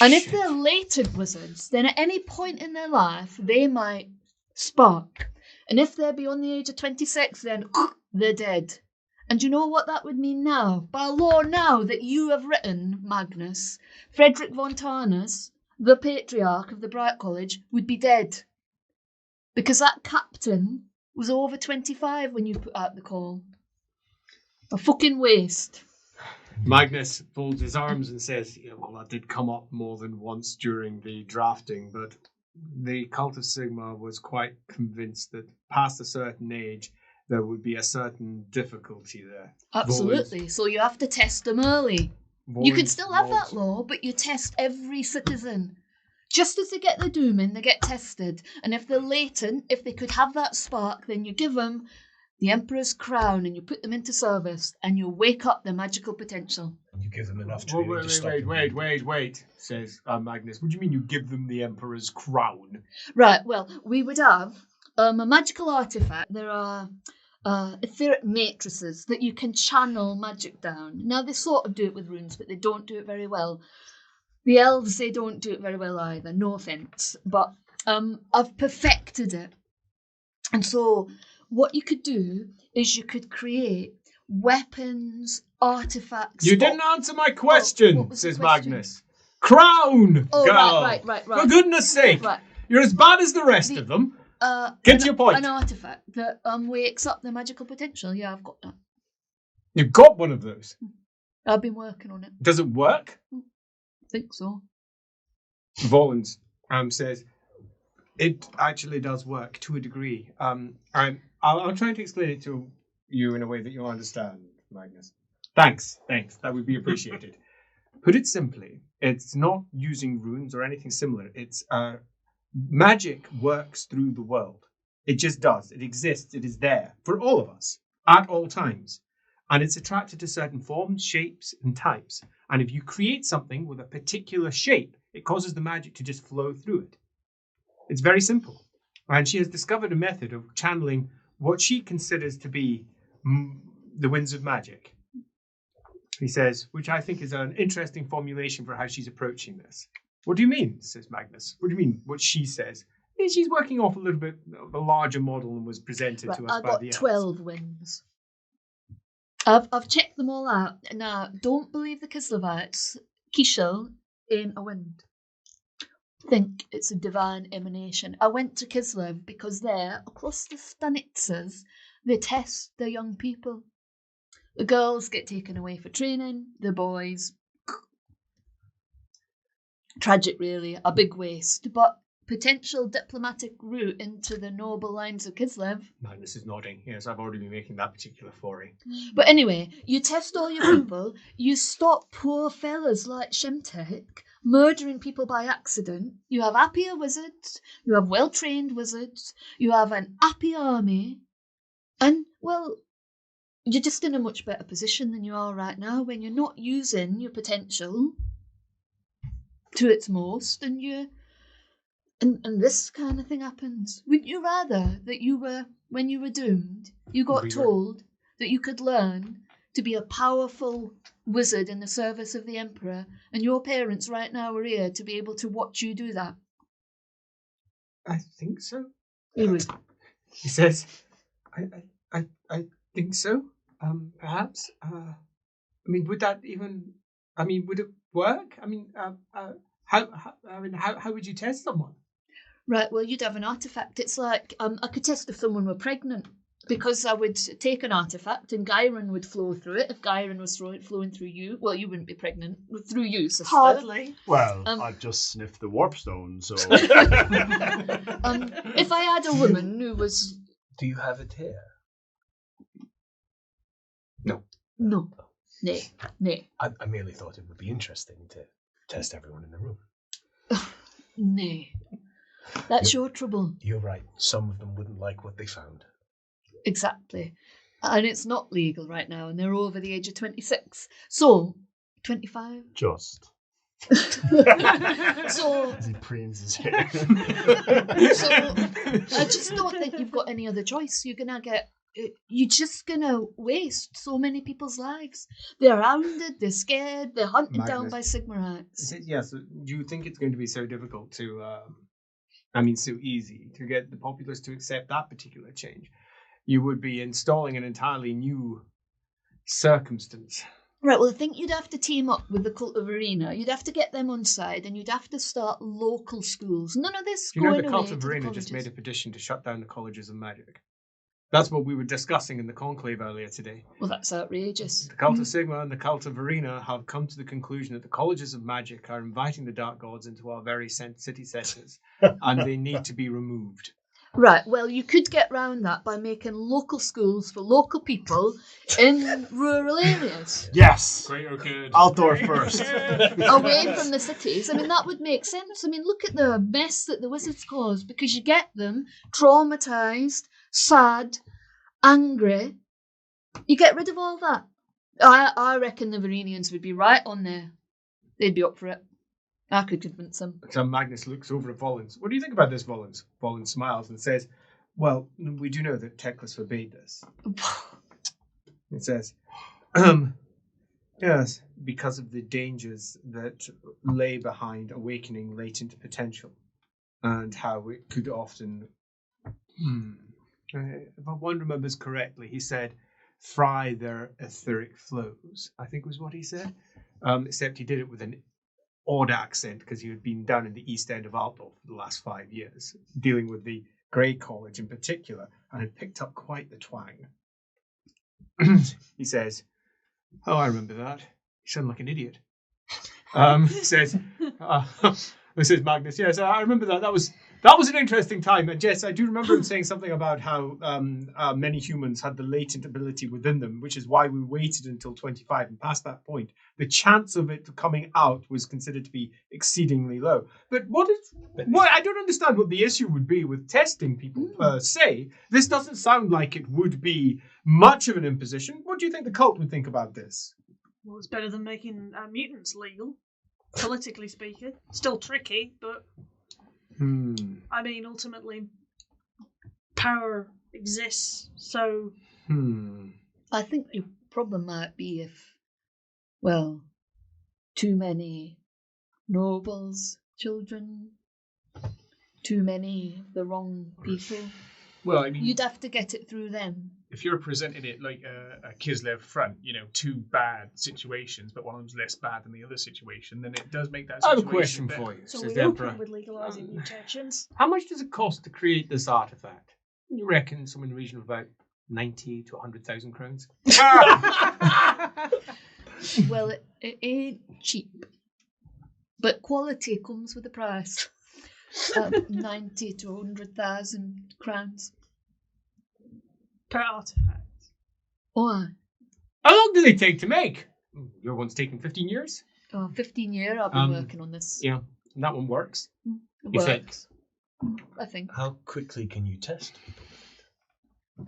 Speaker 2: And if
Speaker 1: Shit.
Speaker 2: they're latent wizards, then at any point in their life, they might spark. And if they're beyond the age of 26, then they're dead. And you know what that would mean now? By law now that you have written, Magnus, Frederick von Tarnus, the patriarch of the Bright College, would be dead. Because that captain was over 25 when you put out the call. A fucking waste.
Speaker 1: Magnus folds his arms and says, yeah, well, that did come up more than once during the drafting, but the cult of Sigmar was quite convinced that past a certain age, there would be a certain difficulty there.
Speaker 2: Absolutely. So you have to test them early. You can still have that law, but you test every citizen. Just as they get the doom in, they get tested. And if they're latent, if they could have that spark, then you give them the Emperor's crown and you put them into service and you wake up their magical potential.
Speaker 5: You give them enough training to stop them.
Speaker 1: Wait, says Magnus. What do you mean you give them the Emperor's crown?
Speaker 2: Right, well, we would have a magical artifact. There are etheric matrices that you can channel magic down. Now, they sort of do it with runes, but they don't do it very well. The elves, they don't do it very well either, no offence. But I've perfected it. And so what you could do is you could create weapons, artifacts.
Speaker 1: You didn't answer my question,
Speaker 2: what was the
Speaker 1: says
Speaker 2: question?
Speaker 1: Magnus. Crown,
Speaker 2: Oh,
Speaker 1: girl.
Speaker 2: right.
Speaker 1: For goodness sake.
Speaker 2: Right.
Speaker 1: You're as bad as the rest of them. Get to your point.
Speaker 2: An artifact that wakes up their magical potential. Yeah, I've got that.
Speaker 1: You've got one of those.
Speaker 2: I've been working on it.
Speaker 1: Does it work?
Speaker 2: Think so.
Speaker 1: Volans says, it actually does work to a degree. I'll try to explain it to you in a way that you'll understand, Magnus. Thanks. That would be appreciated. Put it simply, it's not using runes or anything similar. It's magic works through the world. It just does. It exists. It is there for all of us at all times. And it's attracted to certain forms, shapes, and types. And if you create something with a particular shape, it causes the magic to just flow through it. It's very simple. And she has discovered a method of channeling what she considers to be the winds of magic. He says, which I think is an interesting formulation for how she's approaching this. What do you mean, says Magnus? What do you mean, what she says? She's working off a little bit of a larger model than was presented to us by the elves.
Speaker 2: I've got 12 winds. I've checked them all out. Now, don't believe the Kislevites. Kishel ain't a wind. Think it's a divine emanation. I went to Kislev because there, across the Stanitsas, they test their young people. The girls get taken away for training, the boys... Tragic, really, a big waste, but potential diplomatic route into the noble lines of Kislev.
Speaker 1: Magnus is nodding. Yes, I've already been making that particular foray.
Speaker 2: But anyway, you test all your people, you stop poor fellas like Shemtek murdering people by accident. You have happy wizards, you have well-trained wizards, you have an happy army, and, well, you're just in a much better position than you are right now when you're not using your potential to its most, and this kind of thing happens. Wouldn't you rather that you were, when you were doomed, you got told that you could learn to be a powerful wizard in the service of the Emperor, and your parents right now are here to be able to watch you do that?
Speaker 1: I think so.
Speaker 2: He would.
Speaker 1: He says, I think so. Perhaps. I mean, would that even? I mean, would it work? I mean, how would you test someone?
Speaker 2: Right. Well, you'd have an artifact. It's like I could test if someone were pregnant, because I would take an artifact and Gyron would flow through it. If Gyron was flowing through you, well, you wouldn't be pregnant through you, sister.
Speaker 6: Hardly.
Speaker 4: Well, I've just sniffed the warpstone, so.
Speaker 2: If I had a woman who was...
Speaker 5: Do you have it here?
Speaker 2: No. Nay.
Speaker 5: I merely thought it would be interesting to test everyone in the room.
Speaker 2: Nay. That's your trouble.
Speaker 5: You're right. Some of them wouldn't like what they found.
Speaker 2: Exactly. And it's not legal right now, and they're over the age of 26. So, 25?
Speaker 4: Just.
Speaker 2: So...
Speaker 4: As he preens his hair.
Speaker 2: So, I just don't think you've got any other choice. You're just gonna waste so many people's lives. They're hounded, they're scared, they're hunted down by Sigmarites.
Speaker 1: Yes, do you think it's going to be so difficult to, so easy to get the populace to accept that particular change? You would be installing an entirely new circumstance.
Speaker 2: Right, well, I think you'd have to team up with the Cult of Arena. You'd have to get them on side, and you'd have to start local schools. None of this
Speaker 1: You know
Speaker 2: going
Speaker 1: the
Speaker 2: away
Speaker 1: Cult
Speaker 2: to
Speaker 1: of
Speaker 2: the
Speaker 1: Arena just
Speaker 2: colleges.
Speaker 1: made a petition to shut down the colleges of magic. That's what we were discussing in the conclave earlier today.
Speaker 2: Well, that's outrageous.
Speaker 1: The cult of Sigmar and the cult of Arena have come to the conclusion that the colleges of magic are inviting the dark gods into our very city centres, and they need to be removed.
Speaker 2: Right, well, you could get round that by making local schools for local people in rural areas,
Speaker 4: Yes.
Speaker 3: Great or good?
Speaker 4: Outdoor first.
Speaker 2: away from the cities. I mean, that would make sense. I mean, look at the mess that the wizards cause, because you get them traumatised, sad, angry. You get rid of all that. I reckon the Varenians would be right on there. They'd be up for it. I could convince them.
Speaker 1: So Magnus looks over at Volans. What do you think about this, Volans? Volans smiles and says, well, we do know that Teclis forbade this. It says, yes, because of the dangers that lay behind awakening latent potential and how it could often, if one remembers correctly, he said, fry their etheric flows, I think was what he said. Except he did it with an odd accent because he had been down in the east end of Altdorf for the last 5 years, dealing with the Grey College in particular, and had picked up quite the twang. He says, oh, I remember that. You sound like an idiot. Says Magnus, yes, I remember that. That was an interesting time. And yes, I do remember him saying something about how many humans had the latent ability within them, which is why we waited until 25. And past that point, the chance of it coming out was considered to be exceedingly low. But I don't understand what the issue would be with testing people per se. This doesn't sound like it would be much of an imposition. What do you think the cult would think about this?
Speaker 6: Well, it's better than making mutants legal, politically speaking. Still tricky, but... I mean, ultimately, power exists, so...
Speaker 2: I think the problem might be if, well, too many nobles, children, too many of the wrong people.
Speaker 3: Well, I mean,
Speaker 2: You'd have to get it through them.
Speaker 3: if you're presenting it like a Kislev front, two bad situations, but one of them's less bad than the other situation, then it does make that
Speaker 1: I have
Speaker 3: situation
Speaker 1: a question
Speaker 3: better.
Speaker 1: for you,
Speaker 6: So
Speaker 1: says
Speaker 6: we're
Speaker 1: the Emperor.
Speaker 6: open with legalising mutations.
Speaker 1: How much does it cost to create this artifact? You reckon somewhere in the region of about 90 to 100,000 crowns?
Speaker 2: Well, it ain't cheap. But quality comes with a price. 90 to 100,000 crowns.
Speaker 6: Per artifact.
Speaker 2: Oh,
Speaker 1: How long do they take to make? Your one's taken 15 years?
Speaker 2: 15 years I've been working on this.
Speaker 1: Yeah, and that one works.
Speaker 2: It
Speaker 1: You think?
Speaker 2: works. I think.
Speaker 5: How quickly can you test people?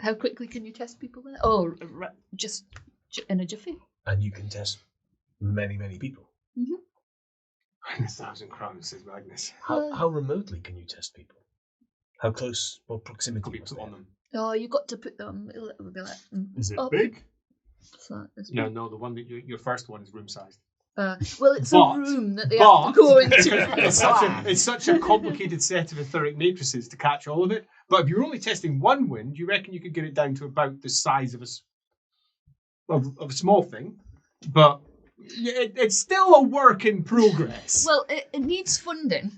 Speaker 2: How quickly can you test people there? Oh, just in a jiffy.
Speaker 5: And you can test many, many people.
Speaker 1: 1,000 crowns, says Magnus.
Speaker 5: How remotely can you test people? How close? What proximity?
Speaker 1: Could be
Speaker 5: is
Speaker 1: put
Speaker 5: there?
Speaker 1: on them.
Speaker 2: Oh, you got to put them. It'll be like.
Speaker 4: Is it
Speaker 2: Oh,
Speaker 4: big?
Speaker 2: So it's
Speaker 1: No, the one that your first one is room sized.
Speaker 2: well, it's
Speaker 1: But-
Speaker 2: a room that they have to go into.
Speaker 1: it's such a complicated set of etheric matrices to catch all of it. But if you're only testing one wind, you reckon you could get it down to about the size of a small thing. But it's still a work in progress.
Speaker 2: Well, it needs funding,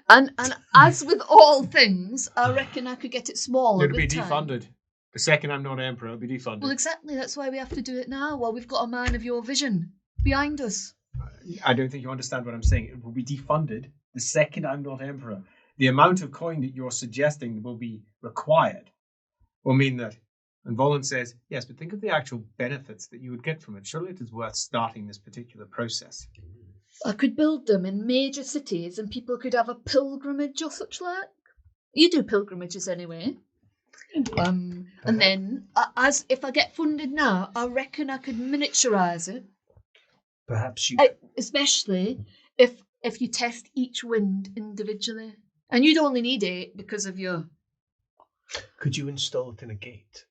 Speaker 2: and as with all things, I reckon I could get it smaller.
Speaker 1: It'll be
Speaker 2: with time.
Speaker 1: defunded. The second I'm not emperor, it'll be defunded.
Speaker 2: Well, exactly. That's why we have to do it now. While we've got a man of your vision behind us.
Speaker 1: I don't think you understand what I'm saying. It will be defunded the second I'm not emperor. The amount of coin that you're suggesting will be required will mean that. And Volan says, yes, but think of the actual benefits that you would get from it. Surely it is worth starting this particular process.
Speaker 2: I could build them in major cities, and people could have a pilgrimage or such like. You do pilgrimages anyway. And then, as if I get funded now, I reckon I could miniaturise it.
Speaker 5: Perhaps you.
Speaker 2: Especially if you test each wind individually. And you'd only need 8 because of your...
Speaker 5: Could you install it in a gate?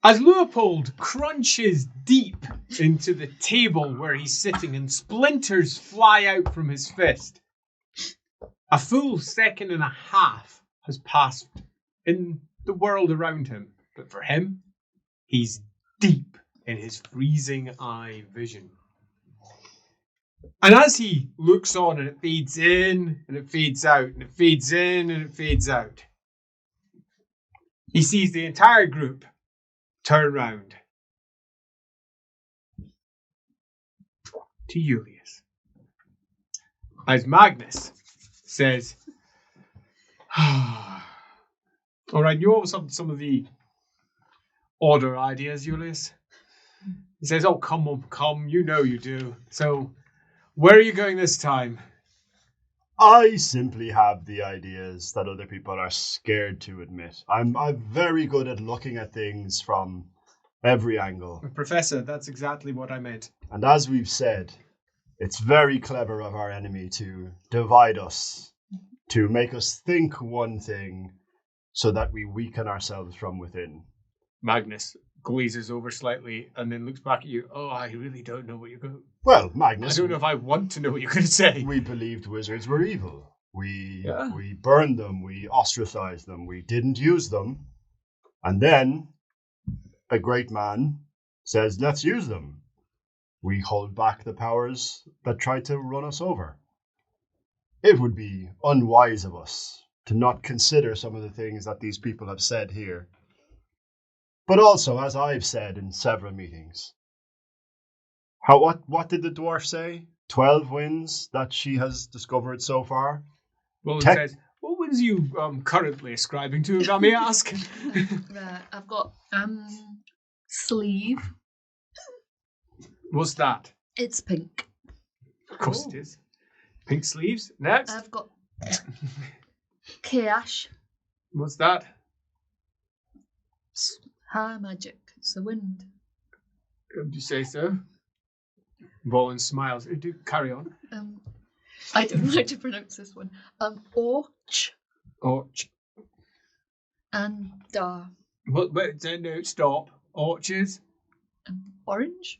Speaker 1: As Luipold crunches deep into the table where he's sitting and splinters fly out from his fist, a full second and a half has passed in the world around him. But for him, he's deep in his freezing eye vision. And as he looks on and it fades in and it fades out and it fades in and it fades out, he sees the entire group turn round to Julius. As Magnus says, all right, you always have some of the odder ideas, Julius. He says, oh, come, you know you do. So, where are you going this time?
Speaker 4: I simply have the ideas that other people are scared to admit. I'm very good at looking at things from every angle.
Speaker 1: Professor, that's exactly what I meant.
Speaker 4: And as we've said, it's very clever of our enemy to divide us, to make us think one thing so that we weaken ourselves from within.
Speaker 1: Magnus glazes over slightly and then looks back at you. Oh, I really don't know what you're going to...
Speaker 4: Well, Magnus...
Speaker 1: I don't know if I want to know what you're going to say.
Speaker 4: We believed wizards were evil. We burned them, we ostracized them, we didn't use them. And then a great man says, let's use them. We hold back the powers that try to run us over. It would be unwise of us to not consider some of the things that these people have said here. But also, as I've said in several meetings, what did the dwarf say? 12 winds that she has discovered so far?
Speaker 1: Well, it says, what winds are you currently ascribing to, if I may ask?
Speaker 2: Right, I've got sleeve.
Speaker 1: What's that?
Speaker 2: It's pink.
Speaker 1: Of course it is. Pink sleeves. Next.
Speaker 2: I've got Kash.
Speaker 1: What's that?
Speaker 2: High magic. It's the wind.
Speaker 1: Do you say so? Bolin smiles. Do carry on.
Speaker 2: I don't know how to pronounce this one. Orch.
Speaker 1: Orch.
Speaker 2: And Dar.
Speaker 1: What? No, stop. Orches.
Speaker 2: Orange.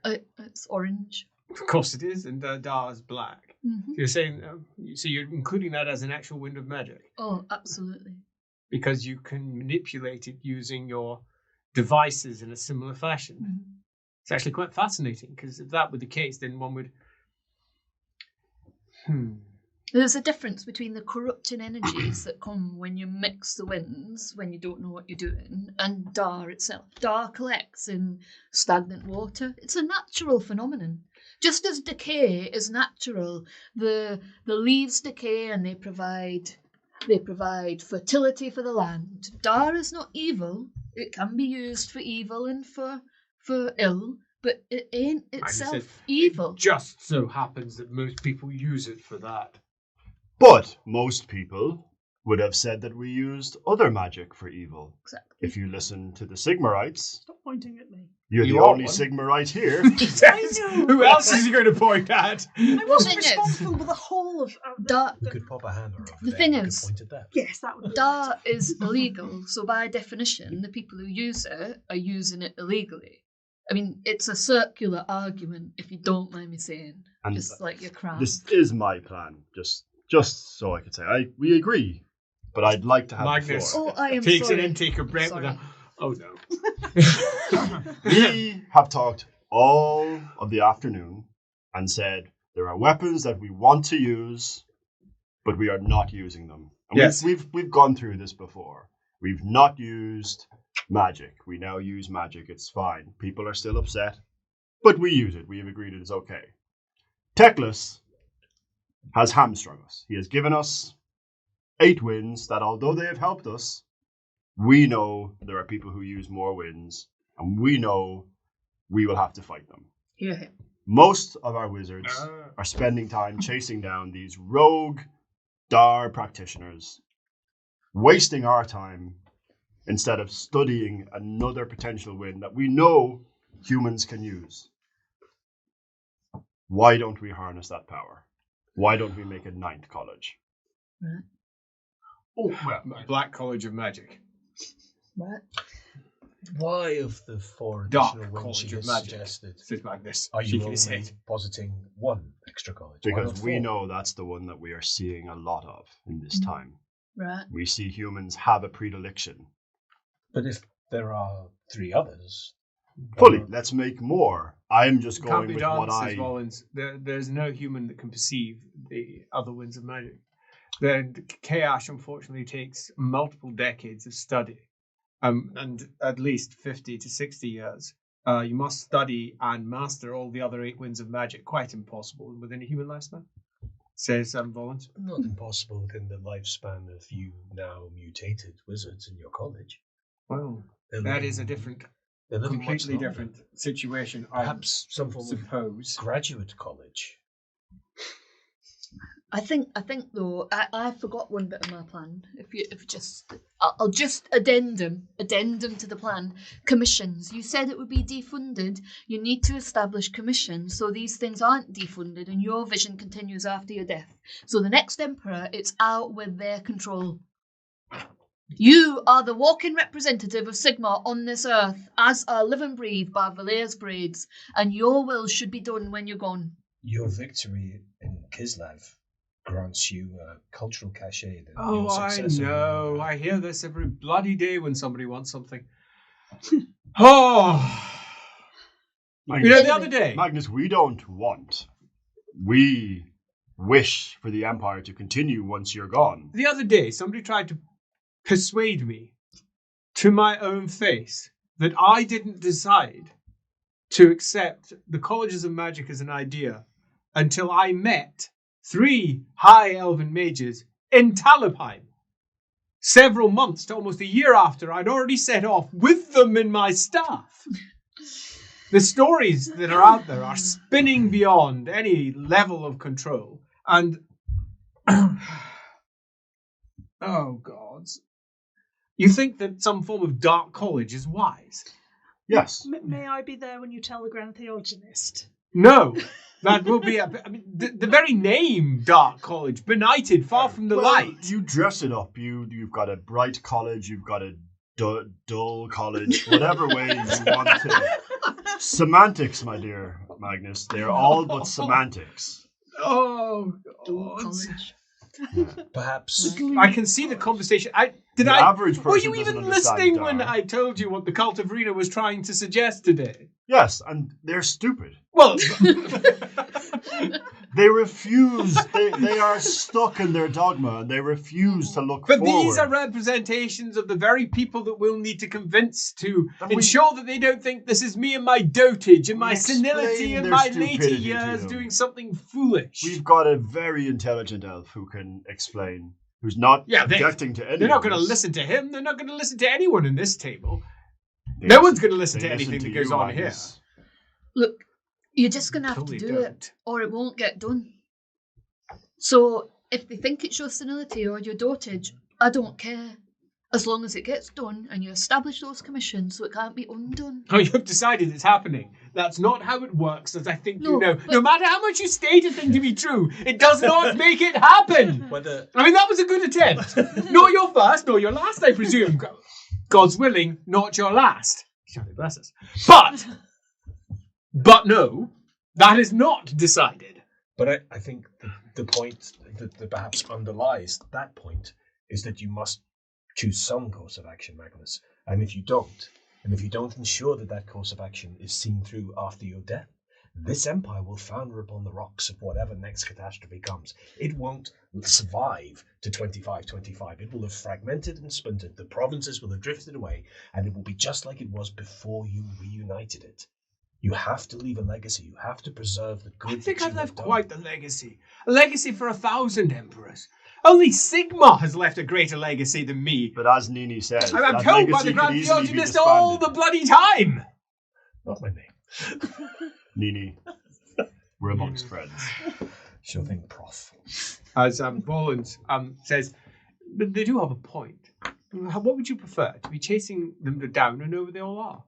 Speaker 2: It's orange.
Speaker 1: Of course it is, and Dar's black.
Speaker 2: Mm-hmm.
Speaker 1: You're saying, so you're including that as an actual wind of magic?
Speaker 2: Oh, absolutely.
Speaker 1: Because you can manipulate it using your devices in a similar fashion.
Speaker 2: Mm-hmm.
Speaker 1: It's actually quite fascinating, because if that were the case, then one would...
Speaker 2: There's a difference between the corrupting energies that come when you mix the winds, when you don't know what you're doing, and Dar itself. Dar collects in stagnant water. It's a natural phenomenon. Just as decay is natural, the leaves decay and they provide fertility for the land. Dar is not evil. It can be used for evil and for ill, but it ain't itself evil.
Speaker 1: It just so happens that most people use it for that.
Speaker 4: But most people would have said that we used other magic for evil.
Speaker 2: Exactly.
Speaker 4: If you listen to the Sigmarites,
Speaker 6: Stop pointing at me.
Speaker 4: you're
Speaker 1: You
Speaker 4: the
Speaker 1: are
Speaker 4: only
Speaker 1: one.
Speaker 4: Sigmarite here.
Speaker 1: Who else is he going to point at?
Speaker 6: I wasn't
Speaker 2: thing is-
Speaker 6: responsible for the whole of
Speaker 2: Dar,
Speaker 5: We could pop a hammer over
Speaker 2: The
Speaker 5: there.
Speaker 2: thing
Speaker 5: and we
Speaker 2: is-
Speaker 5: could point at that.
Speaker 6: Yes, that would be
Speaker 2: Dar is illegal, so by definition, the people who use it are using it illegally. I mean, it's a circular argument, if you don't mind me saying.
Speaker 4: And
Speaker 2: Just like your crown.
Speaker 4: this is my plan, just so I could say. We agree, but I'd like to have
Speaker 1: Magnus.
Speaker 4: the floor.
Speaker 2: Oh, I am
Speaker 1: Takes
Speaker 2: sorry.
Speaker 1: an intake of breath with
Speaker 2: Sorry.
Speaker 1: a... Oh, no.
Speaker 4: We have talked all of the afternoon and said there are weapons that we want to use, but we are not using them. And
Speaker 1: Yes.
Speaker 4: we've gone through this before. We've not used magic. We now use magic. It's fine. People are still upset, but we use it. We have agreed it is okay. Teclis has hamstrung us. He has given us 8 wins that, although they have helped us, we know there are people who use more wins, and we know we will have to fight them.
Speaker 2: Yeah.
Speaker 4: Most of our wizards are spending time chasing down these rogue Dar practitioners, wasting our time instead of studying another potential win that we know humans can use. Why don't we harness that power? Why don't we make a 9th college?
Speaker 3: Oh, well,
Speaker 1: Black College of Magic.
Speaker 2: Right.
Speaker 5: Why of the 4
Speaker 1: Dark
Speaker 5: additional ones
Speaker 1: College
Speaker 5: you
Speaker 1: of
Speaker 5: just
Speaker 1: Magic.
Speaker 5: suggested?
Speaker 1: Says Magnus,
Speaker 5: Are you
Speaker 1: shaking
Speaker 5: only
Speaker 1: his head.
Speaker 5: positing 1 extra college? Why
Speaker 4: Because
Speaker 5: not
Speaker 4: we
Speaker 5: 4?
Speaker 4: know that's the one that we are seeing a lot of in this time.
Speaker 2: Right.
Speaker 4: We see humans have a predilection.
Speaker 5: But if there are 3 others,
Speaker 4: Fully, let's make more. I'm just
Speaker 1: Can't
Speaker 4: going
Speaker 1: be
Speaker 4: with
Speaker 1: done,
Speaker 4: what
Speaker 1: says Rollins. There's no human that can perceive the other winds of magic. The chaos, unfortunately, takes multiple decades of study, and at least 50 to 60 years. You must study and master all the other 8 winds of magic. Quite impossible within a human lifespan, says Rollins.
Speaker 5: not impossible within the lifespan of you now mutated wizards in your college.
Speaker 1: Well,
Speaker 5: They're
Speaker 1: that
Speaker 5: living-
Speaker 1: is a different,
Speaker 5: they're living much
Speaker 1: completely
Speaker 5: longer.
Speaker 1: different situation.
Speaker 5: Perhaps some
Speaker 1: I
Speaker 5: form of
Speaker 1: suppose.
Speaker 5: graduate college.
Speaker 2: I think though, I forgot one bit of my plan. I'll just addendum to the plan. Commissions. You said it would be defunded. You need to establish commissions so these things aren't defunded and your vision continues after your death. So the next emperor, it's out with their control. You are the walking representative of Sigmar on this earth, as are live and breathe by Valér's braids, and your will should be done when you're gone.
Speaker 5: Your victory in Kislev grants you a cultural cachet that
Speaker 1: Oh,
Speaker 5: your
Speaker 1: I
Speaker 5: successor
Speaker 1: know.
Speaker 5: will-
Speaker 1: I hear this every bloody day when somebody wants something. Oh, you know, the other day.
Speaker 4: Magnus, we don't want. We wish for the Empire to continue once you're gone.
Speaker 1: The other day, somebody tried to persuade me to my own face that I didn't decide to accept the colleges of magic as an idea until I met 3 high elven mages in Talabheim. Several months to almost a year after I'd already set off with them in my staff. The stories that are out there are spinning beyond any level of control. And oh gods. You think that some form of dark college is wise?
Speaker 4: Yes.
Speaker 6: May I be there when you tell the Grand Theologinist?
Speaker 1: No. That will be the very name Dark College, benighted, far from the
Speaker 4: Well,
Speaker 1: light.
Speaker 4: You dress it up. You've got a bright college. You've got a dull college. Whatever way you want to. Semantics, my dear Magnus. They're all but semantics.
Speaker 1: Oh
Speaker 2: Dual
Speaker 1: God.
Speaker 2: college.
Speaker 5: Perhaps
Speaker 1: I can see the conversation.
Speaker 4: The average person
Speaker 1: Were you
Speaker 4: doesn't
Speaker 1: even
Speaker 4: understand
Speaker 1: listening when
Speaker 4: dark.
Speaker 1: I told you what the Cult of Rena was trying to suggest today?
Speaker 4: Yes, and they're stupid.
Speaker 1: Well,
Speaker 4: They refuse. They are stuck in their dogma, and they refuse to look
Speaker 1: but
Speaker 4: forward.
Speaker 1: these are representations of the very people that we'll need to convince to
Speaker 4: And we-
Speaker 1: ensure that they don't think this is me and my dotage and
Speaker 4: We
Speaker 1: my senility
Speaker 4: explain
Speaker 1: in
Speaker 4: their
Speaker 1: my later
Speaker 4: stupidity to
Speaker 1: years
Speaker 4: them.
Speaker 1: doing something foolish.
Speaker 4: We've got a very intelligent elf who can explain, who's not
Speaker 1: Yeah,
Speaker 4: objecting to any
Speaker 1: They're not
Speaker 4: of
Speaker 1: going to
Speaker 4: this.
Speaker 1: listen to him. They're not going to listen to anyone in this table.
Speaker 4: They
Speaker 1: No
Speaker 4: listen-
Speaker 1: one's going to listen
Speaker 4: they
Speaker 1: to anything
Speaker 4: listen
Speaker 1: that goes
Speaker 4: you,
Speaker 1: on
Speaker 4: Magnus.
Speaker 2: Look, you're just going to have
Speaker 1: Totally
Speaker 2: to do
Speaker 1: don't.
Speaker 2: it, or it won't get done. So, if they think it's your senility or your dotage, I don't care. As long as it gets done and you establish those commissions so it can't be undone.
Speaker 1: Oh, you've decided it's happening. That's not how it works, as I think you
Speaker 2: No,
Speaker 1: know.
Speaker 2: but-
Speaker 1: No matter how much you state a thing to be true, it does not make it happen.
Speaker 5: whether
Speaker 1: I mean, that was a good attempt. Not your first, nor your last, I presume. God's willing, not your last. Shall he bless us. But no, that is not decided.
Speaker 5: But I think the point that perhaps underlies that point is that you must choose some course of action, Magnus. And if you don't ensure that that course of action is seen through after your death, this empire will founder upon the rocks of whatever next catastrophe comes. It won't survive to 2525. It will have fragmented and splintered. The provinces will have drifted away, and it will be just like it was before you reunited it. You have to leave a legacy. You have to preserve the good.
Speaker 1: I think
Speaker 5: that
Speaker 1: I've
Speaker 5: you
Speaker 1: left
Speaker 5: have done.
Speaker 1: quite the legacy. A legacy for 1,000 emperors. Only Sigmar has left a greater legacy than me.
Speaker 4: But as Nini says,
Speaker 1: I'm
Speaker 4: that
Speaker 1: told by
Speaker 4: legacy
Speaker 1: the
Speaker 4: could
Speaker 1: Grand
Speaker 4: easily be
Speaker 1: Theologinist all the
Speaker 4: disbanded.
Speaker 1: bloody time.
Speaker 5: Not my name.
Speaker 4: Nini, we're amongst friends.
Speaker 5: Sure thing, Prof.
Speaker 1: As Bollins says, but they do have a point. What would you prefer? To be chasing them down and know where they all are?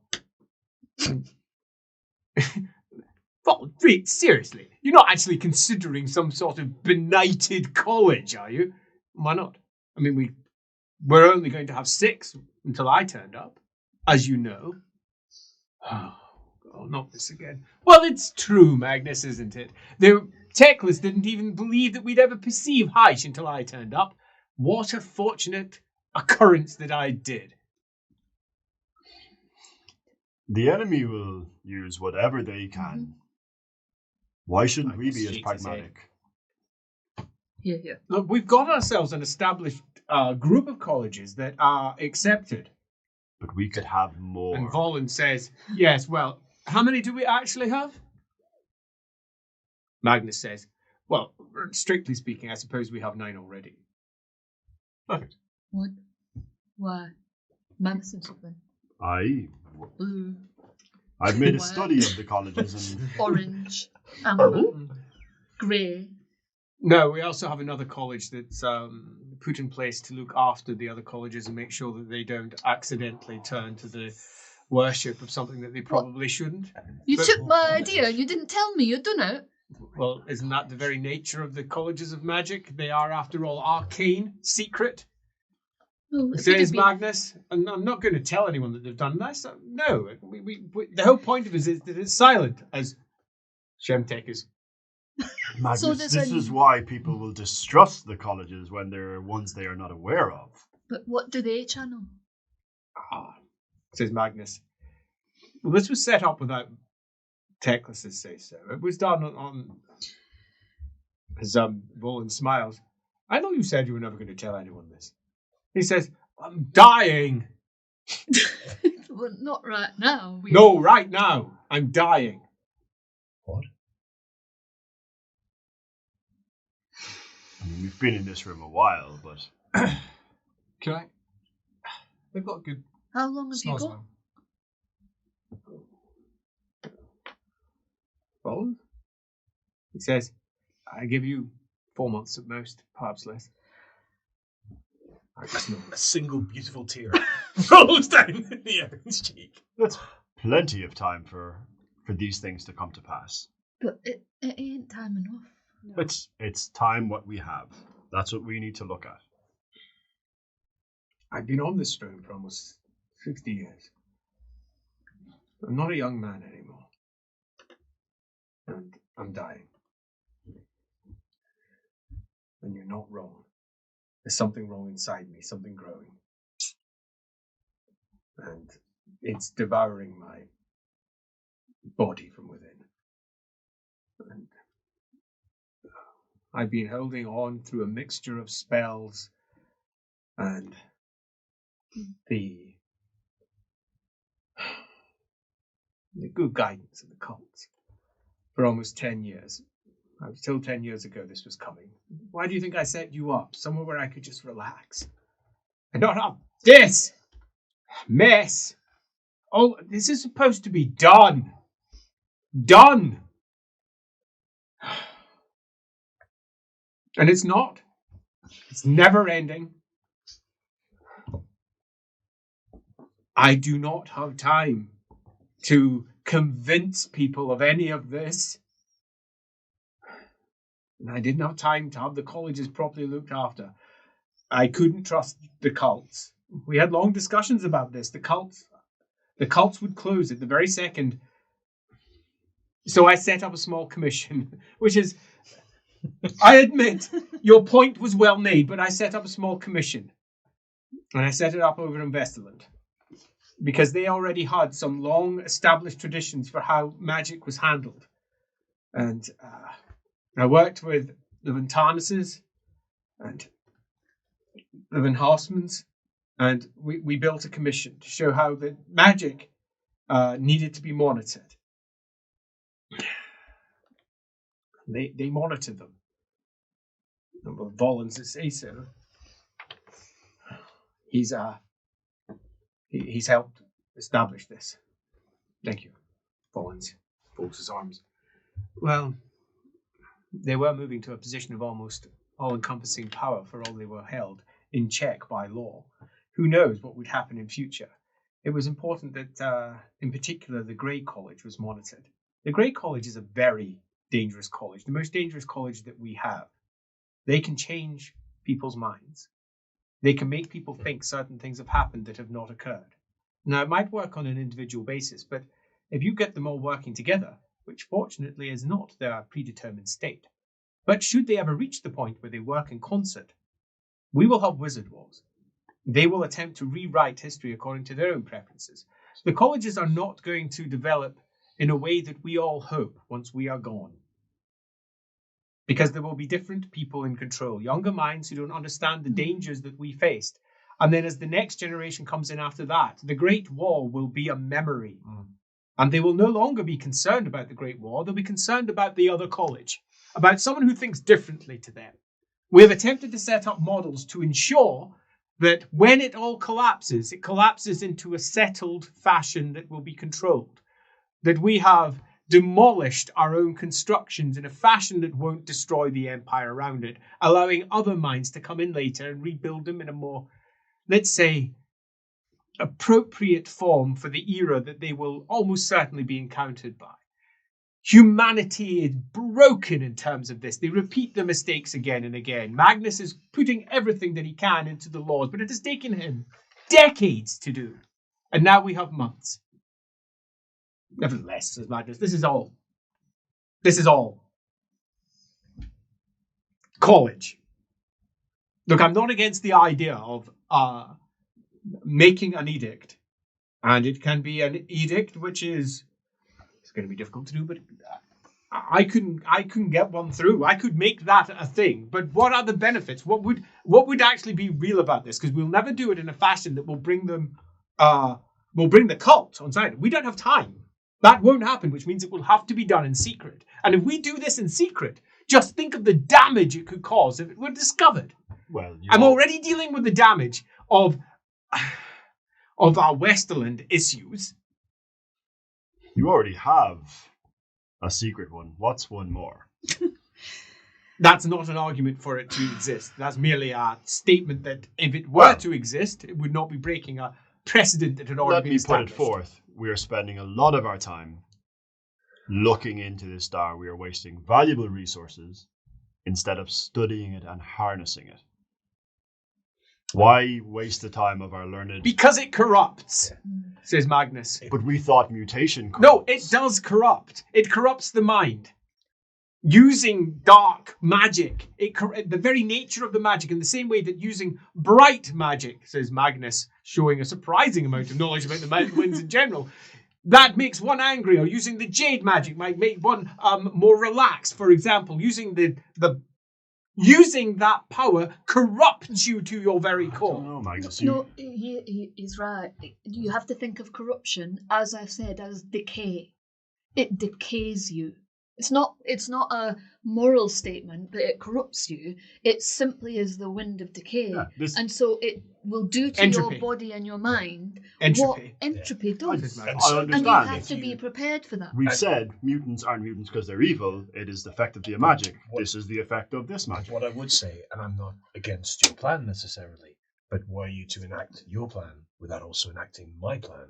Speaker 1: Well, seriously, you're not actually considering some sort of benighted college, are you? Why not? I mean, we're only going to have 6 until I turned up. as you know. Oh, not this again. Well, it's true, Magnus, isn't it? The Techless didn't even believe that we'd ever perceive Heish until I turned up. What a fortunate occurrence that I did.
Speaker 4: The enemy will use whatever they can. Why shouldn't we be as
Speaker 1: Shakes his head.
Speaker 4: pragmatic?
Speaker 2: Yeah.
Speaker 1: Look, we've got ourselves an established group of colleges that are accepted.
Speaker 4: But we could have more.
Speaker 1: And Volin says, yes, well, how many do we actually have? Magnus says, well, strictly speaking, I suppose we have 9 already.
Speaker 4: Perfect.
Speaker 2: What? Why? Magnus and something. Blue,
Speaker 4: I've made a
Speaker 2: White.
Speaker 4: study of the colleges and
Speaker 2: orange, amber, grey.
Speaker 1: No, we also have another college that's put in place to look after the other colleges and make sure that they don't accidentally turn to the worship of something that they probably shouldn't.
Speaker 2: You
Speaker 1: But-
Speaker 2: took my idea and you didn't tell me you'd done it.
Speaker 1: Well, isn't that the very nature of the colleges of magic? They are, after all, arcane, secret.
Speaker 2: Well, if you'd
Speaker 1: Says
Speaker 2: have been-
Speaker 1: Magnus, and I'm not going to tell anyone that they've done this. No, we the whole point of it is that it's silent, as Shemtek is.
Speaker 4: Magnus,
Speaker 2: So there's
Speaker 4: this
Speaker 2: a-
Speaker 4: is why people will distrust the colleges when there are ones they are not aware of.
Speaker 2: But what do they channel?
Speaker 1: Says Magnus. Well, this was set up without Techless's say so. It was done on as Volin smiles. I know you said you were never going to tell anyone this. He says, I'm dying.
Speaker 2: Well, not right now.
Speaker 1: No, right now. I'm dying.
Speaker 5: What?
Speaker 4: I mean, we've been in this room a while, but
Speaker 3: Can I? They've got good
Speaker 2: How long have you
Speaker 3: smells.
Speaker 2: got?
Speaker 1: Volin? He says, I give you 4 months at most, perhaps less. I smell
Speaker 5: A single beautiful tear rolls down the Aaron's cheek.
Speaker 4: that's plenty of time for these things to come to pass.
Speaker 2: But it ain't time enough.
Speaker 4: It's time what we have. That's what we need to look at.
Speaker 1: I've been on this throne for almost 60 years. I'm not a young man anymore. And I'm dying. And you're not wrong. There's something wrong inside me, something growing. And it's devouring my body from within. And I've been holding on through a mixture of spells and the good guidance of the cults for almost 10 years. I was told 10 years ago this was coming. Why do you think I set you up? Somewhere where I could just relax. And not have this mess. Oh, this is supposed to be done. Done. And it's not. It's never ending. I do not have time to convince people of any of this. And I didn't have time to have the colleges properly looked after. I couldn't trust the cults. We had long discussions about this. The cults would close at the very second. So I set up a small commission, which is, I admit, your point was well made, but I set up a small commission. And I set it up over in Vesterland. Because they already had some long established traditions for how magic was handled. And I worked with the Ventanuses and the Van Horstmans, and we built a commission to show how the magic needed to be monitored. They monitor them. And with Volins to say so, he's helped establish this. Thank you. Volins folds his arms. Well, they were moving to a position of almost all-encompassing power for all they were held in check by law. Who knows what would happen in future? It was important that, in particular, the Grey College was monitored. The Grey College is a very dangerous college, the most dangerous college that we have. They can change people's minds. They can make people think certain things have happened that have not occurred. Now, it might work on an individual basis, but if you get them all working together, which fortunately is not their predetermined state, but should they ever reach the point where they work in concert, we will have wizard wars. They will attempt to rewrite history according to their own preferences. The colleges are not going to develop in a way that we all hope once we are gone. Because there will be different people in control, younger minds who don't understand the dangers that we faced. And then as the next generation comes in after that, the Great War will be a memory. And they will no longer be concerned about the Great War. They'll be concerned about the other college, about someone who thinks differently to them. We have attempted to set up models to ensure that when it all collapses, it collapses into a settled fashion that will be controlled. That we have demolished our own constructions in a fashion that won't destroy the empire around it, allowing other minds to come in later and rebuild them in a more, let's say, appropriate form for the era that they will almost certainly be encountered by. Humanity is broken in terms of this. They repeat the mistakes again and again. Magnus is putting everything that he can into the laws, but it has taken him decades to do. And now we have months. Nevertheless, says Magnus, this is all college. Look, I'm not against the idea of making an edict. And it can be an edict which is, it's going to be difficult to do, but I couldn't get one through. I could make that a thing. But what are the benefits? What would actually be real about this? Because we'll never do it in a fashion that will bring them, will bring the cult on side. We don't have time. That won't happen, which means it will have to be done in secret. And if we do this in secret, just think of the damage it could cause if it were discovered.
Speaker 4: Well,
Speaker 1: I'm already dealing with the damage of our Westerland issues.
Speaker 4: You already have a secret one. What's one more?
Speaker 1: That's not an argument for it to exist. That's merely a statement that if it were to exist, it would not be breaking a precedent that had already been established.
Speaker 4: Let me put it forth. We are spending a lot of our time looking into this star. We are wasting valuable resources instead of studying it and harnessing it. Why waste the time of our learned...
Speaker 1: Because it corrupts, says Magnus.
Speaker 4: But we thought mutation corrupts.
Speaker 1: No, it does corrupt. It corrupts the mind. Using dark magic, the very nature of the magic, in the same way that using bright magic, says Magnus, showing a surprising amount of knowledge about the mountain winds in general, that makes one angry. Or using the jade magic might make one more relaxed. For example, using using that power corrupts you to your very core.
Speaker 4: No, Magnus.
Speaker 2: No, he's right. You have to think of corruption, as I said, as decay. It decays you. It's not a moral statement that it corrupts you. It simply is the wind of decay.
Speaker 4: Yeah,
Speaker 2: and so it will do to
Speaker 1: Entropy.
Speaker 2: your body and your mind
Speaker 1: Entropy.
Speaker 2: what entropy does.
Speaker 4: I
Speaker 2: And
Speaker 4: understand.
Speaker 2: you have to be prepared for that.
Speaker 4: We've said mutants aren't mutants because they're evil. It is the effect of the magic. This is the effect of this magic.
Speaker 5: What I would say, and I'm not against your plan necessarily, but were you to enact your plan without also enacting my plan,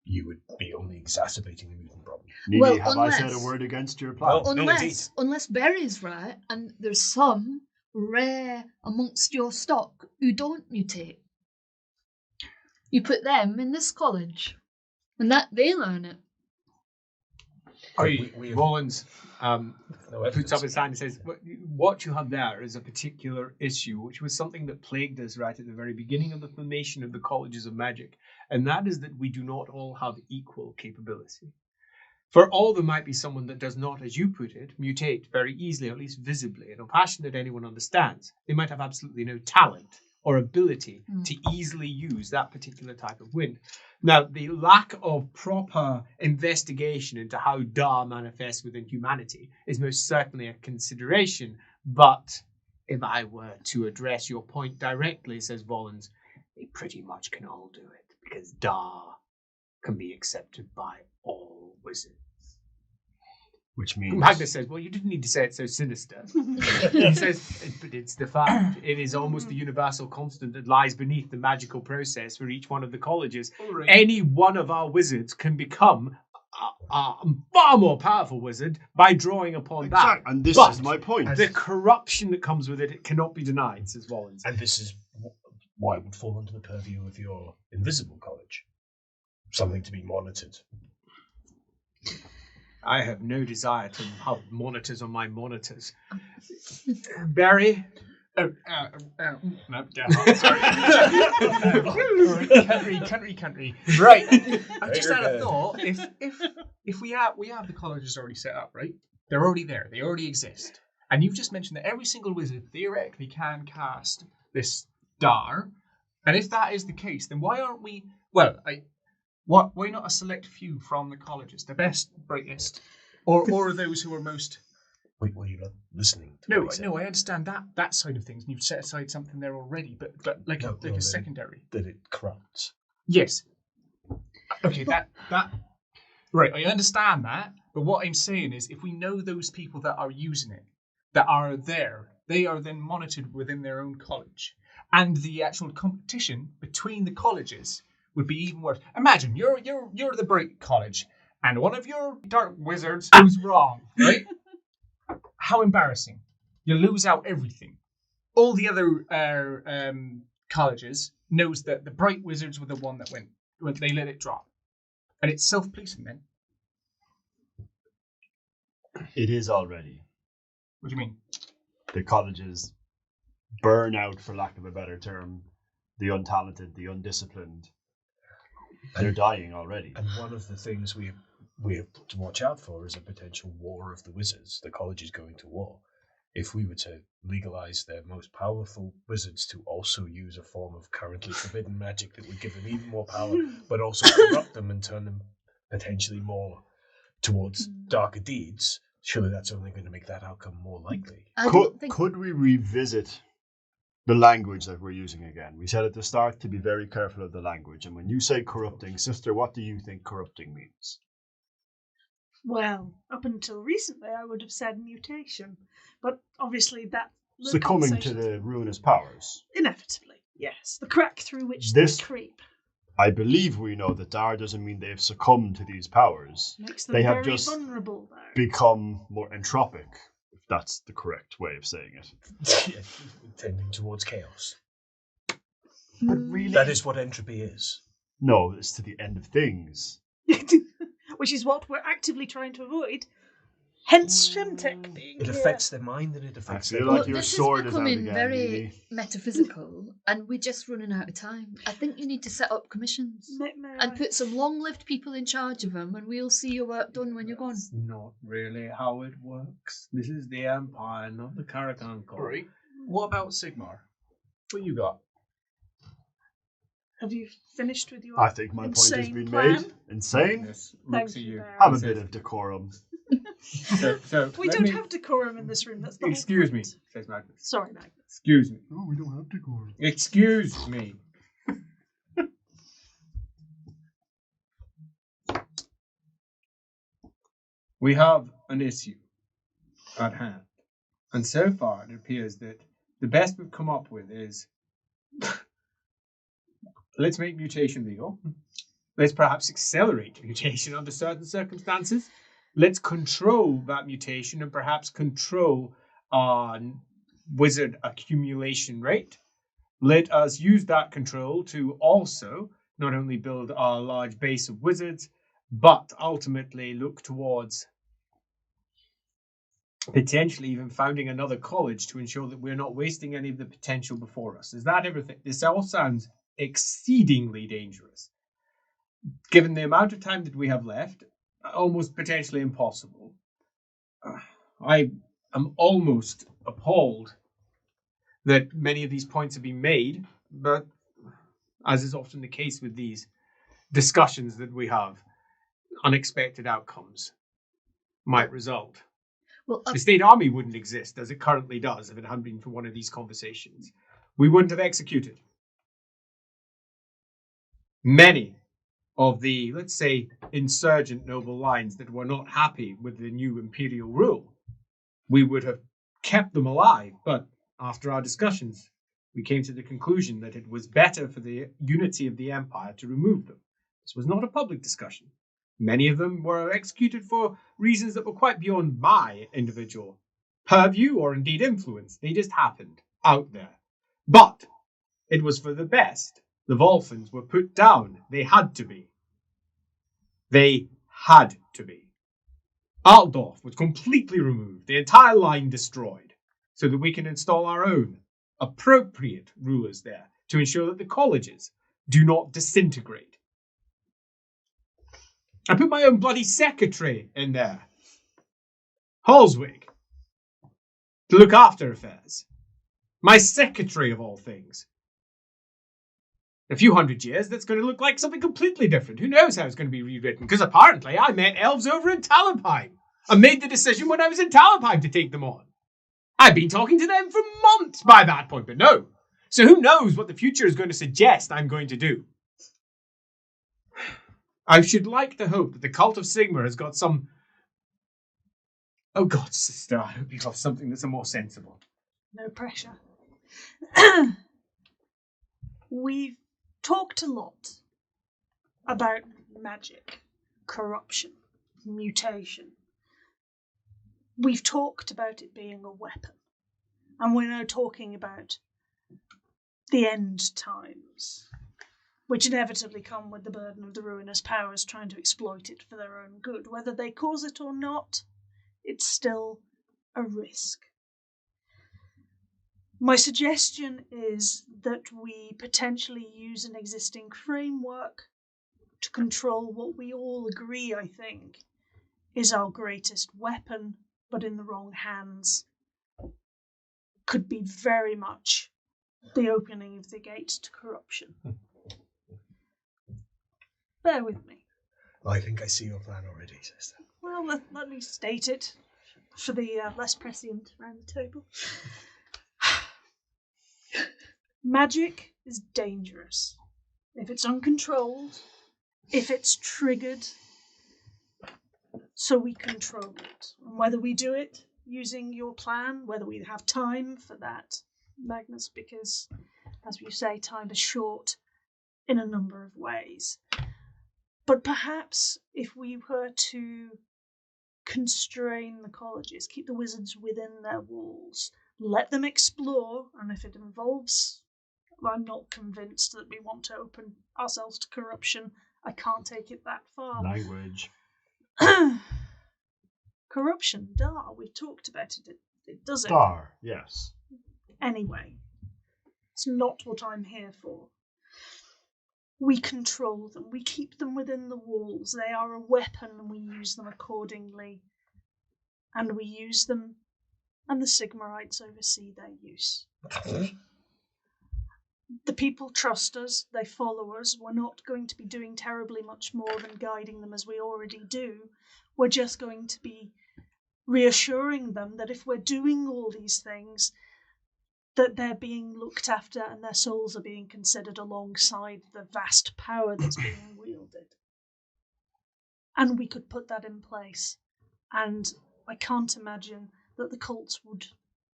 Speaker 5: you would be only exacerbating the mutant problem.
Speaker 4: Nini,
Speaker 2: Well,
Speaker 4: have I said a
Speaker 2: unless-
Speaker 4: word against your plan?
Speaker 5: Well, no, indeed.
Speaker 2: Unless Barry's right, and there's some rare amongst your stock who don't mutate. You put them in this college, and that they learn it.
Speaker 1: Rollins
Speaker 5: No
Speaker 1: puts
Speaker 5: evidence.
Speaker 1: up his hand and says, what you have there is a particular issue, which was something that plagued us right at the very beginning of the formation of the colleges of magic, and that is that we do not all have equal capability. For all, there might be someone that does not, as you put it, mutate very easily, or at least visibly, in a fashion that anyone understands. They might have absolutely no talent or ability to easily use that particular type of wind. Now, the lack of proper investigation into how Da manifests within humanity is most certainly a consideration, but if I were to address your point directly, says Volans, they pretty much can all do it, because Da can be accepted by all wizards.
Speaker 4: Which means...
Speaker 1: Magnus says, well, you didn't need to say it so sinister. He says, but it's the fact. It is almost the universal constant that lies beneath the magical process for each one of the colleges.
Speaker 3: Right.
Speaker 1: Any one of our wizards can become a far more powerful wizard by drawing upon that.
Speaker 4: Exactly. And this
Speaker 1: But
Speaker 4: is my point.
Speaker 1: the corruption that comes with it cannot be denied, says Volans.
Speaker 5: And this is why it would fall under the purview of your invisible college. something to be monitored.
Speaker 1: I have no desire to have monitors on my monitors. Barry?
Speaker 3: No, sorry. Country. Right. I just had a thought. If we have the colleges already set up, right? They're already there. They already exist. And you've just mentioned that every single wizard theoretically can cast this star. And if that is the case, then why aren't we? Well, why not a select few from the colleges, the best, brightest, or those who are most?
Speaker 5: Wait, were you not listening?
Speaker 3: No, I understand that side of things, and you've set aside something there already, but like a secondary.
Speaker 5: That it corrupts.
Speaker 3: Yes. Okay, that right. I understand that, but what I'm saying is, if we know those people that are using it, that are there, they are then monitored within their own college, and the actual competition between the colleges would be even worse. Imagine you're the bright college, and one of your dark wizards goes wrong, right? How embarrassing. You lose out everything. All the other colleges knows that the bright wizards were the one that went when they let it drop. And it's self-policing then.
Speaker 4: It is already.
Speaker 3: What do you mean?
Speaker 4: The colleges burn out, for lack of a better term, the untalented, the undisciplined. They're dying already.
Speaker 5: And one of the things we have to watch out for is a potential war of the wizards. The college is going to war. If we were to legalize their most powerful wizards to also use a form of currently forbidden magic that would give them even more power, but also corrupt them and turn them potentially more towards darker deeds, surely that's only going to make that outcome more likely.
Speaker 4: Could we revisit the language that we're using again? We said at the start to be very careful of the language. And when you say corrupting, sister, what do you think corrupting means?
Speaker 6: Well, up until recently, I would have said mutation, but obviously that
Speaker 4: succumbing to the ruinous powers.
Speaker 6: Inevitably, yes, the crack through which
Speaker 4: This-
Speaker 6: they creep
Speaker 4: I believe we know that Dar doesn't mean they've succumbed to these powers.
Speaker 6: makes them
Speaker 4: They have
Speaker 6: very
Speaker 4: just
Speaker 6: vulnerable. Though
Speaker 4: become more entropic, if that's the correct way of saying it.
Speaker 5: Tending towards chaos.
Speaker 4: But really,
Speaker 5: That is what entropy is.
Speaker 4: no, it's to the end of things.
Speaker 6: which is what we're actively trying to avoid. Hence, Shemtek being
Speaker 5: It
Speaker 6: here.
Speaker 5: affects their mind and it affects
Speaker 4: feel
Speaker 5: their
Speaker 4: like
Speaker 2: Well,
Speaker 4: your
Speaker 2: this
Speaker 4: sword
Speaker 2: is
Speaker 4: is out
Speaker 2: becoming
Speaker 4: again,
Speaker 2: very
Speaker 4: Evie.
Speaker 2: metaphysical, and we're just running out of time. I think you need to set up commissions
Speaker 6: May
Speaker 2: and
Speaker 6: I-
Speaker 2: put some long-lived people in charge of them, and we'll see your work done when you're gone.
Speaker 7: That's not really how it works. This is the Empire, not the Karakan Corps.
Speaker 3: Right. What about Sigmar? What you got?
Speaker 6: Have you finished with your
Speaker 4: I think my point has
Speaker 6: insane
Speaker 4: been
Speaker 6: plan?
Speaker 4: made. Insane?
Speaker 7: Yes,
Speaker 6: Thank
Speaker 7: looks at
Speaker 6: you,
Speaker 7: you.
Speaker 6: Barry.
Speaker 4: Have a bit of decorum.
Speaker 7: So
Speaker 6: We
Speaker 7: let
Speaker 6: don't
Speaker 7: me-
Speaker 6: have decorum in this room. That's the whole
Speaker 7: Excuse me,
Speaker 6: point.
Speaker 7: says Magnus.
Speaker 6: Sorry, Magnus.
Speaker 7: Excuse me.
Speaker 4: Oh, we don't have decorum.
Speaker 7: Excuse me. We have an issue at hand. And so far, it appears that the best we've come up with is let's make mutation legal. Let's perhaps accelerate mutation under certain circumstances. Let's control that mutation and perhaps control wizard accumulation rate. Let us use that control to also not only build our large base of wizards, but ultimately look towards potentially even founding another college to ensure that we're not wasting any of the potential before us. Is that everything? This all sounds exceedingly dangerous. Given the amount of time that we have left, almost potentially impossible. I am almost appalled that many of these points have been made, but as is often the case with these discussions that we have, unexpected outcomes might result.
Speaker 2: Well,
Speaker 1: The state army wouldn't exist as it currently does if it hadn't been for one of these conversations. We wouldn't have executed many of the, let's say, insurgent noble lines that were not happy with the new imperial rule. We would have kept them alive, but after our discussions, we came to the conclusion that it was better for the unity of the empire to remove them. This was not a public discussion. Many of them were executed for reasons that were quite beyond my individual purview or indeed influence. They just happened out there. But it was for the best. The Volfins were put down. They had to be. They had to be. Altdorf was completely removed, the entire line destroyed, so that we can install our own appropriate rulers there to ensure that the colleges do not disintegrate. I put my own bloody secretary in there, Halswig, to look after affairs. My secretary of all things. In a few hundred years, that's going to look like something completely different. Who knows how it's going to be rewritten? Because apparently I met elves over in Talabheim and made the decision when I was in Talabheim to take them on. I'd been talking to them for months by that point, but no. So who knows what the future is going to suggest I'm going to do? I should like to hope that the cult of Sigmar has got some... Oh God, sister, I hope you have something that's more sensible.
Speaker 6: No pressure. We've talked a lot about magic, corruption, mutation. We've talked about it being a weapon. And we're now talking about the end times, which inevitably come with the burden of the ruinous powers trying to exploit it for their own good. Whether they cause it or not, it's still a risk. My suggestion is that we potentially use an existing framework to control what we all agree, I think, is our greatest weapon, but in the wrong hands, could be very much the opening of the gates to corruption. Bear with me.
Speaker 5: I think I see your plan already, sister.
Speaker 6: Well, let me state it for the less prescient around the table. Magic is dangerous. If it's uncontrolled, if it's triggered, so we control it. And whether we do it using your plan, whether we have time for that, Magnus, because, as you say, time is short in a number of ways. But perhaps if we were to constrain the colleges, keep the wizards within their walls, let them explore, and if it involves... I'm not convinced that we want to open ourselves to corruption. I can't take it that far.
Speaker 4: Language.
Speaker 6: Corruption, we've talked about it. It does it.
Speaker 4: Dar, yes.
Speaker 6: Anyway, it's not what I'm here for. We control them. We keep them within the walls. They are a weapon and we use them accordingly. And we use them, and the Sigmarites oversee their use. The people trust us, they follow us. We're not going to be doing terribly much more than guiding them as we already do. We're just going to be reassuring them that if we're doing all these things, that they're being looked after and their souls are being considered alongside the vast power that's being wielded. And we could put that in place. And I can't imagine that the cults would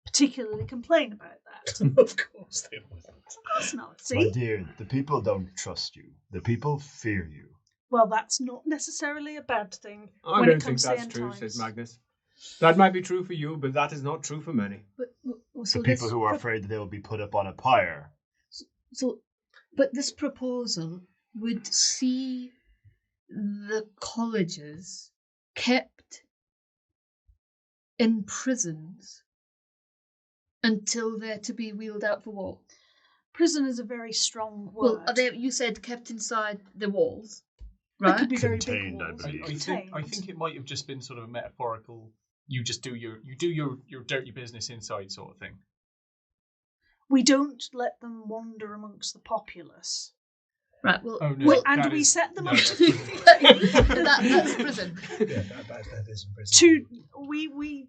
Speaker 6: particularly complain about that.
Speaker 5: Of course they wouldn't.
Speaker 6: Of course not, see?
Speaker 4: My dear, the people don't trust you. The people fear you.
Speaker 6: Well, that's not necessarily a bad thing.
Speaker 1: I
Speaker 6: when
Speaker 1: don't
Speaker 6: it
Speaker 1: think
Speaker 6: comes to
Speaker 1: that's
Speaker 6: end
Speaker 1: true,
Speaker 6: times.
Speaker 1: says Magnus. That might be true for you, but that is not true for many.
Speaker 2: But so
Speaker 4: The people
Speaker 2: this
Speaker 4: who are afraid that they will be put up on a pyre.
Speaker 2: But this proposal would see the colleges kept in prisons until they're to be wheeled out for war.
Speaker 6: Prison is a very strong word.
Speaker 2: Well, you said kept inside the walls,
Speaker 6: It
Speaker 2: right?
Speaker 6: could be very
Speaker 4: Contained,
Speaker 6: big
Speaker 4: I
Speaker 6: walls.
Speaker 4: believe.
Speaker 3: I think it might have just been sort of a metaphorical. You just do your dirty business inside sort of thing.
Speaker 6: We don't let them wander amongst the populace.
Speaker 2: Right. Well,
Speaker 3: Oh, no.
Speaker 2: well,
Speaker 6: And
Speaker 3: That
Speaker 6: we
Speaker 3: is-
Speaker 6: set them
Speaker 3: no,
Speaker 6: up
Speaker 3: that's
Speaker 6: to...
Speaker 2: that's prison.
Speaker 5: Yeah, that is in prison.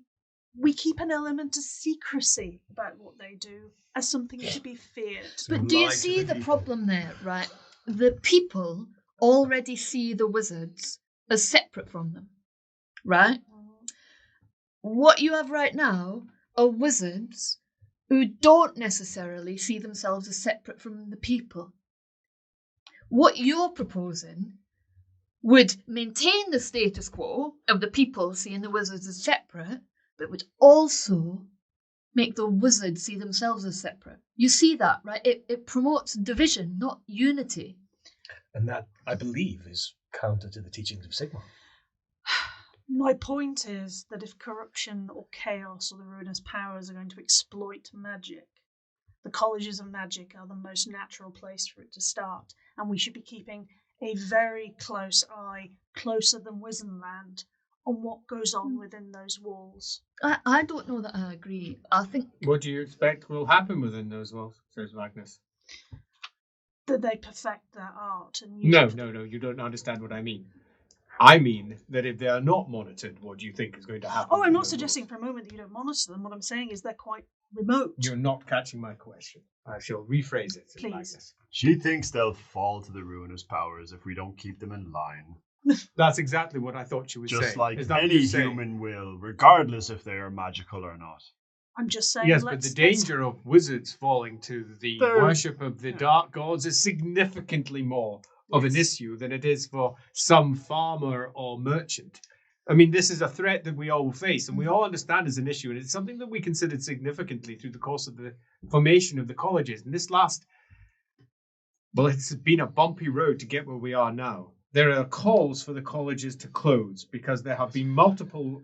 Speaker 6: We keep an element of secrecy about what they do as something to be feared.
Speaker 2: But do you
Speaker 5: Lie to
Speaker 2: see
Speaker 5: the
Speaker 2: the
Speaker 5: people.
Speaker 2: problem there, right? The people already see the wizards as separate from them, right? What you have right now are wizards who don't necessarily see themselves as separate from the people. What you're proposing would maintain the status quo of the people seeing the wizards as separate, but would also make the wizards see themselves as separate. You see that, right? It promotes division, not unity.
Speaker 5: And that, I believe, is counter to the teachings of Sigmar.
Speaker 6: My point is that if corruption or chaos or the ruinous powers are going to exploit magic, the colleges of magic are the most natural place for it to start, and we should be keeping a very close eye, closer than Wizenland, on what goes on within those walls.
Speaker 2: I don't know that I agree. I think...
Speaker 7: What do you expect will happen within those walls, says Magnus?
Speaker 6: That they perfect their art and use
Speaker 7: No, you don't understand what I mean. I mean that if they are not monitored, what do you think is going to happen?
Speaker 6: Oh, I'm
Speaker 7: within
Speaker 6: not
Speaker 7: those
Speaker 6: suggesting
Speaker 7: walls?
Speaker 6: for a moment that you don't monitor them. What I'm saying is they're quite remote.
Speaker 7: You're not catching my question. I shall rephrase it.
Speaker 6: Please.
Speaker 7: Magnus.
Speaker 4: She thinks they'll fall to the ruinous powers if we don't keep them in line.
Speaker 7: That's exactly what I thought you were saying.
Speaker 4: Just like
Speaker 7: Is that what
Speaker 4: any
Speaker 7: you're saying?
Speaker 4: human will, regardless if they are magical or not.
Speaker 6: I'm just saying.
Speaker 7: Yes, but the danger of wizards falling to the
Speaker 4: They're-
Speaker 7: worship of the dark gods is significantly more of an issue than it is for some farmer or merchant. I mean, this is a threat that we all face and we all understand as an issue, and it's something that we considered significantly through the course of the formation of the colleges. And this it's been a bumpy road to get where we are now. There are calls for the colleges to close because there have been multiple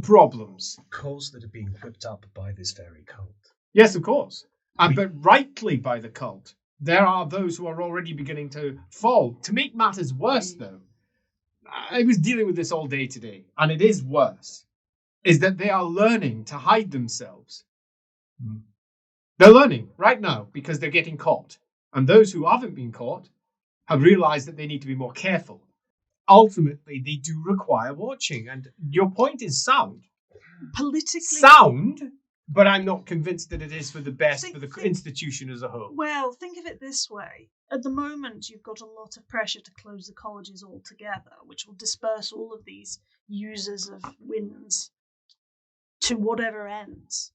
Speaker 7: problems.
Speaker 5: Calls that are being whipped up by this very cult.
Speaker 7: Yes, of course. But rightly by the cult. There are those who are already beginning to fall. To make matters worse, though, I was dealing with this all day today, and it is worse, is that they are learning to hide themselves. They're learning right now because they're getting caught. And those who haven't been caught have realized that they need to be more careful. Ultimately, they do require watching. And your point is sound.
Speaker 6: politically
Speaker 7: Sound, but I'm not convinced that it is for the best for the institution as a whole.
Speaker 6: Well, think of it this way. At the moment, you've got a lot of pressure to close the colleges altogether, which will disperse all of these users of winds to whatever ends.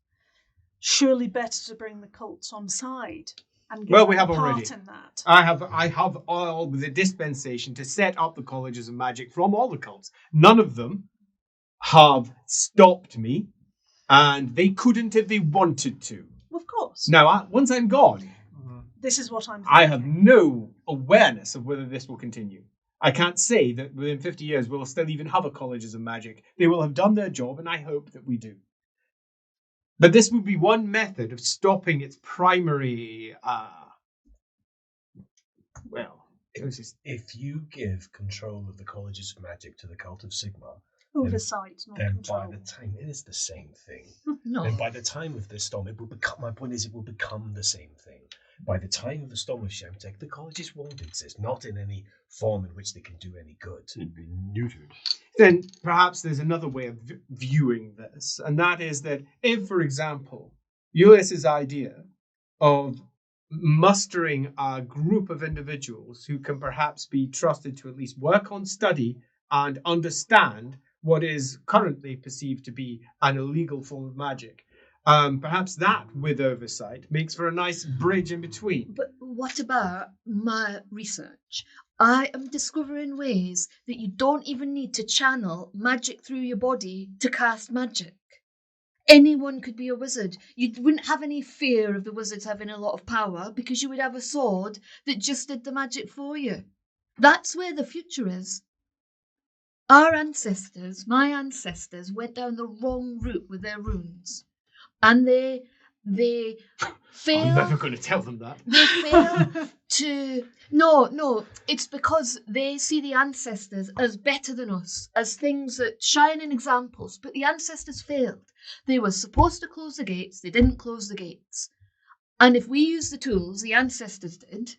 Speaker 6: Surely better to bring the cults on side and give
Speaker 7: Well, we
Speaker 6: them
Speaker 7: have
Speaker 6: a part
Speaker 7: already.
Speaker 6: in that.
Speaker 7: I have all the dispensation to set up the colleges of magic from all the cults. None of them have stopped me, and they couldn't if they wanted to.
Speaker 6: Of course.
Speaker 7: Now, once I'm gone,
Speaker 6: This is what I'm thinking.
Speaker 7: I have no awareness of whether this will continue. I can't say that within 50 years we'll still even have a colleges of magic. They will have done their job, and I hope that we do. But this would be one method of stopping its primary,
Speaker 5: If you give control of the colleges of magic to the cult of Sigmar,
Speaker 6: Oversight, not
Speaker 5: then
Speaker 6: control.
Speaker 5: by the time it is the same thing.
Speaker 2: No.
Speaker 5: Then by the time of this storm, it will become. My point is, it will become the same thing. By the time of the Storm of Shemtech, the colleges won't exist, not in any form in which they can do any good.
Speaker 4: It'd be neutered.
Speaker 7: Then perhaps there's another way of viewing this, and that is that if, for example, Ulyss's idea of mustering a group of individuals who can perhaps be trusted to at least work on study and understand what is currently perceived to be an illegal form of magic, perhaps that, with oversight, makes for a nice bridge in between.
Speaker 2: But what about my research? I am discovering ways that you don't even need to channel magic through your body to cast magic. Anyone could be a wizard. You wouldn't have any fear of the wizards having a lot of power because you would have a sword that just did the magic for you. That's where the future is. Our ancestors, my ancestors, went down the wrong route with their runes. And they fail.
Speaker 7: I'm never going to tell them that.
Speaker 2: They fail to... No, it's because they see the ancestors as better than us, as things that shining examples, but the ancestors failed. They were supposed to close the gates, they didn't close the gates. And if we use the tools the ancestors did,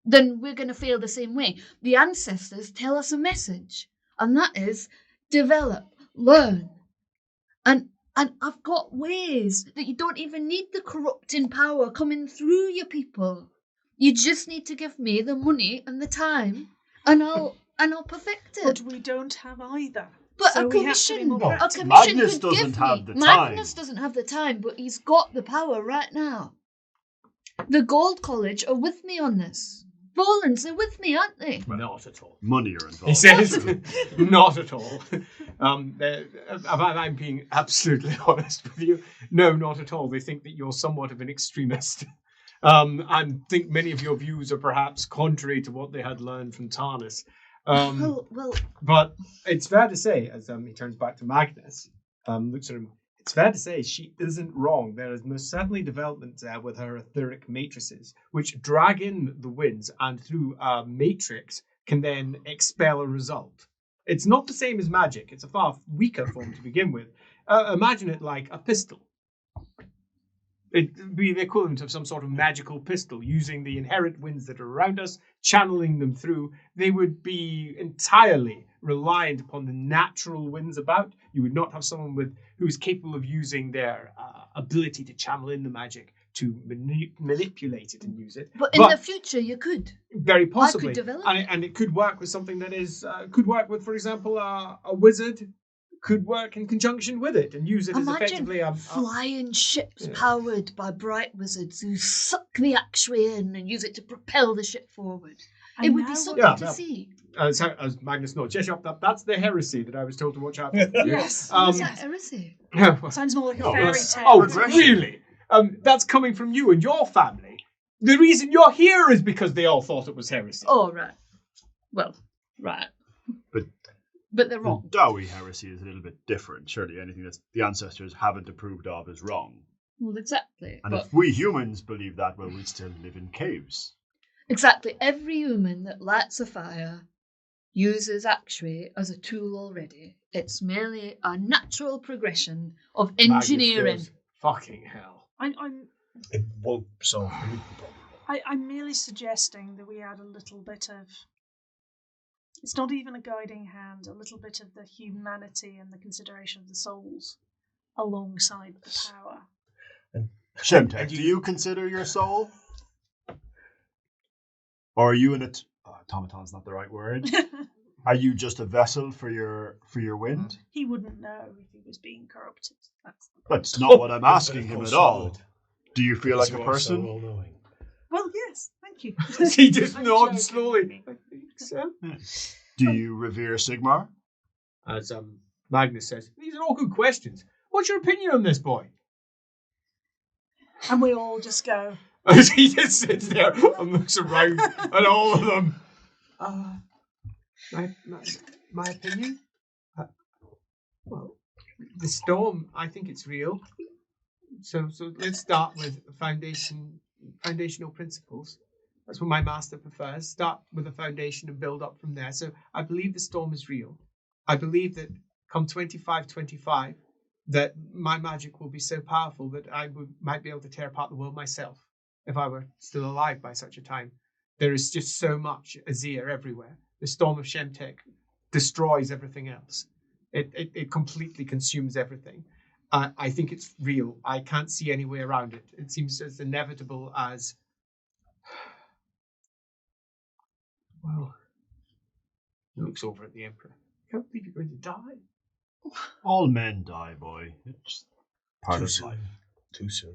Speaker 2: then we're going to fail the same way. The ancestors tell us a message, and that is develop, learn. And I've got ways that you don't even need the corrupting power coming through you people. You just need to give me the money and the time, and I'll perfect it.
Speaker 6: But we don't have either.
Speaker 2: But
Speaker 6: So
Speaker 2: a
Speaker 6: we have to be
Speaker 2: commission,
Speaker 6: more
Speaker 2: a
Speaker 6: practical.
Speaker 2: commission
Speaker 4: Magnus
Speaker 2: could give
Speaker 4: doesn't have
Speaker 2: me.
Speaker 4: the time.
Speaker 2: Magnus doesn't have the time, but he's got the power right now. The Gold College are with me on this. Volans, they're with me, aren't they?
Speaker 7: Not at all.
Speaker 4: Money are involved.
Speaker 7: He says, not at all. I'm being absolutely honest with you. No, not at all. They think that you're somewhat of an extremist.
Speaker 1: I think many of your views are perhaps contrary to what they had learned from Tarnus.
Speaker 2: Well,
Speaker 1: But it's fair to say, as he turns back to Magnus, looks at him, it's fair to say she isn't wrong. There is most certainly developments there with her etheric matrices, which drag in the winds and through a matrix can then expel a result. It's not the same as magic. It's a far weaker form to begin with. Imagine it like a pistol. It'd be the equivalent of some sort of magical pistol, using the inherent winds that are around us, channeling them through. They would be entirely reliant upon the natural winds about. You would not have someone who is capable of using their ability to channel in the magic to manipulate it and use it.
Speaker 2: But in the future, you could.
Speaker 1: Very possibly.
Speaker 2: I could develop
Speaker 1: and it could work with something that is, could work with, for example, a wizard. Could work in conjunction with it and use it as effectively a
Speaker 2: flying ships powered by bright wizards who suck the actuary in and use it to propel the ship forward. It would be something to see.
Speaker 1: As Magnus notes, yes, that's the heresy that I was told to watch out for.
Speaker 6: Yes.
Speaker 2: What's that heresy?
Speaker 6: Sounds more like a fairy tale.
Speaker 1: Oh, really? That's coming from you and your family. The reason you're here is because they all thought it was heresy.
Speaker 2: Oh, right. Well, right. But they're wrong.
Speaker 4: The Dowie heresy is a little bit different. Surely anything that the ancestors haven't approved of is wrong.
Speaker 2: Well, exactly.
Speaker 4: And if we humans believe that, well, we'd still live in caves.
Speaker 2: Exactly. Every human that lights a fire uses actuary as a tool already. It's merely a natural progression of engineering.
Speaker 1: Magnus goes, fucking hell.
Speaker 5: It won't solve the root problem.
Speaker 6: I'm merely suggesting that we add a little bit of... It's not even a guiding hand, a little bit of the humanity and the consideration of the souls alongside the power.
Speaker 4: Shemtek, do you consider your soul? Or are you automaton's not the right word. Are you just a vessel for your wind?
Speaker 6: He wouldn't know if he was being corrupted.
Speaker 4: That's not what I'm asking him at all. Do you feel like a person?
Speaker 6: Well, yes, thank you.
Speaker 1: He just nods slowly. I think so.
Speaker 4: Do you revere Sigmar?
Speaker 1: As Magnus says, these are all good questions. What's your opinion on this boy?
Speaker 6: And we all just go.
Speaker 1: As he just sits there and looks around at all of them. My opinion? Well, the storm, I think it's real. So let's start with foundational principles. That's what my master prefers. Start with a foundation and build up from there. So I believe the storm is real. I believe that come 2525, that my magic will be so powerful that I might be able to tear apart the world myself if I were still alive by such a time. There is just so much Azir everywhere. The Storm of Shemtech destroys everything else. It completely consumes everything. I think it's real. I can't see any way around it. It seems as inevitable as... Well, he looks over at the Emperor. I can't believe you're going to die.
Speaker 4: All men die, boy. It's part of life.
Speaker 5: Too soon.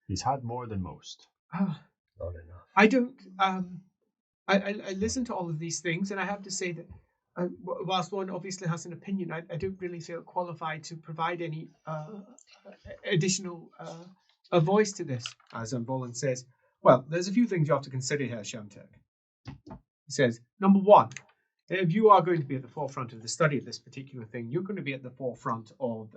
Speaker 4: He's had more than most.
Speaker 5: Not enough.
Speaker 1: I don't... I listen to all of these things, and I have to say that whilst one obviously has an opinion, I don't really feel qualified to provide any additional voice to this. As Volan says, well, there's a few things you have to consider here, Shemtek. He says, number one, if you are going to be at the forefront of the study of this particular thing, you're going to be at the forefront of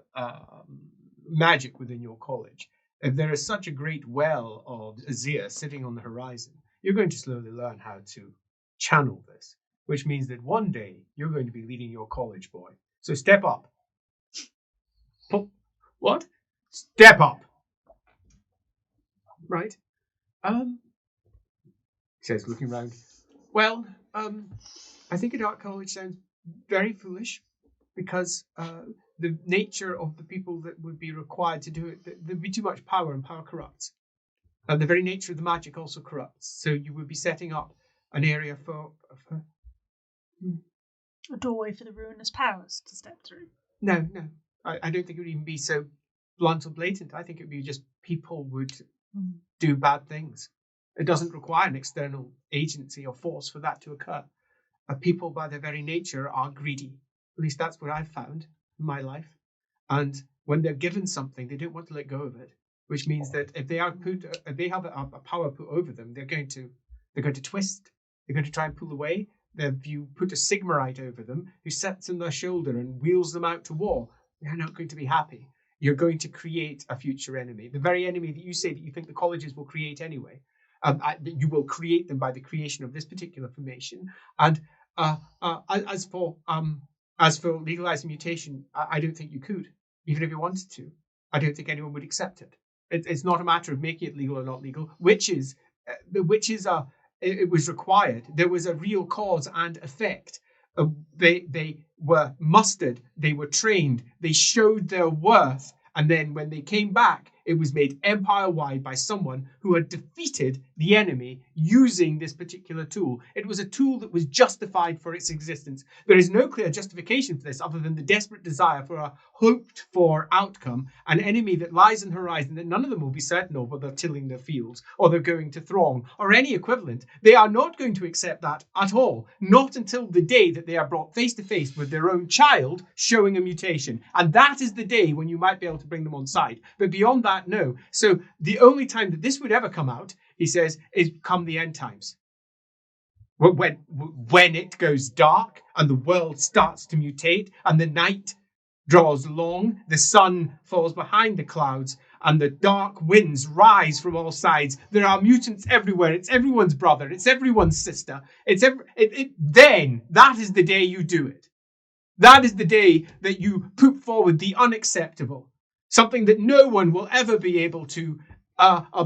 Speaker 1: magic within your college. If there is such a great well of Azir sitting on the horizon, you're going to slowly learn how to channel this, which means that one day you're going to be leading your college, boy. So step up. What? Step up. Right? He says, looking around. Well, I think a dark college sounds very foolish because the nature of the people that would be required to do it, there'd be too much power, and power corrupts. And the very nature of the magic also corrupts. So you would be setting up an area for
Speaker 6: a doorway for the ruinous powers to step through.
Speaker 1: No. I don't think it would even be so blunt or blatant. I think it would be just people would do bad things. It doesn't require an external agency or force for that to occur. People, by their very nature, are greedy. At least that's what I've found in my life. And when they're given something, they don't want to let go of it. which means that if they have a power put over them, they're going to twist. They're going to try and pull away. If you put a Sigmarite over them who sits on their shoulder and wheels them out to war, they're not going to be happy. You're going to create a future enemy, the very enemy that you say that you think the colleges will create anyway. You will create them by the creation of this particular formation. And as for legalizing mutation, I don't think you could, even if you wanted to. I don't think anyone would accept it. It's not a matter of making it legal or not legal. It was required. There was a real cause and effect. They were mustered. They were trained. They showed their worth. And then when they came back, it was made empire-wide by someone who had defeated the enemy using this particular tool. It was a tool that was justified for its existence. There is no clear justification for this other than the desperate desire for a hoped-for outcome, an enemy that lies on the horizon that none of them will be certain of, whether they're tilling their fields or they're going to throng or any equivalent. They are not going to accept that at all, not until the day that they are brought face-to-face with their own child showing a mutation. And that is the day when you might be able to bring them on side. But beyond that, no. So the only time that this would ever come out, he says, is come the end times. When it goes dark and the world starts to mutate and the night draws long, the sun falls behind the clouds and the dark winds rise from all sides. There are mutants everywhere. It's everyone's brother. It's everyone's sister. Then that is the day you do it. That is the day that you put forward the unacceptable. Something that no one will ever be able to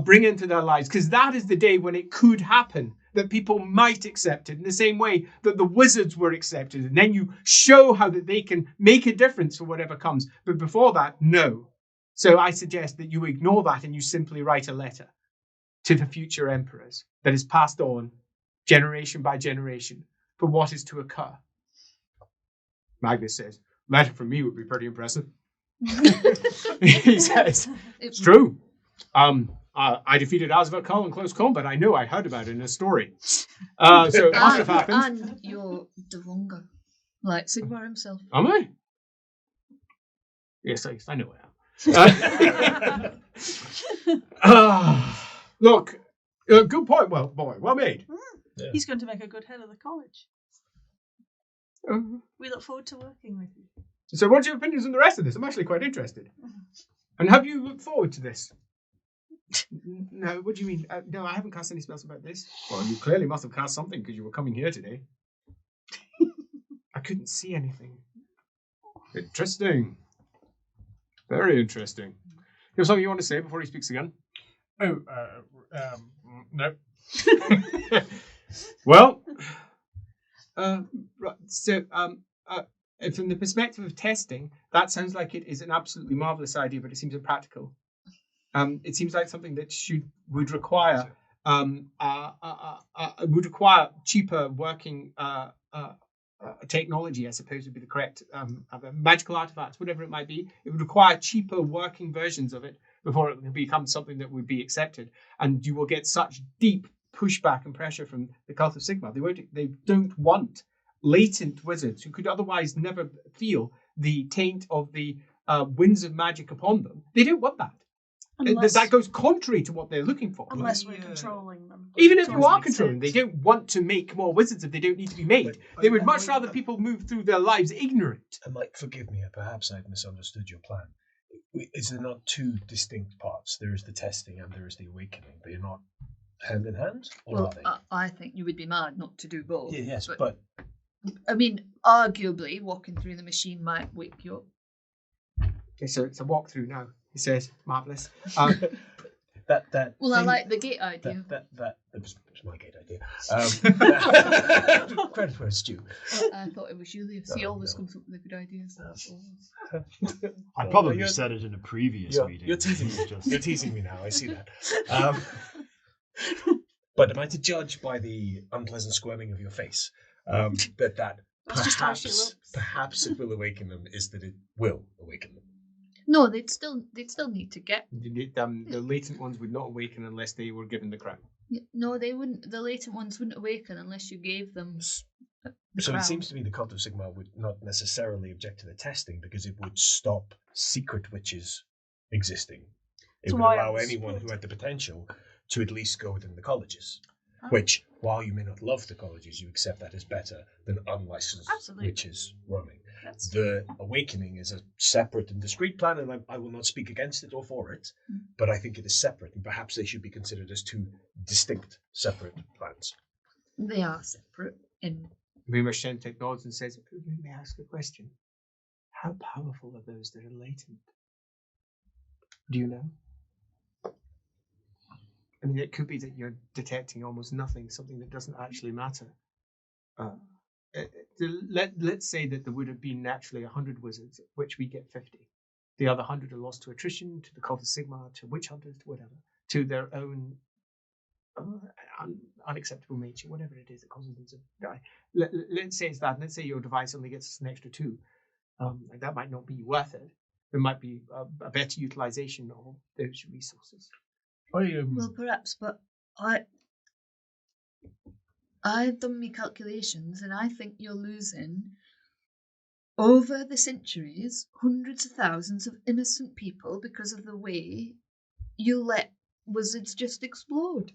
Speaker 1: bring into their lives, because that is the day when it could happen, that people might accept it in the same way that the wizards were accepted. And then you show how that they can make a difference for whatever comes. But before that, no. So I suggest that you ignore that and you simply write a letter to the future emperors that is passed on generation by generation for what is to occur. Magnus says, letter from me would be pretty impressive. He says, it's true. I defeated Asverkal in close combat. I know I heard about it in a story. So it must have happened.
Speaker 2: And you're Devonga, like Sigmar himself.
Speaker 1: Am I? Yes, I know I am. Look, good point. Well, boy, well made.
Speaker 6: Yeah. He's going to make a good head of the college. We look forward to working with you.
Speaker 1: So what's your opinions on the rest of this? I'm actually quite interested. And have you looked forward to this? No, what do you mean? No, I haven't cast any spells about this. Well, you clearly must have cast something because you were coming here today. I couldn't see anything. Interesting. Very interesting. You have something you want to say before he speaks again?
Speaker 3: No.
Speaker 1: Well, from the perspective of testing, that sounds like it is an absolutely marvelous idea, but it seems impractical. It seems like something that would require cheaper working technology, I suppose would be the correct magical artifacts, whatever it might be. It would require cheaper working versions of it before it can become something that would be accepted. And you will get such deep pushback and pressure from the cult of Sigmar. They don't want latent wizards who could otherwise never feel the taint of the winds of magic upon them. They don't want that. That goes contrary to what they're looking for.
Speaker 6: Unless we're controlling them.
Speaker 1: Even if you are controlling, they don't want to make more wizards if they don't need to be made. They would much rather people move through their lives ignorant.
Speaker 5: And Mike, forgive me, perhaps I've misunderstood your plan. Is there not two distinct parts? There is the testing and there is the awakening. They're not hand in hand? Or are they?
Speaker 2: I think you would be mad not to do both.
Speaker 5: Yeah, yes, but...
Speaker 2: I mean, arguably, walking through the machine might wake you up.
Speaker 1: Okay, so it's a walkthrough now. He says, marvellous.
Speaker 5: That
Speaker 2: well, I like the gate idea.
Speaker 5: That was my gate idea. Credit where it's due.
Speaker 2: I thought it was Julius. He always comes up with the good ideas.
Speaker 4: I probably said it in a previous meeting.
Speaker 5: You're teasing me. You're teasing me now. I see that. But am I to judge by the unpleasant squirming of your face that perhaps it will awaken them? Is that it will awaken them?
Speaker 2: No, they'd still need to get.
Speaker 1: The latent ones would not awaken unless they were given the crown.
Speaker 2: No, they wouldn't. The latent ones wouldn't awaken unless you gave them.
Speaker 5: So it seems to me the cult of Sigmar would not necessarily object to the testing because it would stop secret witches existing. It
Speaker 6: So
Speaker 5: would
Speaker 6: why
Speaker 5: allow
Speaker 6: are they
Speaker 5: anyone who
Speaker 6: split?
Speaker 5: had the potential to at least go within the colleges.
Speaker 6: Ah.
Speaker 5: Which, while you may not love the colleges, you accept that as better than unlicensed
Speaker 6: Absolutely.
Speaker 5: witches roaming.
Speaker 6: That's
Speaker 5: The Awakening is a separate and discrete plan, and I will not speak against it or for it, but I think it is separate, and perhaps they should be considered as two distinct, separate plans.
Speaker 2: They are separate in
Speaker 1: Boomer Shemtek nods and says, "Let me ask a question. How powerful are those that are latent? Do you know? I mean, it could be that you're detecting almost nothing, something that doesn't actually matter. Let's say that there would have been naturally 100 wizards, of which we get 50. The other 100 are lost to attrition, to the cult of Sigmar, to witch hunters, to whatever, to their own unacceptable nature, whatever it is that causes them to die. Let's say it's that. Let's say your device only gets us an extra 2. Like that might not be worth it. There might be a better utilization of those resources.
Speaker 2: well, perhaps, but I've done my calculations, and I think you're losing over the centuries hundreds of thousands of innocent people because of the way you let wizards just explode.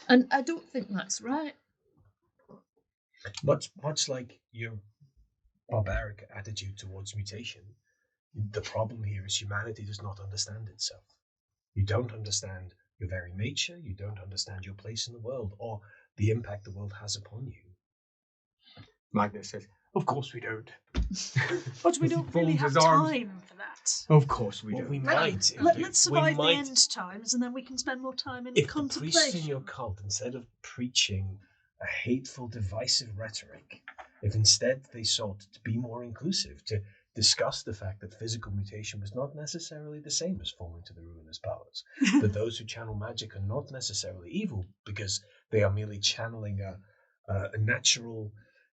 Speaker 2: And I don't think that's right.
Speaker 5: Much like your barbaric attitude towards mutation, the problem here is humanity does not understand itself. You don't understand your very nature, you don't understand your place in the world, or the impact the world has upon you.
Speaker 1: Magnus says, "Of course we don't."
Speaker 6: But we
Speaker 1: He
Speaker 6: don't really
Speaker 1: folds
Speaker 6: have
Speaker 1: his arms.
Speaker 6: time for that.
Speaker 1: Of course we
Speaker 5: What
Speaker 1: don't.
Speaker 5: we might,
Speaker 6: Let's survive
Speaker 5: we might,
Speaker 6: the end times, and then we can spend more time in
Speaker 5: if the priests in
Speaker 6: contemplation.
Speaker 5: your cult, instead of preaching a hateful, divisive rhetoric, if instead they sought to be more inclusive, to discuss the fact that physical mutation was not necessarily the same as falling to the ruinous powers, that those who channel magic are not necessarily evil because they are merely channeling a natural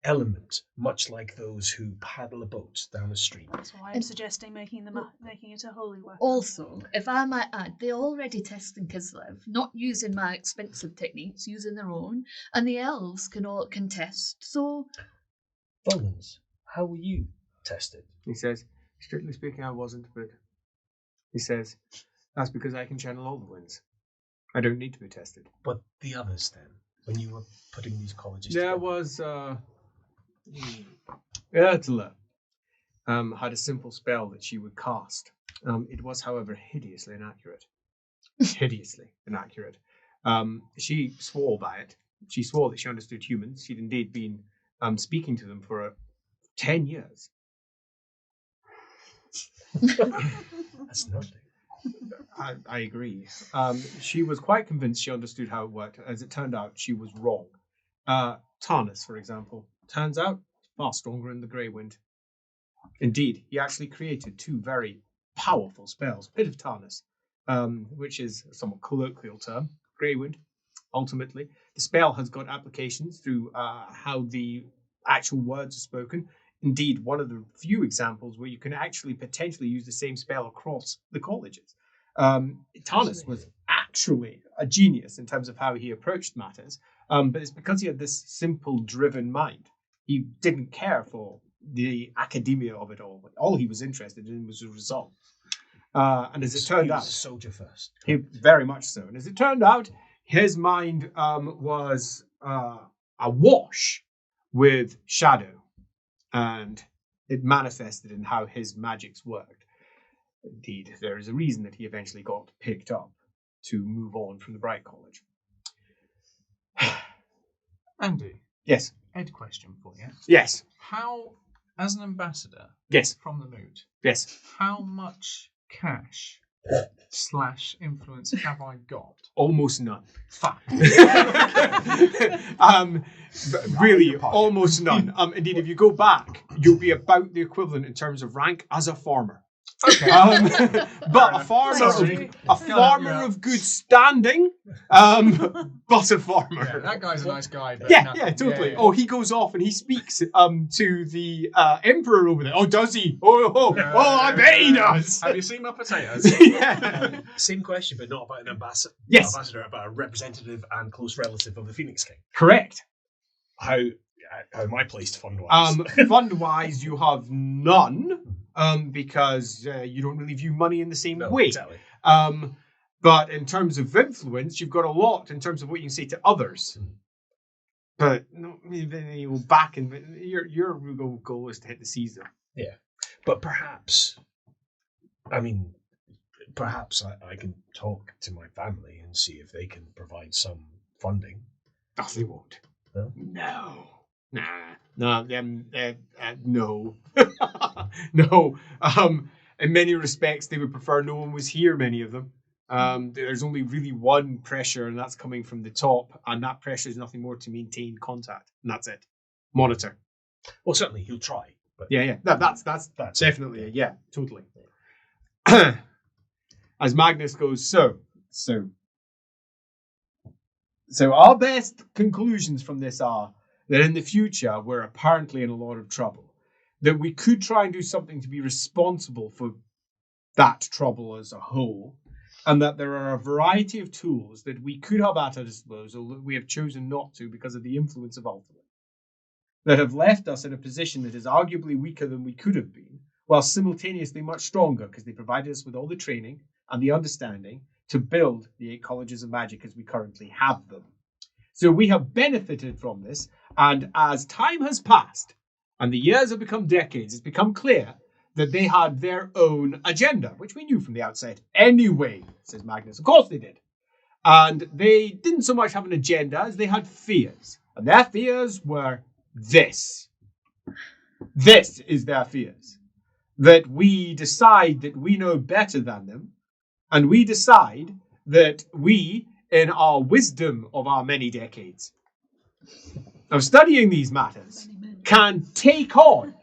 Speaker 5: element, much like those who paddle a boat down a stream.
Speaker 6: That's why I'm suggesting making it a holy weapon.
Speaker 2: Also, if I might add, they already test in Kislev, not using my expensive techniques, using their own, and the elves can test. So,
Speaker 5: Volans, how were you tested?
Speaker 1: He says, "Strictly speaking, I wasn't, but..." He says, "That's because I can channel all the winds. I don't need to be tested."
Speaker 5: But the others then, when you were putting these colleges
Speaker 1: There
Speaker 5: together?
Speaker 1: was Ursula had a simple spell that she would cast. It was, however, hideously inaccurate. Hideously inaccurate. She swore by it. She swore that she understood humans. She'd indeed been speaking to them for 10 years.
Speaker 5: That's nothing.
Speaker 1: I agree. She was quite convinced she understood how it worked. As it turned out, she was wrong. Tarnus, for example, turns out far stronger in the Grey Wind. Indeed, he actually created 2 very powerful spells. Pit of Tarnus, which is a somewhat colloquial term, Grey Wind, ultimately. The spell has got applications through how the actual words are spoken. Indeed, one of the few examples where you can actually potentially use the same spell across the colleges. Tarnus was actually a genius in terms of how he approached matters, but it's because he had this simple, driven mind. He didn't care for the academia of it all. All he was interested in was the result. And as it turned
Speaker 5: He
Speaker 1: out,
Speaker 5: was a soldier first.
Speaker 1: he very much so. And as it turned out, his mind was awash with shadow, and it manifested in how his magics worked. Indeed, there is a reason that he eventually got picked up to move on from the Bright College.
Speaker 3: Andy,
Speaker 1: Yes.
Speaker 3: Ed question for you.
Speaker 1: Yes.
Speaker 3: How, as an ambassador
Speaker 1: Yes.
Speaker 3: from the mood,
Speaker 1: Yes.
Speaker 3: how much cash / influence have I got?
Speaker 1: Almost none.
Speaker 3: Fuck.
Speaker 1: Really, almost none. Indeed, if you go back, you'll be about the equivalent in terms of rank as a farmer.
Speaker 3: Okay.
Speaker 1: But a farmer of good standing, but a farmer.
Speaker 3: Yeah, that guy's a nice guy. But
Speaker 1: Yeah,
Speaker 3: no.
Speaker 1: yeah, totally.
Speaker 3: Yeah.
Speaker 1: Oh, he goes off and he speaks to the emperor over there. Oh, does he? Oh, I bet he does.
Speaker 3: Have you seen my potatoes?
Speaker 1: Yeah.
Speaker 5: Same question, but not about an ambassador.
Speaker 1: Yes.
Speaker 5: Ambassador, about a representative and close relative of the Phoenix King.
Speaker 1: Correct.
Speaker 5: How am I placed fund-wise?
Speaker 1: Fund-wise, you have none, because you don't really view money in the same
Speaker 5: No,
Speaker 1: way.
Speaker 5: exactly.
Speaker 1: But in terms of influence, you've got a lot in terms of what you can say to others. But no, maybe you'll back and your goal is to hit the Caesar.
Speaker 5: Yeah, but perhaps I can talk to my family and see if they can provide some funding.
Speaker 1: Oh, they won't.
Speaker 5: No?
Speaker 1: No. No. No. No. In many respects, they would prefer no one was here, many of them. There's only really one pressure, and that's coming from the top, and that pressure is nothing more to maintain contact, and that's it. Monitor.
Speaker 5: Well, certainly he'll try. But
Speaker 1: Yeah. That's definitely
Speaker 5: it.
Speaker 1: yeah, totally. As Magnus goes, so our best conclusions from this are that in the future we're apparently in a lot of trouble. That we could try and do something to be responsible for that trouble as a whole, and that there are a variety of tools that we could have at our disposal that we have chosen not to because of the influence of Ultimate, that have left us in a position that is arguably weaker than we could have been, while simultaneously much stronger because they provided us with all the training and the understanding to build the 8 colleges of magic as we currently have them. So we have benefited from this, and as time has passed and the years have become decades, it's become clear that they had their own agenda, which we knew from the outset anyway, says Magnus. Of course they did. And they didn't so much have an agenda as they had fears. And their fears were this. This is their fears. That we decide that we know better than them, and we decide that we, in our wisdom of our many decades of studying these matters, can take on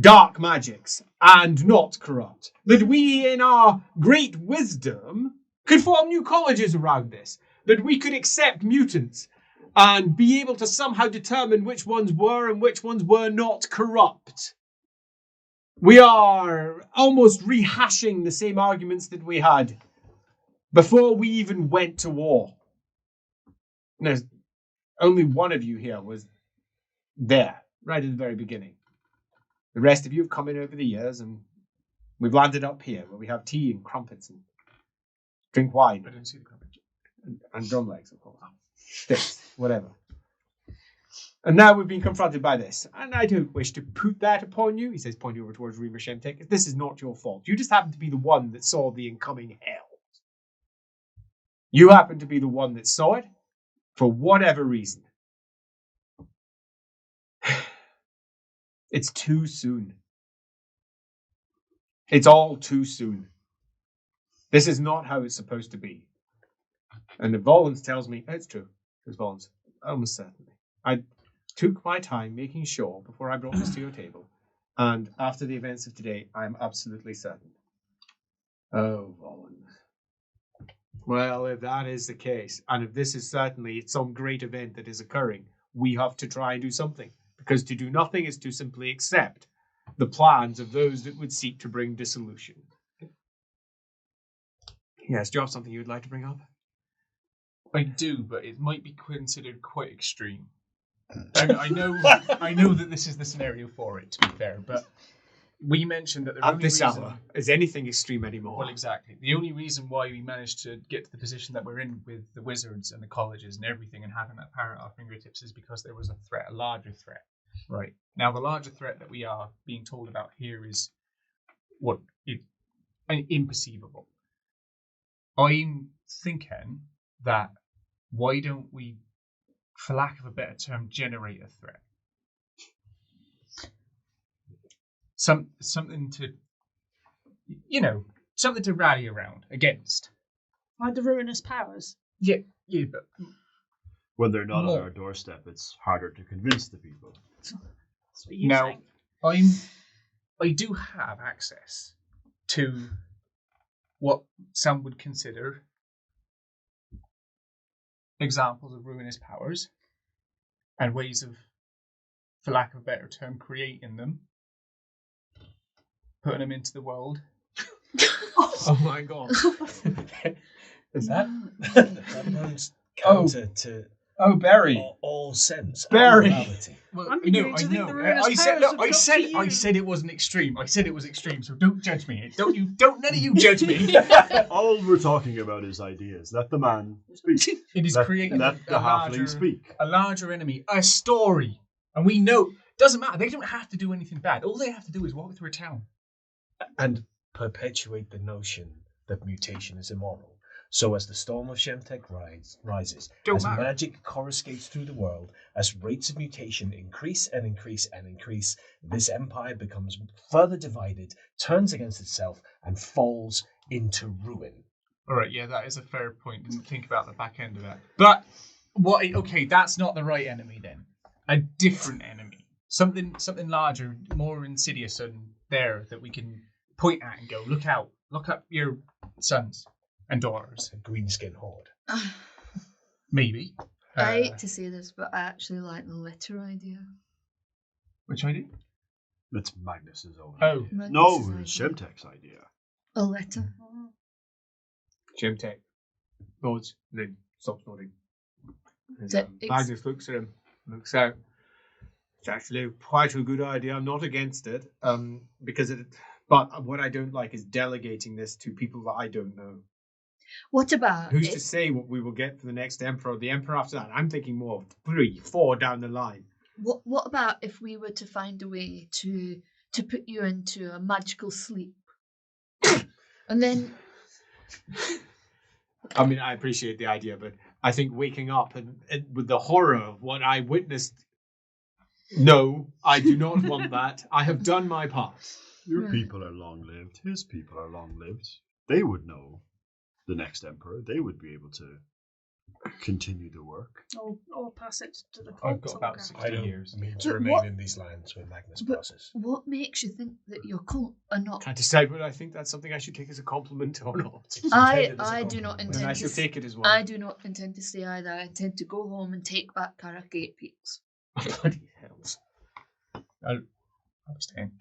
Speaker 1: dark magics and not corrupt. That we, in our great wisdom, could form new colleges around this. That we could accept mutants and be able to somehow determine which ones were and which ones were not corrupt. We are almost rehashing the same arguments that we had before we even went to war. There's only one of you here was there, right at the very beginning. The rest of you have come in over the years, and we've landed up here where we have tea and crumpets and drink wine.
Speaker 3: I didn't see the crumpets.
Speaker 1: And drum legs, of course. Sticks, whatever. And now we've been confronted by this. And I don't wish to put that upon you, he says, pointing over towards Reaver Shemtek. This is not your fault. You just happen to be the one that saw the incoming hell. You happen to be the one that saw it for whatever reason. It's too soon. It's all too soon. This is not how it's supposed to be. And if Volans tells me, it's true, says Volans, almost certainly. I took my time making sure before I brought this to your table. And after the events of today, I am absolutely certain. Oh, Volans. Well, if that is the case, and if this is certainly some great event that is occurring, we have to try and do something. Because to do nothing is to simply accept the plans of those that would seek to bring dissolution. Yes, do you have something you would like to bring up?
Speaker 3: I do, but it might be considered quite extreme. I know that this is the scenario for it, to be fair, but we mentioned that the
Speaker 1: At
Speaker 3: only
Speaker 1: this
Speaker 3: reason...
Speaker 1: hour, is anything extreme anymore?
Speaker 3: Well, exactly. The only reason why we managed to get to the position that we're in with the wizards and the colleges and everything and having that power at our fingertips is because there was a threat, a larger threat. Right. Now, the larger threat that we are being told about here is imperceivable. I'm thinking that why don't we, for lack of a better term, generate a threat? Something to, something to rally around against.
Speaker 6: Like the ruinous powers.
Speaker 3: Yeah, but
Speaker 4: When they're not on our doorstep, it's harder to convince the people.
Speaker 6: That's what you
Speaker 3: now,
Speaker 6: think.
Speaker 3: I do have access to what some would consider examples of ruinous powers and ways of, for lack of a better term, creating them, putting them into the world.
Speaker 1: Oh my god.
Speaker 3: Is that?
Speaker 5: That runs counter to
Speaker 7: Oh, Barry.
Speaker 5: all sense,
Speaker 7: Barry.
Speaker 5: and morality.
Speaker 3: Well,
Speaker 6: I'm
Speaker 3: no,
Speaker 6: beginning
Speaker 3: I
Speaker 6: to think
Speaker 3: know.
Speaker 6: the ruinous
Speaker 3: I said,
Speaker 6: powers
Speaker 3: look,
Speaker 6: have
Speaker 3: I
Speaker 6: got
Speaker 3: said,
Speaker 6: to
Speaker 3: I
Speaker 6: you.
Speaker 3: said it wasn't extreme. I said it was extreme. So don't judge me. Don't none of you judge me.
Speaker 4: All we're talking about is ideas. Let the man speak.
Speaker 3: It is
Speaker 4: let
Speaker 3: creating
Speaker 4: let the halfling
Speaker 3: larger,
Speaker 4: speak.
Speaker 3: a larger enemy, a story, and we know. Doesn't matter. They don't have to do anything bad. All they have to do is walk through a town.
Speaker 5: And perpetuate the notion that mutation is immoral. So as the Storm of Shemtech rises,
Speaker 3: Don't
Speaker 5: as
Speaker 3: matter.
Speaker 5: magic coruscates through the world, as rates of mutation increase and increase and increase, this empire becomes further divided, turns against itself, and falls into ruin.
Speaker 3: All right, yeah, that is a fair point. Didn't think about the back end of that. But what? Okay, that's not the right enemy then. A different enemy, something larger, more insidious, and there that we can point at and go, look out, look up your sons and daughters.
Speaker 5: A greenskin horde.
Speaker 3: Maybe.
Speaker 2: I hate to say this, but I actually like the letter idea.
Speaker 3: Which idea?
Speaker 4: It's Magnus's own.
Speaker 3: Oh,
Speaker 4: No,
Speaker 2: Magnus's
Speaker 4: it was
Speaker 2: idea.
Speaker 4: Shemtek's idea.
Speaker 2: A letter.
Speaker 7: Shemtek nods, then stops nodding. And,
Speaker 2: So
Speaker 7: Magnus looks at him, looks out. It's actually quite a good idea. I'm not against it, because it. But what I don't like is delegating this to people that I don't know.
Speaker 2: What about
Speaker 7: Who's
Speaker 2: if,
Speaker 7: to say what we will get for the next emperor or the emperor after that? I'm thinking more of 3, 4 down the line.
Speaker 2: what about if we were to find a way to put you into a magical sleep? And then
Speaker 7: I mean, I appreciate the idea, but I think waking up and with the horror of what I witnessed. No, I do not want that. I have done my part.
Speaker 4: Your
Speaker 2: Right.
Speaker 4: people are long-lived. His people are long-lived. They would know the next emperor. They would be able to continue the work.
Speaker 6: Or pass it to the
Speaker 3: I've
Speaker 6: cult.
Speaker 3: got about
Speaker 6: okay.
Speaker 3: 60
Speaker 5: I don't
Speaker 3: years.
Speaker 5: mean to
Speaker 2: But
Speaker 5: remain
Speaker 2: what-
Speaker 5: in these lands when Magnus
Speaker 2: but-
Speaker 5: passes.
Speaker 2: what makes you think that your cult are not?
Speaker 7: Can't decide whether I think that's something I should take as a compliment or not.
Speaker 5: Intended as a
Speaker 2: I do not
Speaker 5: compliment.
Speaker 7: And
Speaker 2: intend
Speaker 7: I
Speaker 2: to.
Speaker 7: shall take it as one.
Speaker 2: I do not intend to stay either. I intend to go home and take back Carragate Peaks.
Speaker 7: Bloody hells.
Speaker 3: I was 10.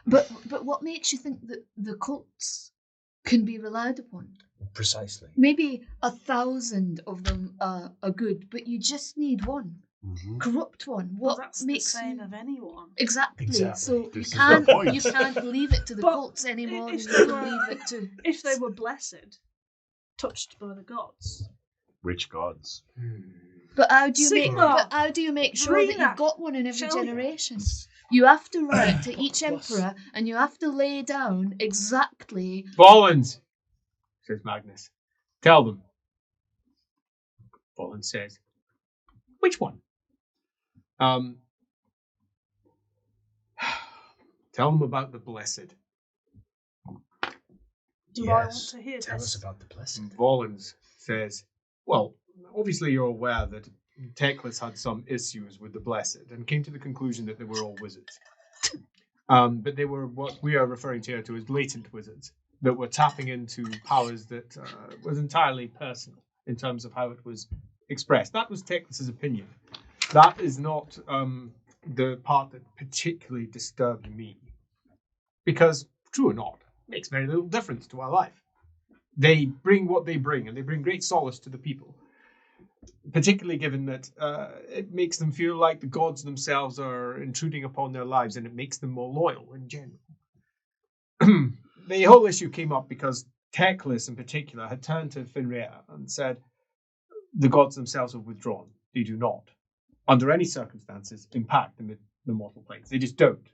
Speaker 2: But what makes you think that the cults can be relied upon?
Speaker 5: Precisely.
Speaker 2: Maybe 1,000 of them are good, but you just need one corrupt one.
Speaker 6: Well,
Speaker 2: What
Speaker 6: that's
Speaker 2: makes
Speaker 6: the same
Speaker 2: you...
Speaker 6: of anyone.
Speaker 2: Exactly.
Speaker 5: Exactly.
Speaker 2: So
Speaker 4: This
Speaker 2: you
Speaker 4: is the
Speaker 2: can't
Speaker 4: point.
Speaker 2: you can't leave it to the
Speaker 6: But
Speaker 2: cults anymore than
Speaker 6: if
Speaker 2: you
Speaker 6: they
Speaker 2: can
Speaker 6: were-
Speaker 2: leave it to.
Speaker 6: If they were blessed, touched by the gods.
Speaker 4: Which gods?
Speaker 2: But how do you make?
Speaker 6: Sigmar,
Speaker 2: But how do you make sure that
Speaker 6: Rena,
Speaker 2: you've got one in every
Speaker 6: Shelia.
Speaker 2: generation? You have to write to each
Speaker 5: Plus.
Speaker 2: emperor, and you have to lay down exactly.
Speaker 7: Bollins, says Magnus. Tell them. Bollins says, which one? Tell them about the blessed.
Speaker 6: Do I want
Speaker 5: Yes.
Speaker 6: to hear
Speaker 5: Tell
Speaker 6: this?
Speaker 5: us about the blessing.
Speaker 7: And Bollins says, well, obviously you're aware that Teclis had some issues with the blessed and came to the conclusion that they were all wizards. But they were what we are referring to here to as latent wizards that were tapping into powers that was entirely personal in terms of how it was expressed. That was Teclis's opinion. That is not the part that particularly disturbed me. Because, true or not, it makes very little difference to our life. They bring what they bring, and they bring great solace to the people. Particularly given that it makes them feel like the gods themselves are intruding upon their lives, and it makes them more loyal in general. The whole issue came up because Teclis in particular had turned to Finrea and said, the gods themselves have withdrawn. They do not, under any circumstances, impact the mortal planes. They just don't.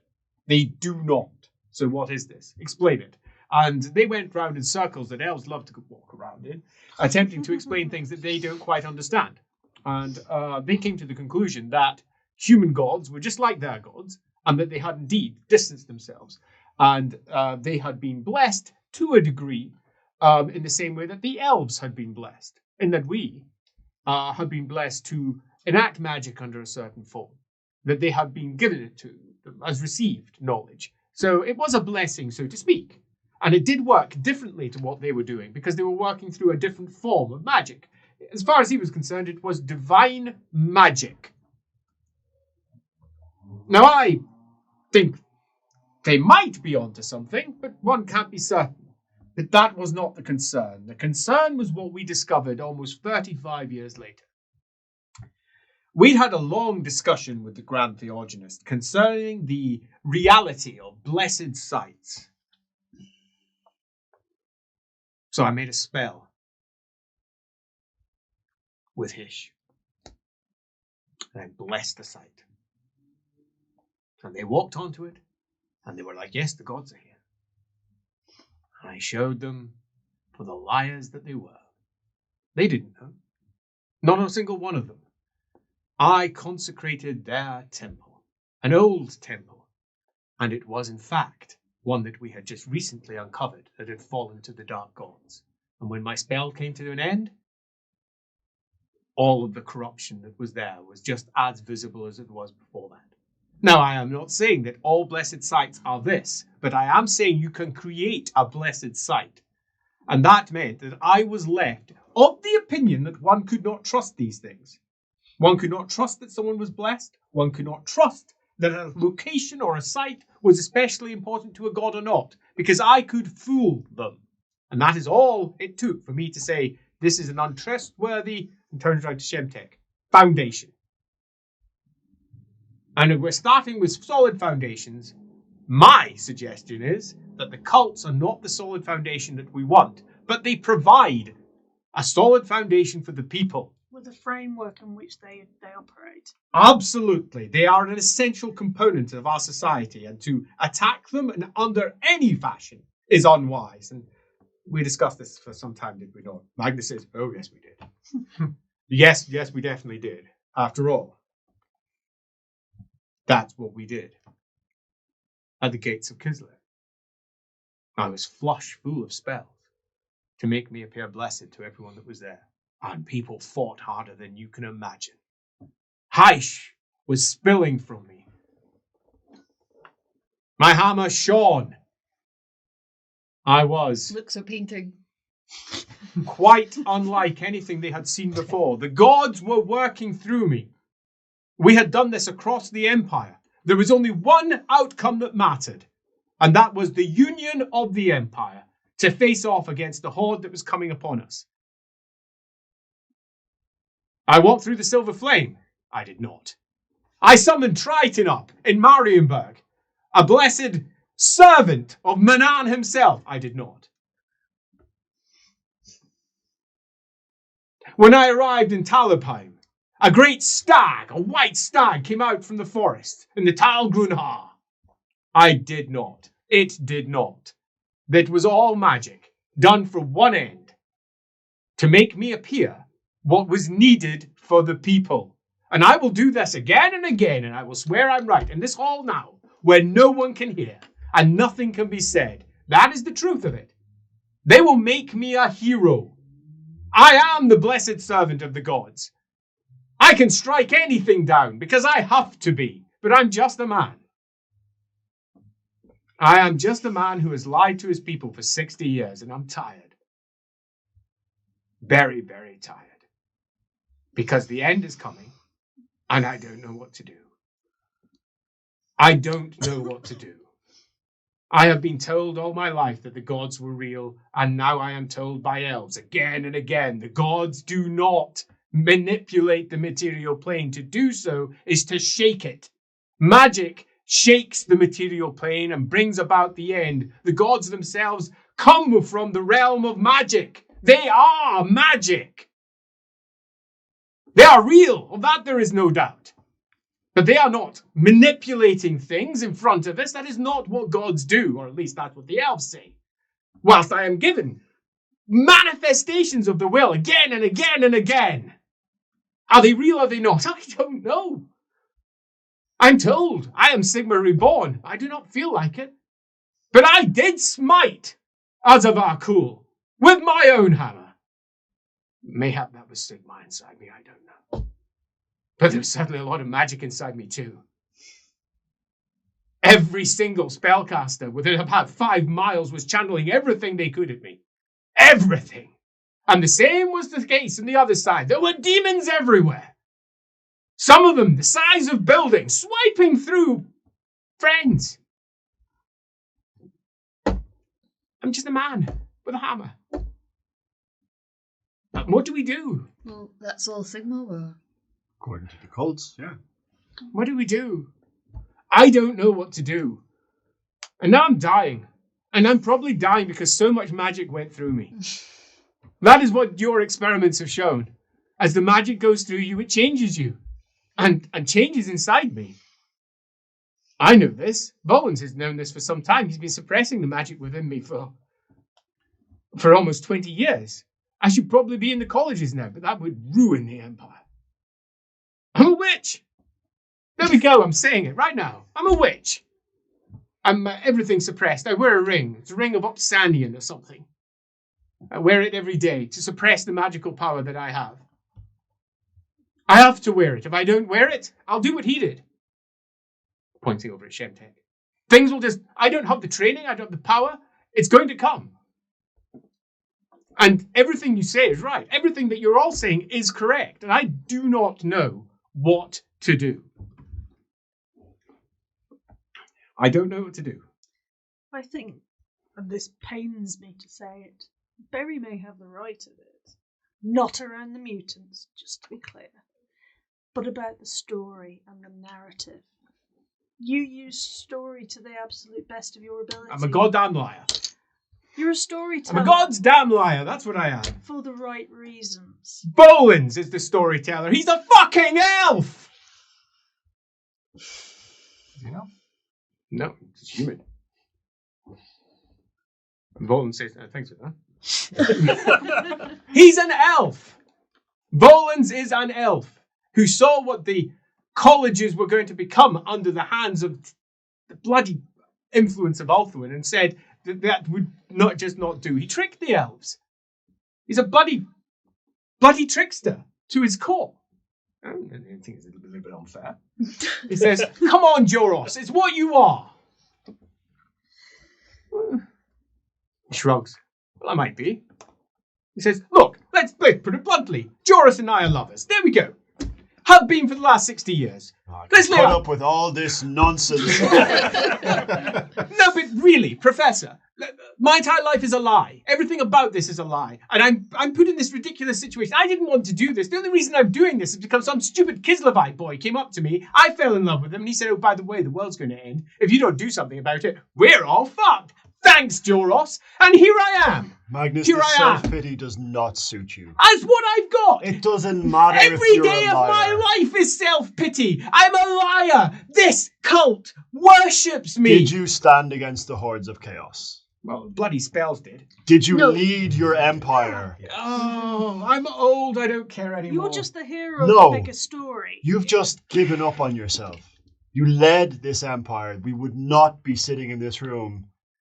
Speaker 7: They do not. So what is this? Explain it. And they went round in circles that elves love to walk around in, attempting to explain things that they don't quite understand. And they came to the conclusion that human gods were just like their gods, and that they had indeed distanced themselves. And they had been blessed to a degree in the same way that the elves had been blessed, in that we had been blessed to enact magic under a certain form, that they had been given it to them as received knowledge. So it was a blessing, so to speak. And it did work differently to what they were doing because they were working through a different form of magic. As far as he was concerned, it was divine magic. Now, I think they might be onto something, but one can't be certain. But that was not the concern. The concern was what we discovered almost 35 years later. We'd had a long discussion with the Grand Theogenist concerning the reality of blessed sights. So I made a spell with Hish. And I blessed the sight. And they walked onto it, and they were like, yes, the gods are here. And I showed them for the liars that they were. They didn't know. Not a single one of them. I consecrated their temple, an old temple, and it was in fact one that we had just recently uncovered that had fallen to the dark gods. And when my spell came to an end, all of the corruption that was there was just as visible as it was before that. Now, I am not saying that all blessed sights are this, but I am saying you can create a blessed sight. And that meant that I was left of the opinion that one could not trust these things. One could not trust that someone was blessed. One could not trust that a location or a site was especially important to a god or not, because I could fool them. And that is all it took for me to say, this is an untrustworthy, and turns around to Shemtek, foundation. And if we're starting with solid foundations, my suggestion is that the cults are not the solid foundation that we want, but they provide a solid foundation for the people.
Speaker 6: With a framework in which they operate.
Speaker 7: Absolutely. They are an essential component of our society, and to attack them in under any fashion is unwise. And we discussed this for some time, did we not? Magnus says, oh, yes, we did. yes, we definitely did. After all, that's what we did at the gates of Kislev. I was flush full of spells to make me appear blessed to everyone that was there. And people fought harder than you can imagine. Heish was spilling from me. My hammer shone. I was
Speaker 2: Looks a painting.
Speaker 7: quite unlike anything they had seen before. The gods were working through me. We had done this across the empire. There was only one outcome that mattered, and that was the union of the empire to face off against the horde that was coming upon us. I walked through the silver flame. I did not. I summoned Triton up in Marienburg, a blessed servant of Manan himself. I did not. When I arrived in Talabheim, a great stag, a white stag, came out from the forest in the Tal Grunhar. I did not. It did not. That was all magic, done for one end, to make me appear what was needed for the people. And I will do this again and again, and I will swear I'm right in this hall now, where no one can hear and nothing can be said. That is the truth of it. They will make me a hero. I am the blessed servant of the gods. I can strike anything down because I have to be, but I'm just a man. I am just a man who has lied to his people for 60 years, and I'm tired. Very, very tired. Because the end is coming, and I don't know what to do. I don't know what to do. I have been told all my life that the gods were real, and now I am told by elves again and again, the gods do not manipulate the material plane. To do so is to shake it. Magic shakes the material plane and brings about the end. The gods themselves come from the realm of magic. They are magic. They are real, of that there is no doubt. But they are not manipulating things in front of us. That is not what gods do, or at least that's what the elves say. Whilst I am given manifestations of the will again and again and again. Are they real or are they not? I don't know. I'm told I am Sigmar Reborn. I do not feel like it. But I did smite Azavar with my own hammer. Mayhap that was Sigmar inside me, I don't know. But there's certainly a lot of magic inside me too. Every single spellcaster within about 5 miles was channeling everything they could at me. Everything. And the same was the case on the other side. There were demons everywhere. Some of them the size of buildings, swiping through friends. I'm just a man with a hammer. What do we do?
Speaker 2: Well, that's all Sigmar were.
Speaker 4: According to the cults, yeah.
Speaker 1: What do we do? I don't know what to do. And now I'm dying. And I'm probably dying because so much magic went through me. That is what your experiments have shown. As the magic goes through you, it changes you. And changes inside me. I know this. Bollins has known this for some time. He's been suppressing the magic within me for almost 20 years. I should probably be in the colleges now, but that would ruin the Empire. I'm a witch. There we go. I'm saying it right now. I'm a witch. I'm everything suppressed. I wear a ring. It's a ring of Obsidian or something. I wear it every day to suppress the magical power that I have. I have to wear it. If I don't wear it, I'll do what he did. Pointing over at Shemtek. Things will just... I don't have the training. I don't have the power. It's going to come. And everything you say is right. Everything that you're all saying is correct. And I do not know what to do. I don't know what to do.
Speaker 6: I think, and this pains me to say it, Berry may have the right of it. Not around the mutants, just to be clear. But about the story and the narrative. You use story to the absolute best of your ability.
Speaker 1: I'm a goddamn liar.
Speaker 6: You're a storyteller.
Speaker 1: I'm a goddamn liar. That's what I am.
Speaker 6: For the right reasons.
Speaker 1: Bollins is the storyteller. He's a fucking elf!
Speaker 3: You know?
Speaker 1: No, he's human. And Bollins says, thanks for that. He's an elf! Bollins is an elf who saw what the colleges were going to become under the hands of the bloody influence of Ulthuan and said that would not do. He tricked the elves. He's a bloody trickster to his core. I think it's a little bit unfair. He says, come on, Joros, it's what you are. He shrugs. Well, I might be. He says, look, let's put it bluntly. Joros and I are lovers. There we go. Have been for the last 60 years.
Speaker 4: Let's put up with all this nonsense.
Speaker 1: No, but really, Professor, my entire life is a lie. Everything about this is a lie. And I'm put in this ridiculous situation. I didn't want to do this. The only reason I'm doing this is because some stupid Kislevite boy came up to me. I fell in love with him. And he said, oh, by the way, the world's going to end. If you don't do something about it, we're all fucked. Thanks, Joros. And here I am.
Speaker 4: Magnus,
Speaker 1: Here
Speaker 4: the
Speaker 1: I am.
Speaker 4: self-pity does not suit you.
Speaker 1: That's what I've got.
Speaker 4: It doesn't matter
Speaker 1: Every
Speaker 4: if you're
Speaker 1: day
Speaker 4: a
Speaker 1: of
Speaker 4: liar.
Speaker 1: my life is self-pity. I'm a liar. This cult worships me.
Speaker 4: Did you stand against the hordes of chaos?
Speaker 1: Well, bloody spells did.
Speaker 4: Did you
Speaker 2: No.
Speaker 4: lead your empire?
Speaker 1: Oh, I'm old. I don't care anymore.
Speaker 6: You're just the hero
Speaker 4: No.
Speaker 6: of the bigger story.
Speaker 4: You've just given up on yourself. You led this empire. We would not be sitting in this room.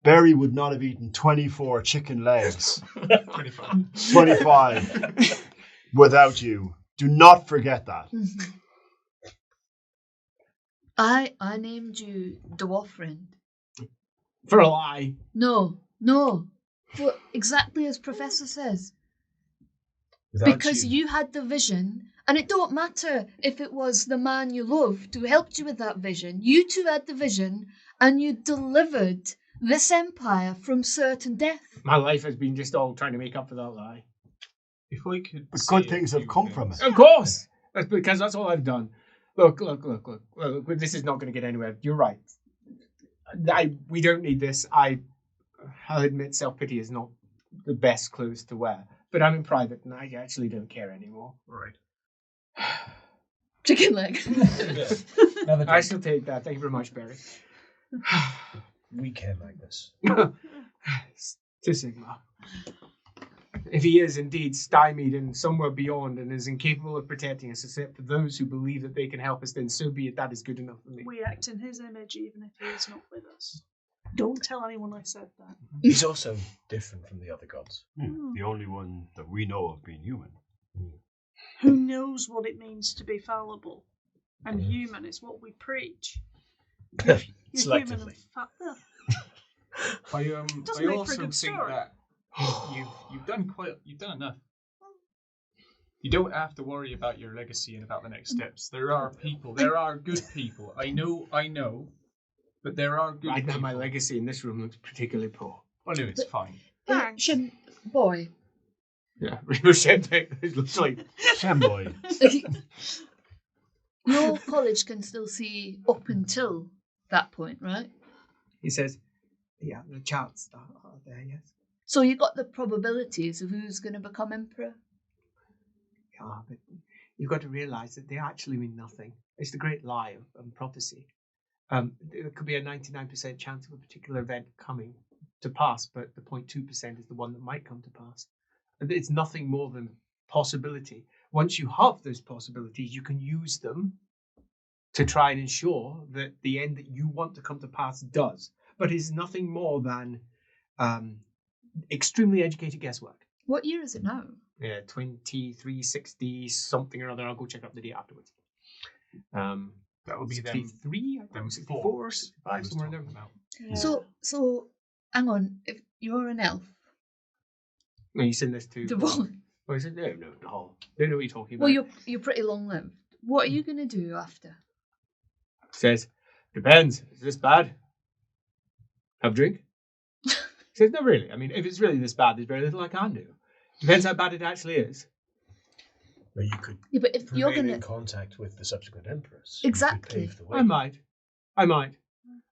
Speaker 4: Barry would not have eaten 24 chicken legs. 25 without you. Do not forget that.
Speaker 2: I named you Dwarf Friend.
Speaker 1: For a lie.
Speaker 2: No. For exactly as Professor says.
Speaker 5: Without
Speaker 2: Because you had the vision, and it don't matter if it was the man you loved who helped you with that vision. You two had the vision, and you delivered this empire from certain death.
Speaker 1: My life has been just all trying to make up for that lie.
Speaker 3: If I could.
Speaker 4: But
Speaker 3: say
Speaker 4: good
Speaker 3: a
Speaker 4: things have
Speaker 3: few
Speaker 4: come from
Speaker 3: things.
Speaker 4: it.
Speaker 1: Of course. That's because that's all I've done. Look. Well, this is not going to get anywhere. You're right. We don't need this. I'll admit self-pity is not the best clothes to wear. But I'm in private and I actually don't care anymore.
Speaker 3: Right.
Speaker 2: Chicken leg.
Speaker 5: Another
Speaker 1: I
Speaker 5: drink.
Speaker 1: shall take that. Thank you very much, Barry.
Speaker 5: We care, Magnus.
Speaker 1: To Sigmar. If he is indeed stymied and somewhere beyond and is incapable of protecting us except for those who believe that they can help us, then so be it. That is good enough for me.
Speaker 6: We act in his image even if he is not with us. Don't tell anyone I said that.
Speaker 5: He's also different from the other gods.
Speaker 4: The only one that we know of being human.
Speaker 6: Who knows what it means to be fallible? And human is what we preach. You're human and
Speaker 5: Selectively.
Speaker 3: I
Speaker 6: Doesn't
Speaker 3: I
Speaker 6: make for a
Speaker 3: also
Speaker 6: good
Speaker 3: think
Speaker 6: story.
Speaker 3: that you've done enough. You don't have to worry about your legacy and about the next steps. There are good people. I know, but there are good
Speaker 1: Right now,
Speaker 3: people.
Speaker 1: my legacy in this room looks particularly poor.
Speaker 3: I know it's fine.
Speaker 6: Thanks.
Speaker 2: Boy.
Speaker 1: Yeah, Shemtek, it looks like
Speaker 4: Femboy.
Speaker 2: Your college can still see up until that point, right?
Speaker 7: He says, yeah, the charts are there, yes.
Speaker 2: So you got the probabilities of who's going to become emperor.
Speaker 7: Yeah, but you've got to realise that they actually mean nothing. It's the great lie of prophecy. There could be a 99% chance of a particular event coming to pass, but the 0.2% is the one that might come to pass. And it's nothing more than possibility. Once you have those possibilities, you can use them to try and ensure that the end that you want to come to pass does. But it's nothing more than extremely educated guesswork.
Speaker 2: What year is it now?
Speaker 7: Yeah, 2360 something or other. I'll go check up the date afterwards.
Speaker 3: That would be
Speaker 7: 63,
Speaker 3: them
Speaker 7: 64, 65, somewhere in there.
Speaker 6: Yeah.
Speaker 2: So hang on. If you're an elf,
Speaker 7: No, you send this to.
Speaker 2: the one.
Speaker 7: Oh, is it? No. Don't know what you're talking about.
Speaker 2: Well, you're pretty long lived. What are you going to do after?
Speaker 7: Says, depends. Is this bad? Have a drink? Says, no, really. I mean, if it's really this bad, there's very little I can do. Depends how bad it actually is.
Speaker 5: But you could
Speaker 2: Yeah, but if you're
Speaker 5: remain
Speaker 2: going
Speaker 5: in
Speaker 2: to
Speaker 5: contact with the subsequent emperors. You could
Speaker 2: Exactly.
Speaker 5: pave the way.
Speaker 7: I might.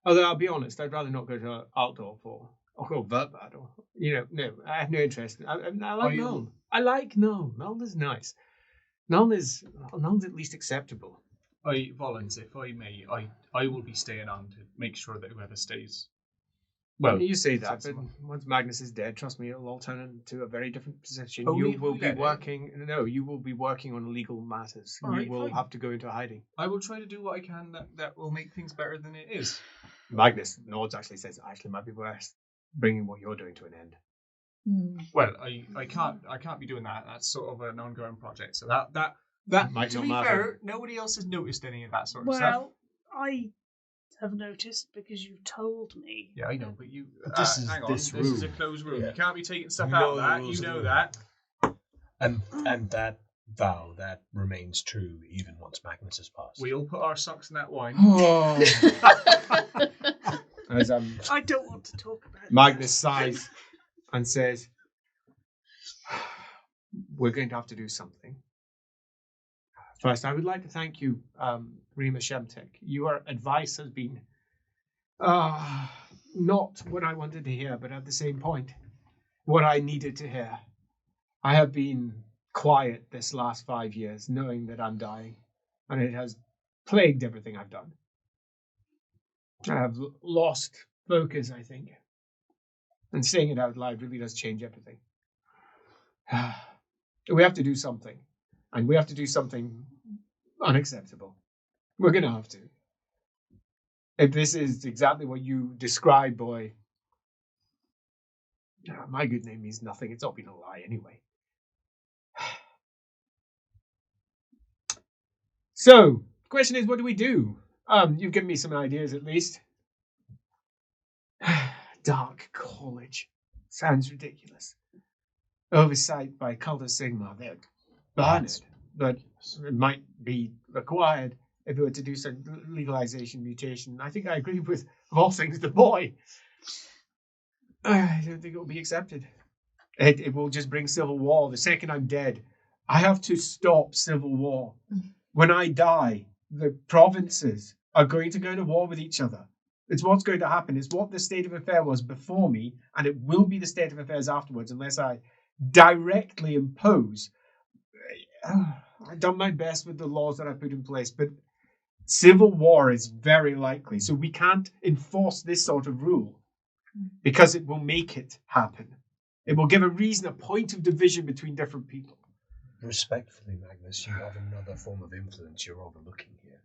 Speaker 7: Although I'll be honest, I'd rather not go to Altdorf or go Vertbad or no, I have no interest. I like Nuln. I like Nuln. Nuln is nice. Nuln's at least acceptable.
Speaker 3: Volans, if I may, I will be staying on to make sure that whoever stays.
Speaker 7: Well, you say that, but
Speaker 3: sensible.
Speaker 7: once Magnus is dead, trust me, it'll all turn into a very different position.
Speaker 3: Only
Speaker 7: You
Speaker 3: if
Speaker 7: will
Speaker 3: we
Speaker 7: be
Speaker 3: let it.
Speaker 7: working. No, you will be working on legal matters.
Speaker 3: All right,
Speaker 7: You will
Speaker 3: fine.
Speaker 7: have to go into hiding.
Speaker 3: I will try to do what I can that will make things better than it is.
Speaker 7: Magnus nods. Actually says, it actually might be worth bringing what you're doing to an end.
Speaker 3: Well, I can't be doing that. That's sort of an ongoing project. So that
Speaker 7: Might
Speaker 3: to
Speaker 7: not
Speaker 3: be
Speaker 7: matter.
Speaker 3: fair, nobody else has noticed any of that sort of stuff.
Speaker 6: Well, I have noticed because you told me.
Speaker 3: Yeah, I know, but you.
Speaker 4: But this is
Speaker 3: hang on,
Speaker 4: this
Speaker 3: this is a
Speaker 4: room.
Speaker 3: closed room.
Speaker 5: Yeah.
Speaker 3: You can't be taking stuff
Speaker 5: You
Speaker 3: out
Speaker 5: know
Speaker 3: of
Speaker 5: the
Speaker 3: that.
Speaker 5: rules
Speaker 3: You
Speaker 5: of
Speaker 3: know
Speaker 5: the
Speaker 3: that.
Speaker 5: And that vow, that remains true even once Magnus has passed.
Speaker 3: We'll put our socks in that wine.
Speaker 7: As
Speaker 6: I don't want to talk about
Speaker 7: Magnus sighs and says, we're going to have to do something. First, I would like to thank you, Rima Shemtek. Your advice has been not what I wanted to hear, but at the same point, what I needed to hear. I have been quiet this last 5 years, knowing that I'm dying, and it has plagued everything I've done. I have lost focus, I think. And saying it out loud really does change everything. We have to do something. And we have to do something unacceptable. We're going to have to. If this is exactly what you describe, boy, my good name means nothing. It's all been a lie anyway. So, the question is, what do we do? You've given me some ideas at least. Dark college. Sounds ridiculous. Oversight by Cult of Sigmar. They're burn it. But it might be required if we were to do some legalization mutation. I think I agree with, of all things, the boy. I don't think it will be accepted. It will just bring civil war. The second I'm dead, I have to stop civil war. When I die, the provinces are going to go to war with each other. It's what's going to happen. It's what the state of affairs was before me, and it will be the state of affairs afterwards unless I directly impose. I've done my best with the laws that I put in place, but civil war is very likely. So we can't enforce this sort of rule because it will make it happen. It will give a reason, a point of division between different people.
Speaker 5: Respectfully, Magnus, you have another form of influence you're overlooking here.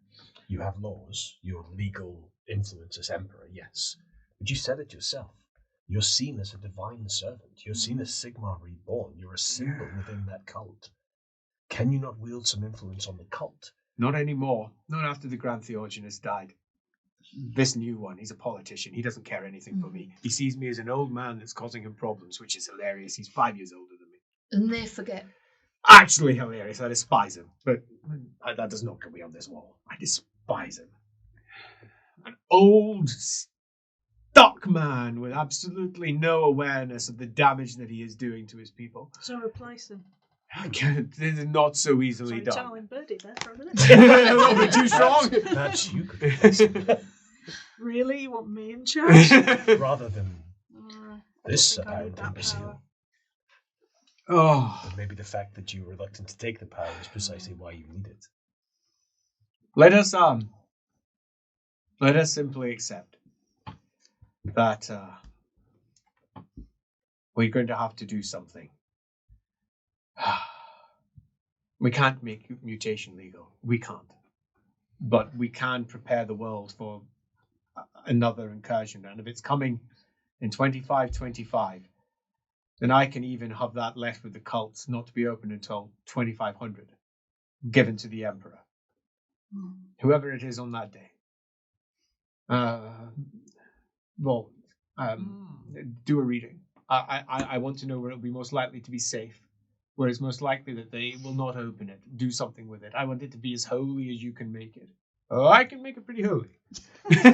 Speaker 5: You have laws, your legal influence as emperor, yes. But you said it yourself. You're seen as a divine servant. You're seen as Sigmar Reborn. You're a symbol within that cult. Can you not wield some influence on the cult?
Speaker 7: Not anymore. Not after the Grand Theologian has died. This new one, he's a politician. He doesn't care anything for me. He sees me as an old man that's causing him problems, which is hilarious. He's 5 years older than me.
Speaker 2: And they forget.
Speaker 7: Actually hilarious. I despise him. But that does not go beyond this wall. I despise him. An old, stuck man with absolutely no awareness of the damage that he is doing to his people.
Speaker 6: So replace him.
Speaker 1: This is not so easily
Speaker 6: Sorry,
Speaker 1: done.
Speaker 6: channeling Birdie there for a minute.
Speaker 1: A little bit too strong.
Speaker 5: Perhaps you could
Speaker 6: Really? You want me in charge?
Speaker 5: rather than this
Speaker 6: think I need
Speaker 5: apparent
Speaker 6: that
Speaker 5: imbecile.
Speaker 6: power.
Speaker 1: Oh,
Speaker 5: But maybe the fact that you're reluctant to take the power is precisely why you need it.
Speaker 1: let us simply accept that we're going to have to do something. We can't make mutation legal. We can't. But we can prepare the world for another incursion. And if it's coming in 2525, then I can even have that left with the cults not to be open until 2500, given to the Emperor. Whoever it is on that day. Do a reading. I want to know where it'll be most likely to be safe, where it's most likely that they will not open it. Do something with it. I want it to be as holy as you can make it. Oh, I can make it pretty holy.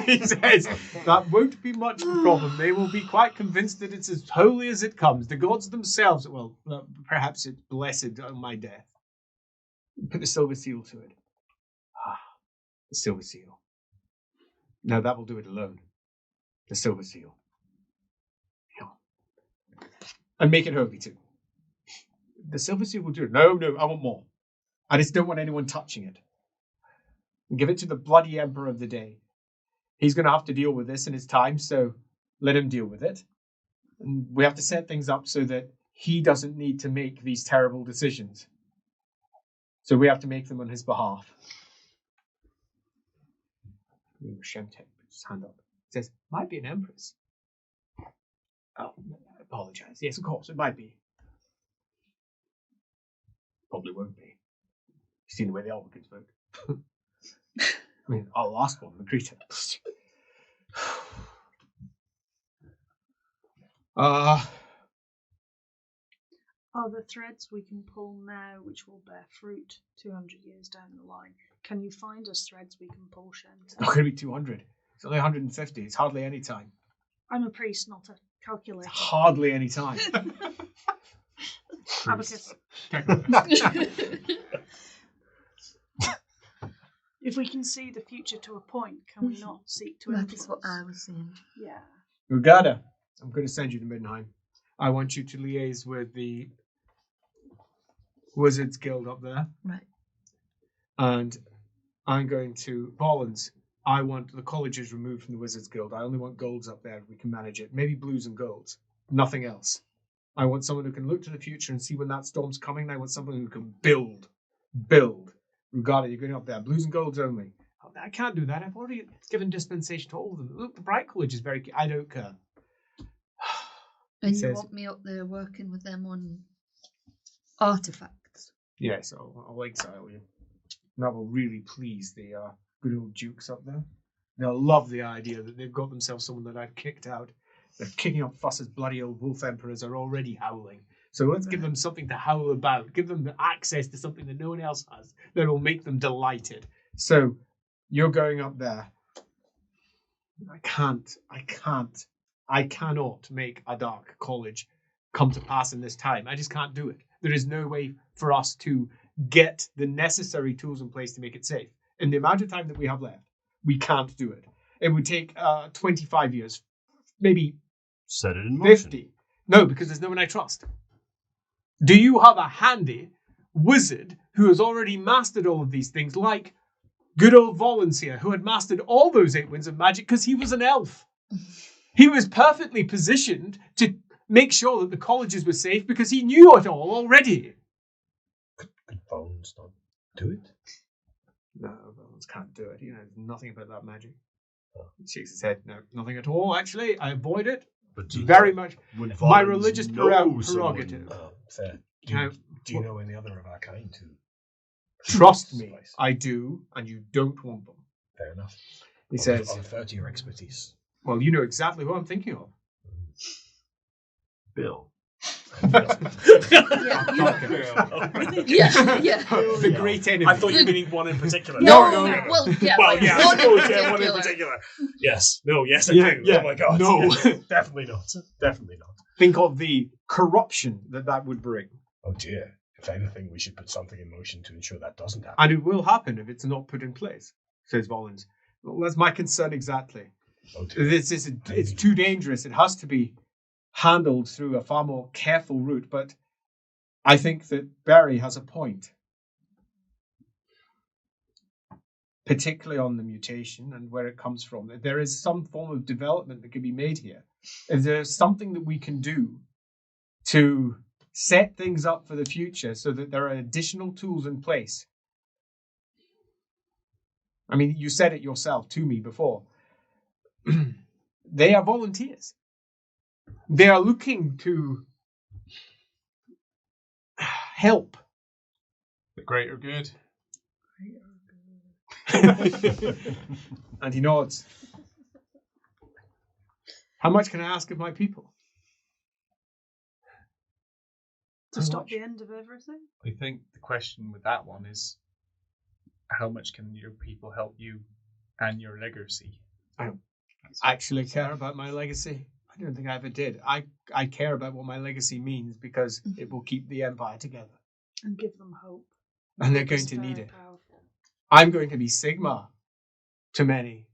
Speaker 1: He says, that won't be much of a problem. They will be quite convinced that it's as holy as it comes. The gods themselves, well, perhaps it's blessed on my death. Put the silver seal to it. The silver seal. Now that will do it alone. The silver seal. Yeah. And make it holy too. The silver seal will do it. No, I want more. I just don't want anyone touching it. Give it to the bloody emperor of the day. He's going to have to deal with this in his time, so let him deal with it. And we have to set things up so that he doesn't need to make these terrible decisions. So we have to make them on his behalf. Shemtek puts his hand up. He says, might be an empress. Oh, I apologize. Yes, of course, it might be. Probably won't be. You've seen the way the Albercans vote. I mean, our last one, the Greta.
Speaker 6: Are there threads we can pull now which will bear fruit 200 years down the line? Can you find us threads we can pull,
Speaker 1: It's not going to be 200. It's only 150. It's hardly any time.
Speaker 6: I'm a priest, not a calculator.
Speaker 1: It's hardly any time.
Speaker 6: Abacus. If we can see the future to a point, can we not seek to
Speaker 2: That
Speaker 6: influence?
Speaker 2: is what I was saying.
Speaker 6: Yeah.
Speaker 1: Ugada, I'm going to send you to Middenheim. I want you to liaise with the Wizards Guild up there.
Speaker 2: Right.
Speaker 1: And I'm going to Bollins. I want the colleges removed from the Wizards Guild. I only want golds up there if we can manage it. Maybe blues and golds. Nothing else. I want someone who can look to the future and see when that storm's coming. And I want someone who can build. Ugada, you're going up there. Blues and golds only. I can't do that. I've already given dispensation to all of them. Look, the Bright College is very... I don't care.
Speaker 2: And
Speaker 1: He
Speaker 2: you
Speaker 1: says-
Speaker 2: want me up there working with them on artifacts?
Speaker 1: Yes, I'll exile you. That will really please the good old dukes up there. They'll love the idea that they've got themselves someone that I've kicked out. They're kicking up fuss as bloody old wolf emperors are already howling. So let's give them something to howl about. Give them the access to something that no one else has that will make them delighted. So you're going up there. I cannot make a dark college come to pass in this time. I just can't do it. There is no way for us to get the necessary tools in place to make it safe. In the amount of time that we have left, we can't do it. It would take 25 years, maybe
Speaker 4: Set it in motion.
Speaker 1: 50. No, because there's no one I trust. Do you have a handy wizard who has already mastered all of these things, like good old Volans here, who had mastered all those 8 winds of magic because he was an elf? He was perfectly positioned to make sure that the colleges were safe because he knew it all already.
Speaker 5: Could Bones not do it?
Speaker 1: No, Volans can't do it. He knows nothing about that magic. He shakes his head. No, nothing at all, actually. I avoid it
Speaker 4: But do you
Speaker 1: very much.
Speaker 4: would
Speaker 1: My
Speaker 4: Volans
Speaker 1: religious
Speaker 4: know
Speaker 1: prerogative.
Speaker 4: someone?
Speaker 5: Fair.
Speaker 1: Now,
Speaker 5: Do you know any other of our kind who?
Speaker 1: Trust me,
Speaker 5: Suffice.
Speaker 1: I do, and you don't want them.
Speaker 5: Fair enough.
Speaker 1: He says,
Speaker 5: I'll defer to your expertise.
Speaker 1: well, you know exactly who I'm thinking of.
Speaker 4: Bill.
Speaker 2: Yeah.
Speaker 1: The great enemy.
Speaker 5: I thought you were meaning one in particular.
Speaker 1: No.
Speaker 2: Well, yeah.
Speaker 5: Well, yeah, I
Speaker 2: one in
Speaker 5: suppose, yeah, one in
Speaker 2: particular.
Speaker 5: particular. Yes. No, yes, I
Speaker 1: Yeah,
Speaker 5: do.
Speaker 1: yeah.
Speaker 5: Oh my god.
Speaker 1: No.
Speaker 5: Yes. Definitely not. Definitely not.
Speaker 1: Think of the corruption that would bring.
Speaker 5: Oh dear. If anything, we should put something in motion to ensure that doesn't happen.
Speaker 1: And it will happen if it's not put in place, says Volans. Well, that's my concern exactly. It's too dangerous. It has to be handled through a far more careful route, but I think that Barry has a point. Particularly on the mutation and where it comes from. There is some form of development that can be made here. If there's something that we can do to set things up for the future so that there are additional tools in place. I mean, you said it yourself to me before. They are volunteers. They are looking to help.
Speaker 3: The greater good.
Speaker 1: And he nods. How much can I ask of my people?
Speaker 6: To stop the end of everything?
Speaker 3: I think the question with that one is, how much can your people help you and your legacy?
Speaker 1: I don't actually care about my legacy. I don't think I ever did. I care about what my legacy means because it will keep the Empire together.
Speaker 6: And give them hope.
Speaker 1: And they're going to need it. I'm going to be Sigmar to many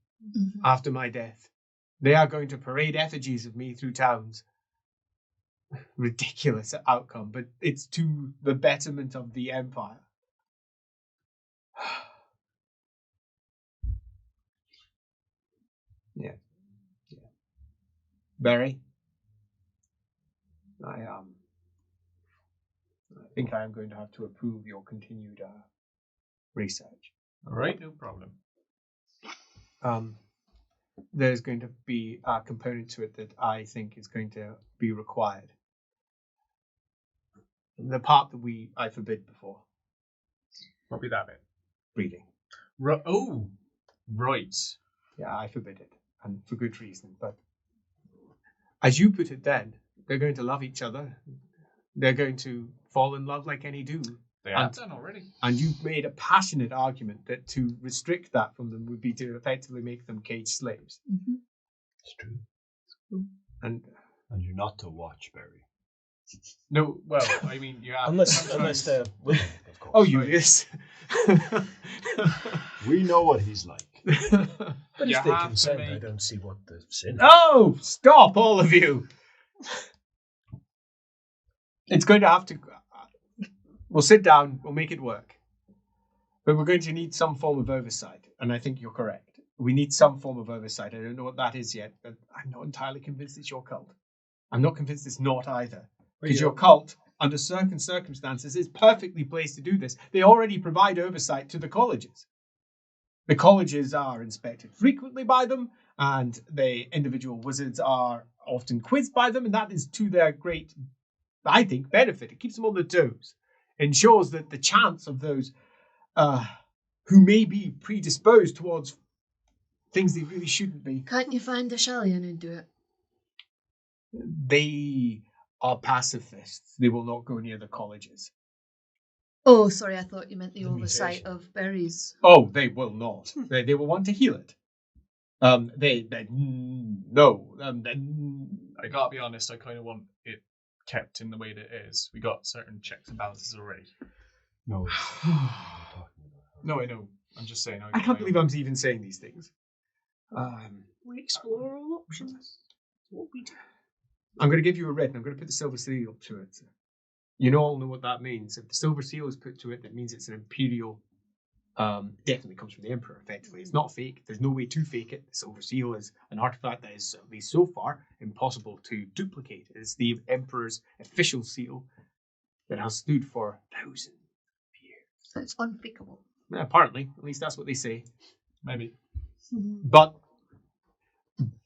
Speaker 1: after my death. They are going to parade effigies of me through towns. Ridiculous outcome, but it's to the betterment of the Empire. Yeah. Barry, I think I am going to have to approve your continued research.
Speaker 3: All right, no problem.
Speaker 1: There's going to be a component to it that I think is going to be required. The part that I forbid before.
Speaker 3: What be that bit?
Speaker 1: Reading.
Speaker 3: Right.
Speaker 1: Yeah, I forbid it, and for good reason. But as you put it then, they're going to love each other. They're going to fall in love like any do.
Speaker 3: They have done already.
Speaker 1: And you've made a passionate argument that to restrict that from them would be to effectively make them caged slaves.
Speaker 2: Mm-hmm.
Speaker 4: It's true.
Speaker 1: And
Speaker 4: you're not to watch, Barry.
Speaker 3: No, well, I mean, you have...
Speaker 5: Unless they're willing, of course.
Speaker 1: oh, you yes.
Speaker 4: We know what he's like.
Speaker 5: But
Speaker 3: You
Speaker 5: if they
Speaker 3: have to
Speaker 5: consent,
Speaker 3: make-
Speaker 5: I don't see what the sin is.
Speaker 1: Oh, stop, all of you. It's going to have to... We'll sit down, we'll make it work. But we're going to need some form of oversight. And I think you're correct. We need some form of oversight. I don't know what that is yet, but I'm not entirely convinced it's your cult. I'm not convinced it's not either. Because your cult, under certain circumstances, is perfectly placed to do this. They already provide oversight to the colleges. The colleges are inspected frequently by them, and the individual wizards are often quizzed by them, and that is to their great, I think, benefit. It keeps them on their toes. Ensures that the chance of those who may be predisposed towards things they really shouldn't be.
Speaker 2: Can't you find a Shellian who'd do it?
Speaker 1: They are pacifists. They will not go near the colleges.
Speaker 2: Oh, sorry, I thought you meant the
Speaker 5: The
Speaker 2: oversight
Speaker 5: mutation.
Speaker 2: of berries.
Speaker 1: Oh, they will not. They will want to heal it. No.
Speaker 3: I gotta be honest, I kind of want it kept in the way that it is. We got certain checks and balances already.
Speaker 4: No.
Speaker 3: No, I know. I'm just saying.
Speaker 1: I can't believe I'm even saying these things.
Speaker 6: We explore all options. That's what we do.
Speaker 1: I'm going to give you a red, and I'm going to put the silver seal to it. You all know what that means. If the silver seal is put to it, that means it's an imperial. Definitely comes from the emperor. Effectively, it's not fake. There's no way to fake it. The silver seal is an artifact that is, at least so far, impossible to duplicate. It's the emperor's official seal that has stood for thousands of years.
Speaker 2: So it's unfakeable.
Speaker 1: Apparently, at least that's what they say.
Speaker 3: Maybe.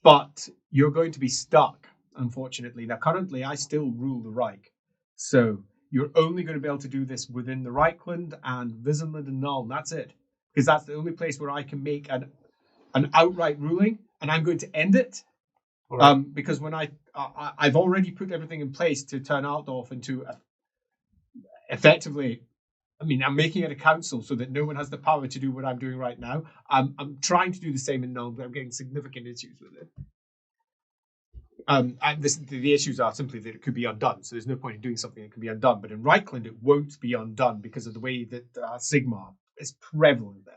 Speaker 1: But you're going to be stuck, unfortunately. Now, currently, I still rule the Reich. So you're only going to be able to do this within the Reichland and Visenland and Nuln. That's it. Because that's the only place where I can make an outright ruling, and I'm going to end it.
Speaker 3: Right.
Speaker 1: Because when I've already put everything in place to turn Altdorf into effectively... I mean, I'm making it a council so that no one has the power to do what I'm doing right now. I'm trying to do the same in Nuln, but I'm getting significant issues with it. And the issues are simply that it could be undone. So there's no point in doing something that can be undone. But in Reichland, it won't be undone because of the way that Sigmar is prevalent there.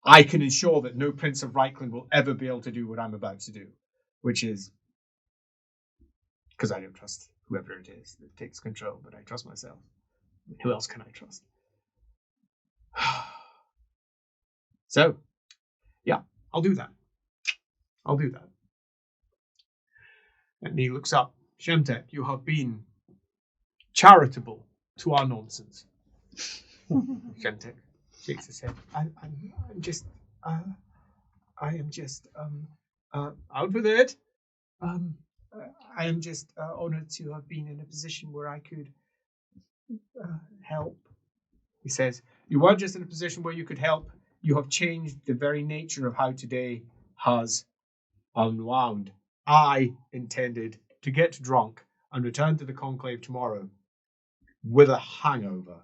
Speaker 1: I can ensure that no Prince of Reichland will ever be able to do what I'm about to do, which is because I don't trust whoever it is that takes control, but I trust myself. Who else can I trust? So, yeah, I'll do that. And he looks up. Shemtek, you have been charitable to our nonsense. Shemtek shakes his head. I am just out with it. I am just honored to have been in a position where I could help. He says, you weren't just in a position where you could help. You have changed the very nature of how today has unwound. I intended to get drunk and return to the conclave tomorrow with a hangover.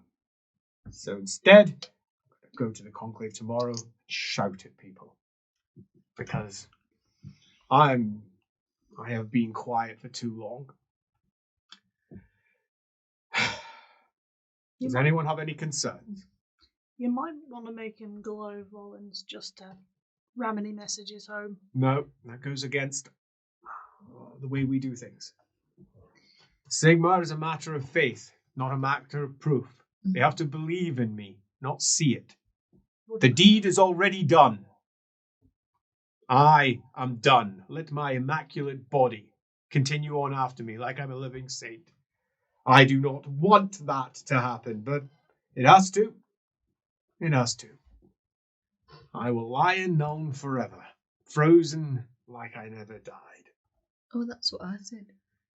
Speaker 1: So instead, go to the conclave tomorrow and shout at people. Because I have been quiet for too long. Does anyone have any concerns?
Speaker 6: You might want to make him glow, Rollins, just to ram any messages home.
Speaker 1: No, that goes against the way we do things. Sigmar is a matter of faith, not a matter of proof. They have to believe in me, not see it. The deed is already done. I am done. Let my immaculate body continue on after me like I'm a living saint. I do not want that to happen, but it has to. It has to. I will lie in Nuln forever, frozen like I never died.
Speaker 2: Oh, that's what I said.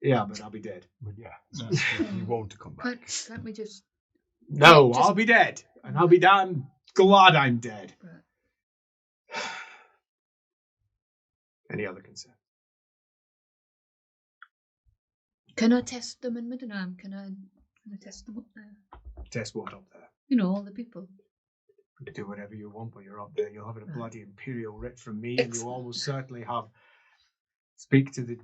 Speaker 1: Yeah, but I'll be dead.
Speaker 4: But yeah, you won't come back.
Speaker 2: Can't we just...
Speaker 1: No,
Speaker 2: Just-
Speaker 1: I'll be dead. And I'll be damn glad I'm dead.
Speaker 2: Right.
Speaker 1: Any other concern?
Speaker 2: Can I test them in Middenheim? Can I test them up there?
Speaker 1: Test what up there?
Speaker 2: You know, all the people.
Speaker 1: You can do whatever you want when you're up there. You'll have a
Speaker 2: Right.
Speaker 1: bloody imperial writ from me, and you'll
Speaker 2: Excellent.
Speaker 1: almost certainly have speak to the.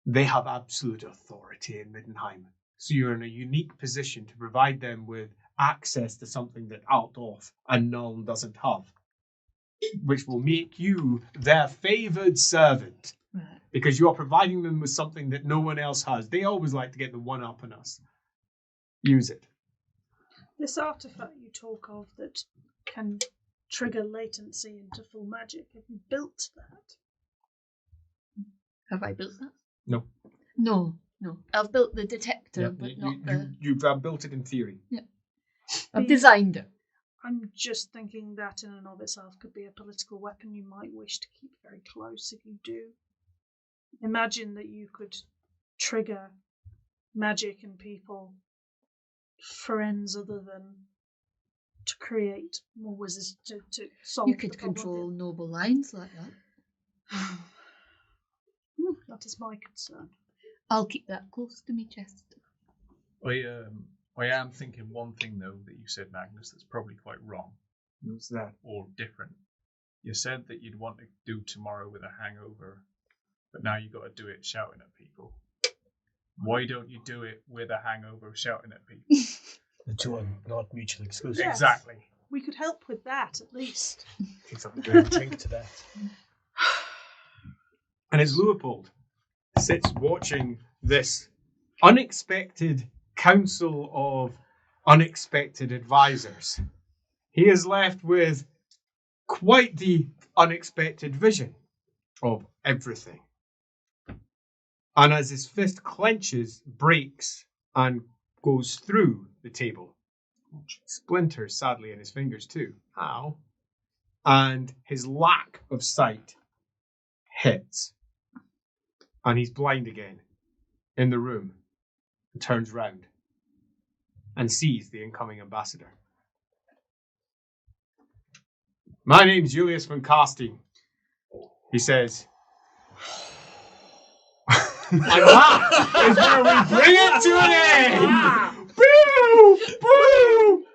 Speaker 1: They have absolute authority in Middenheim, so you're in a unique position to provide them with access to something that Altdorf and Nuln doesn't have, which will make you their favoured servant.
Speaker 2: Right.
Speaker 1: Because you are providing them with something that no one else has. They always like to get the one up on us. Use it.
Speaker 6: This artifact you talk of that can trigger latency into full magic, have you built that?
Speaker 2: Have I built that?
Speaker 1: No.
Speaker 2: No. I've built the detector,
Speaker 1: Yeah,
Speaker 2: but not the...
Speaker 1: You've built it in theory.
Speaker 2: I've designed it.
Speaker 6: I'm just thinking that in and of itself could be a political weapon you might wish to keep very close if you do. Imagine that you could trigger magic in people for ends other than to create more wizards to solve
Speaker 2: You could
Speaker 6: the problem.
Speaker 2: control noble lines like that.
Speaker 6: That is my concern.
Speaker 2: I'll keep that close to me chest.
Speaker 3: I am thinking one thing though that you said, Magnus, that's probably quite wrong.
Speaker 1: What's that?
Speaker 3: Or different. You said that you'd want to do tomorrow with a hangover, but now you got to do it shouting at people. Why don't you do it with a hangover shouting at people?
Speaker 5: The two are not mutually exclusive.
Speaker 6: Yes.
Speaker 1: Exactly.
Speaker 6: We could help with that at least.
Speaker 5: Drink to that.
Speaker 1: And as Luipold sits watching this unexpected council of unexpected advisors, he is left with quite the unexpected vision of everything. And as his fist clenches, breaks, and goes through the table, splinters sadly in his fingers too. Ow. And his lack of sight hits. And he's blind again in the room and turns round and sees the incoming ambassador. My name's Julius von Casting, he says. And that is where we bring it to an end! Boo! Boo!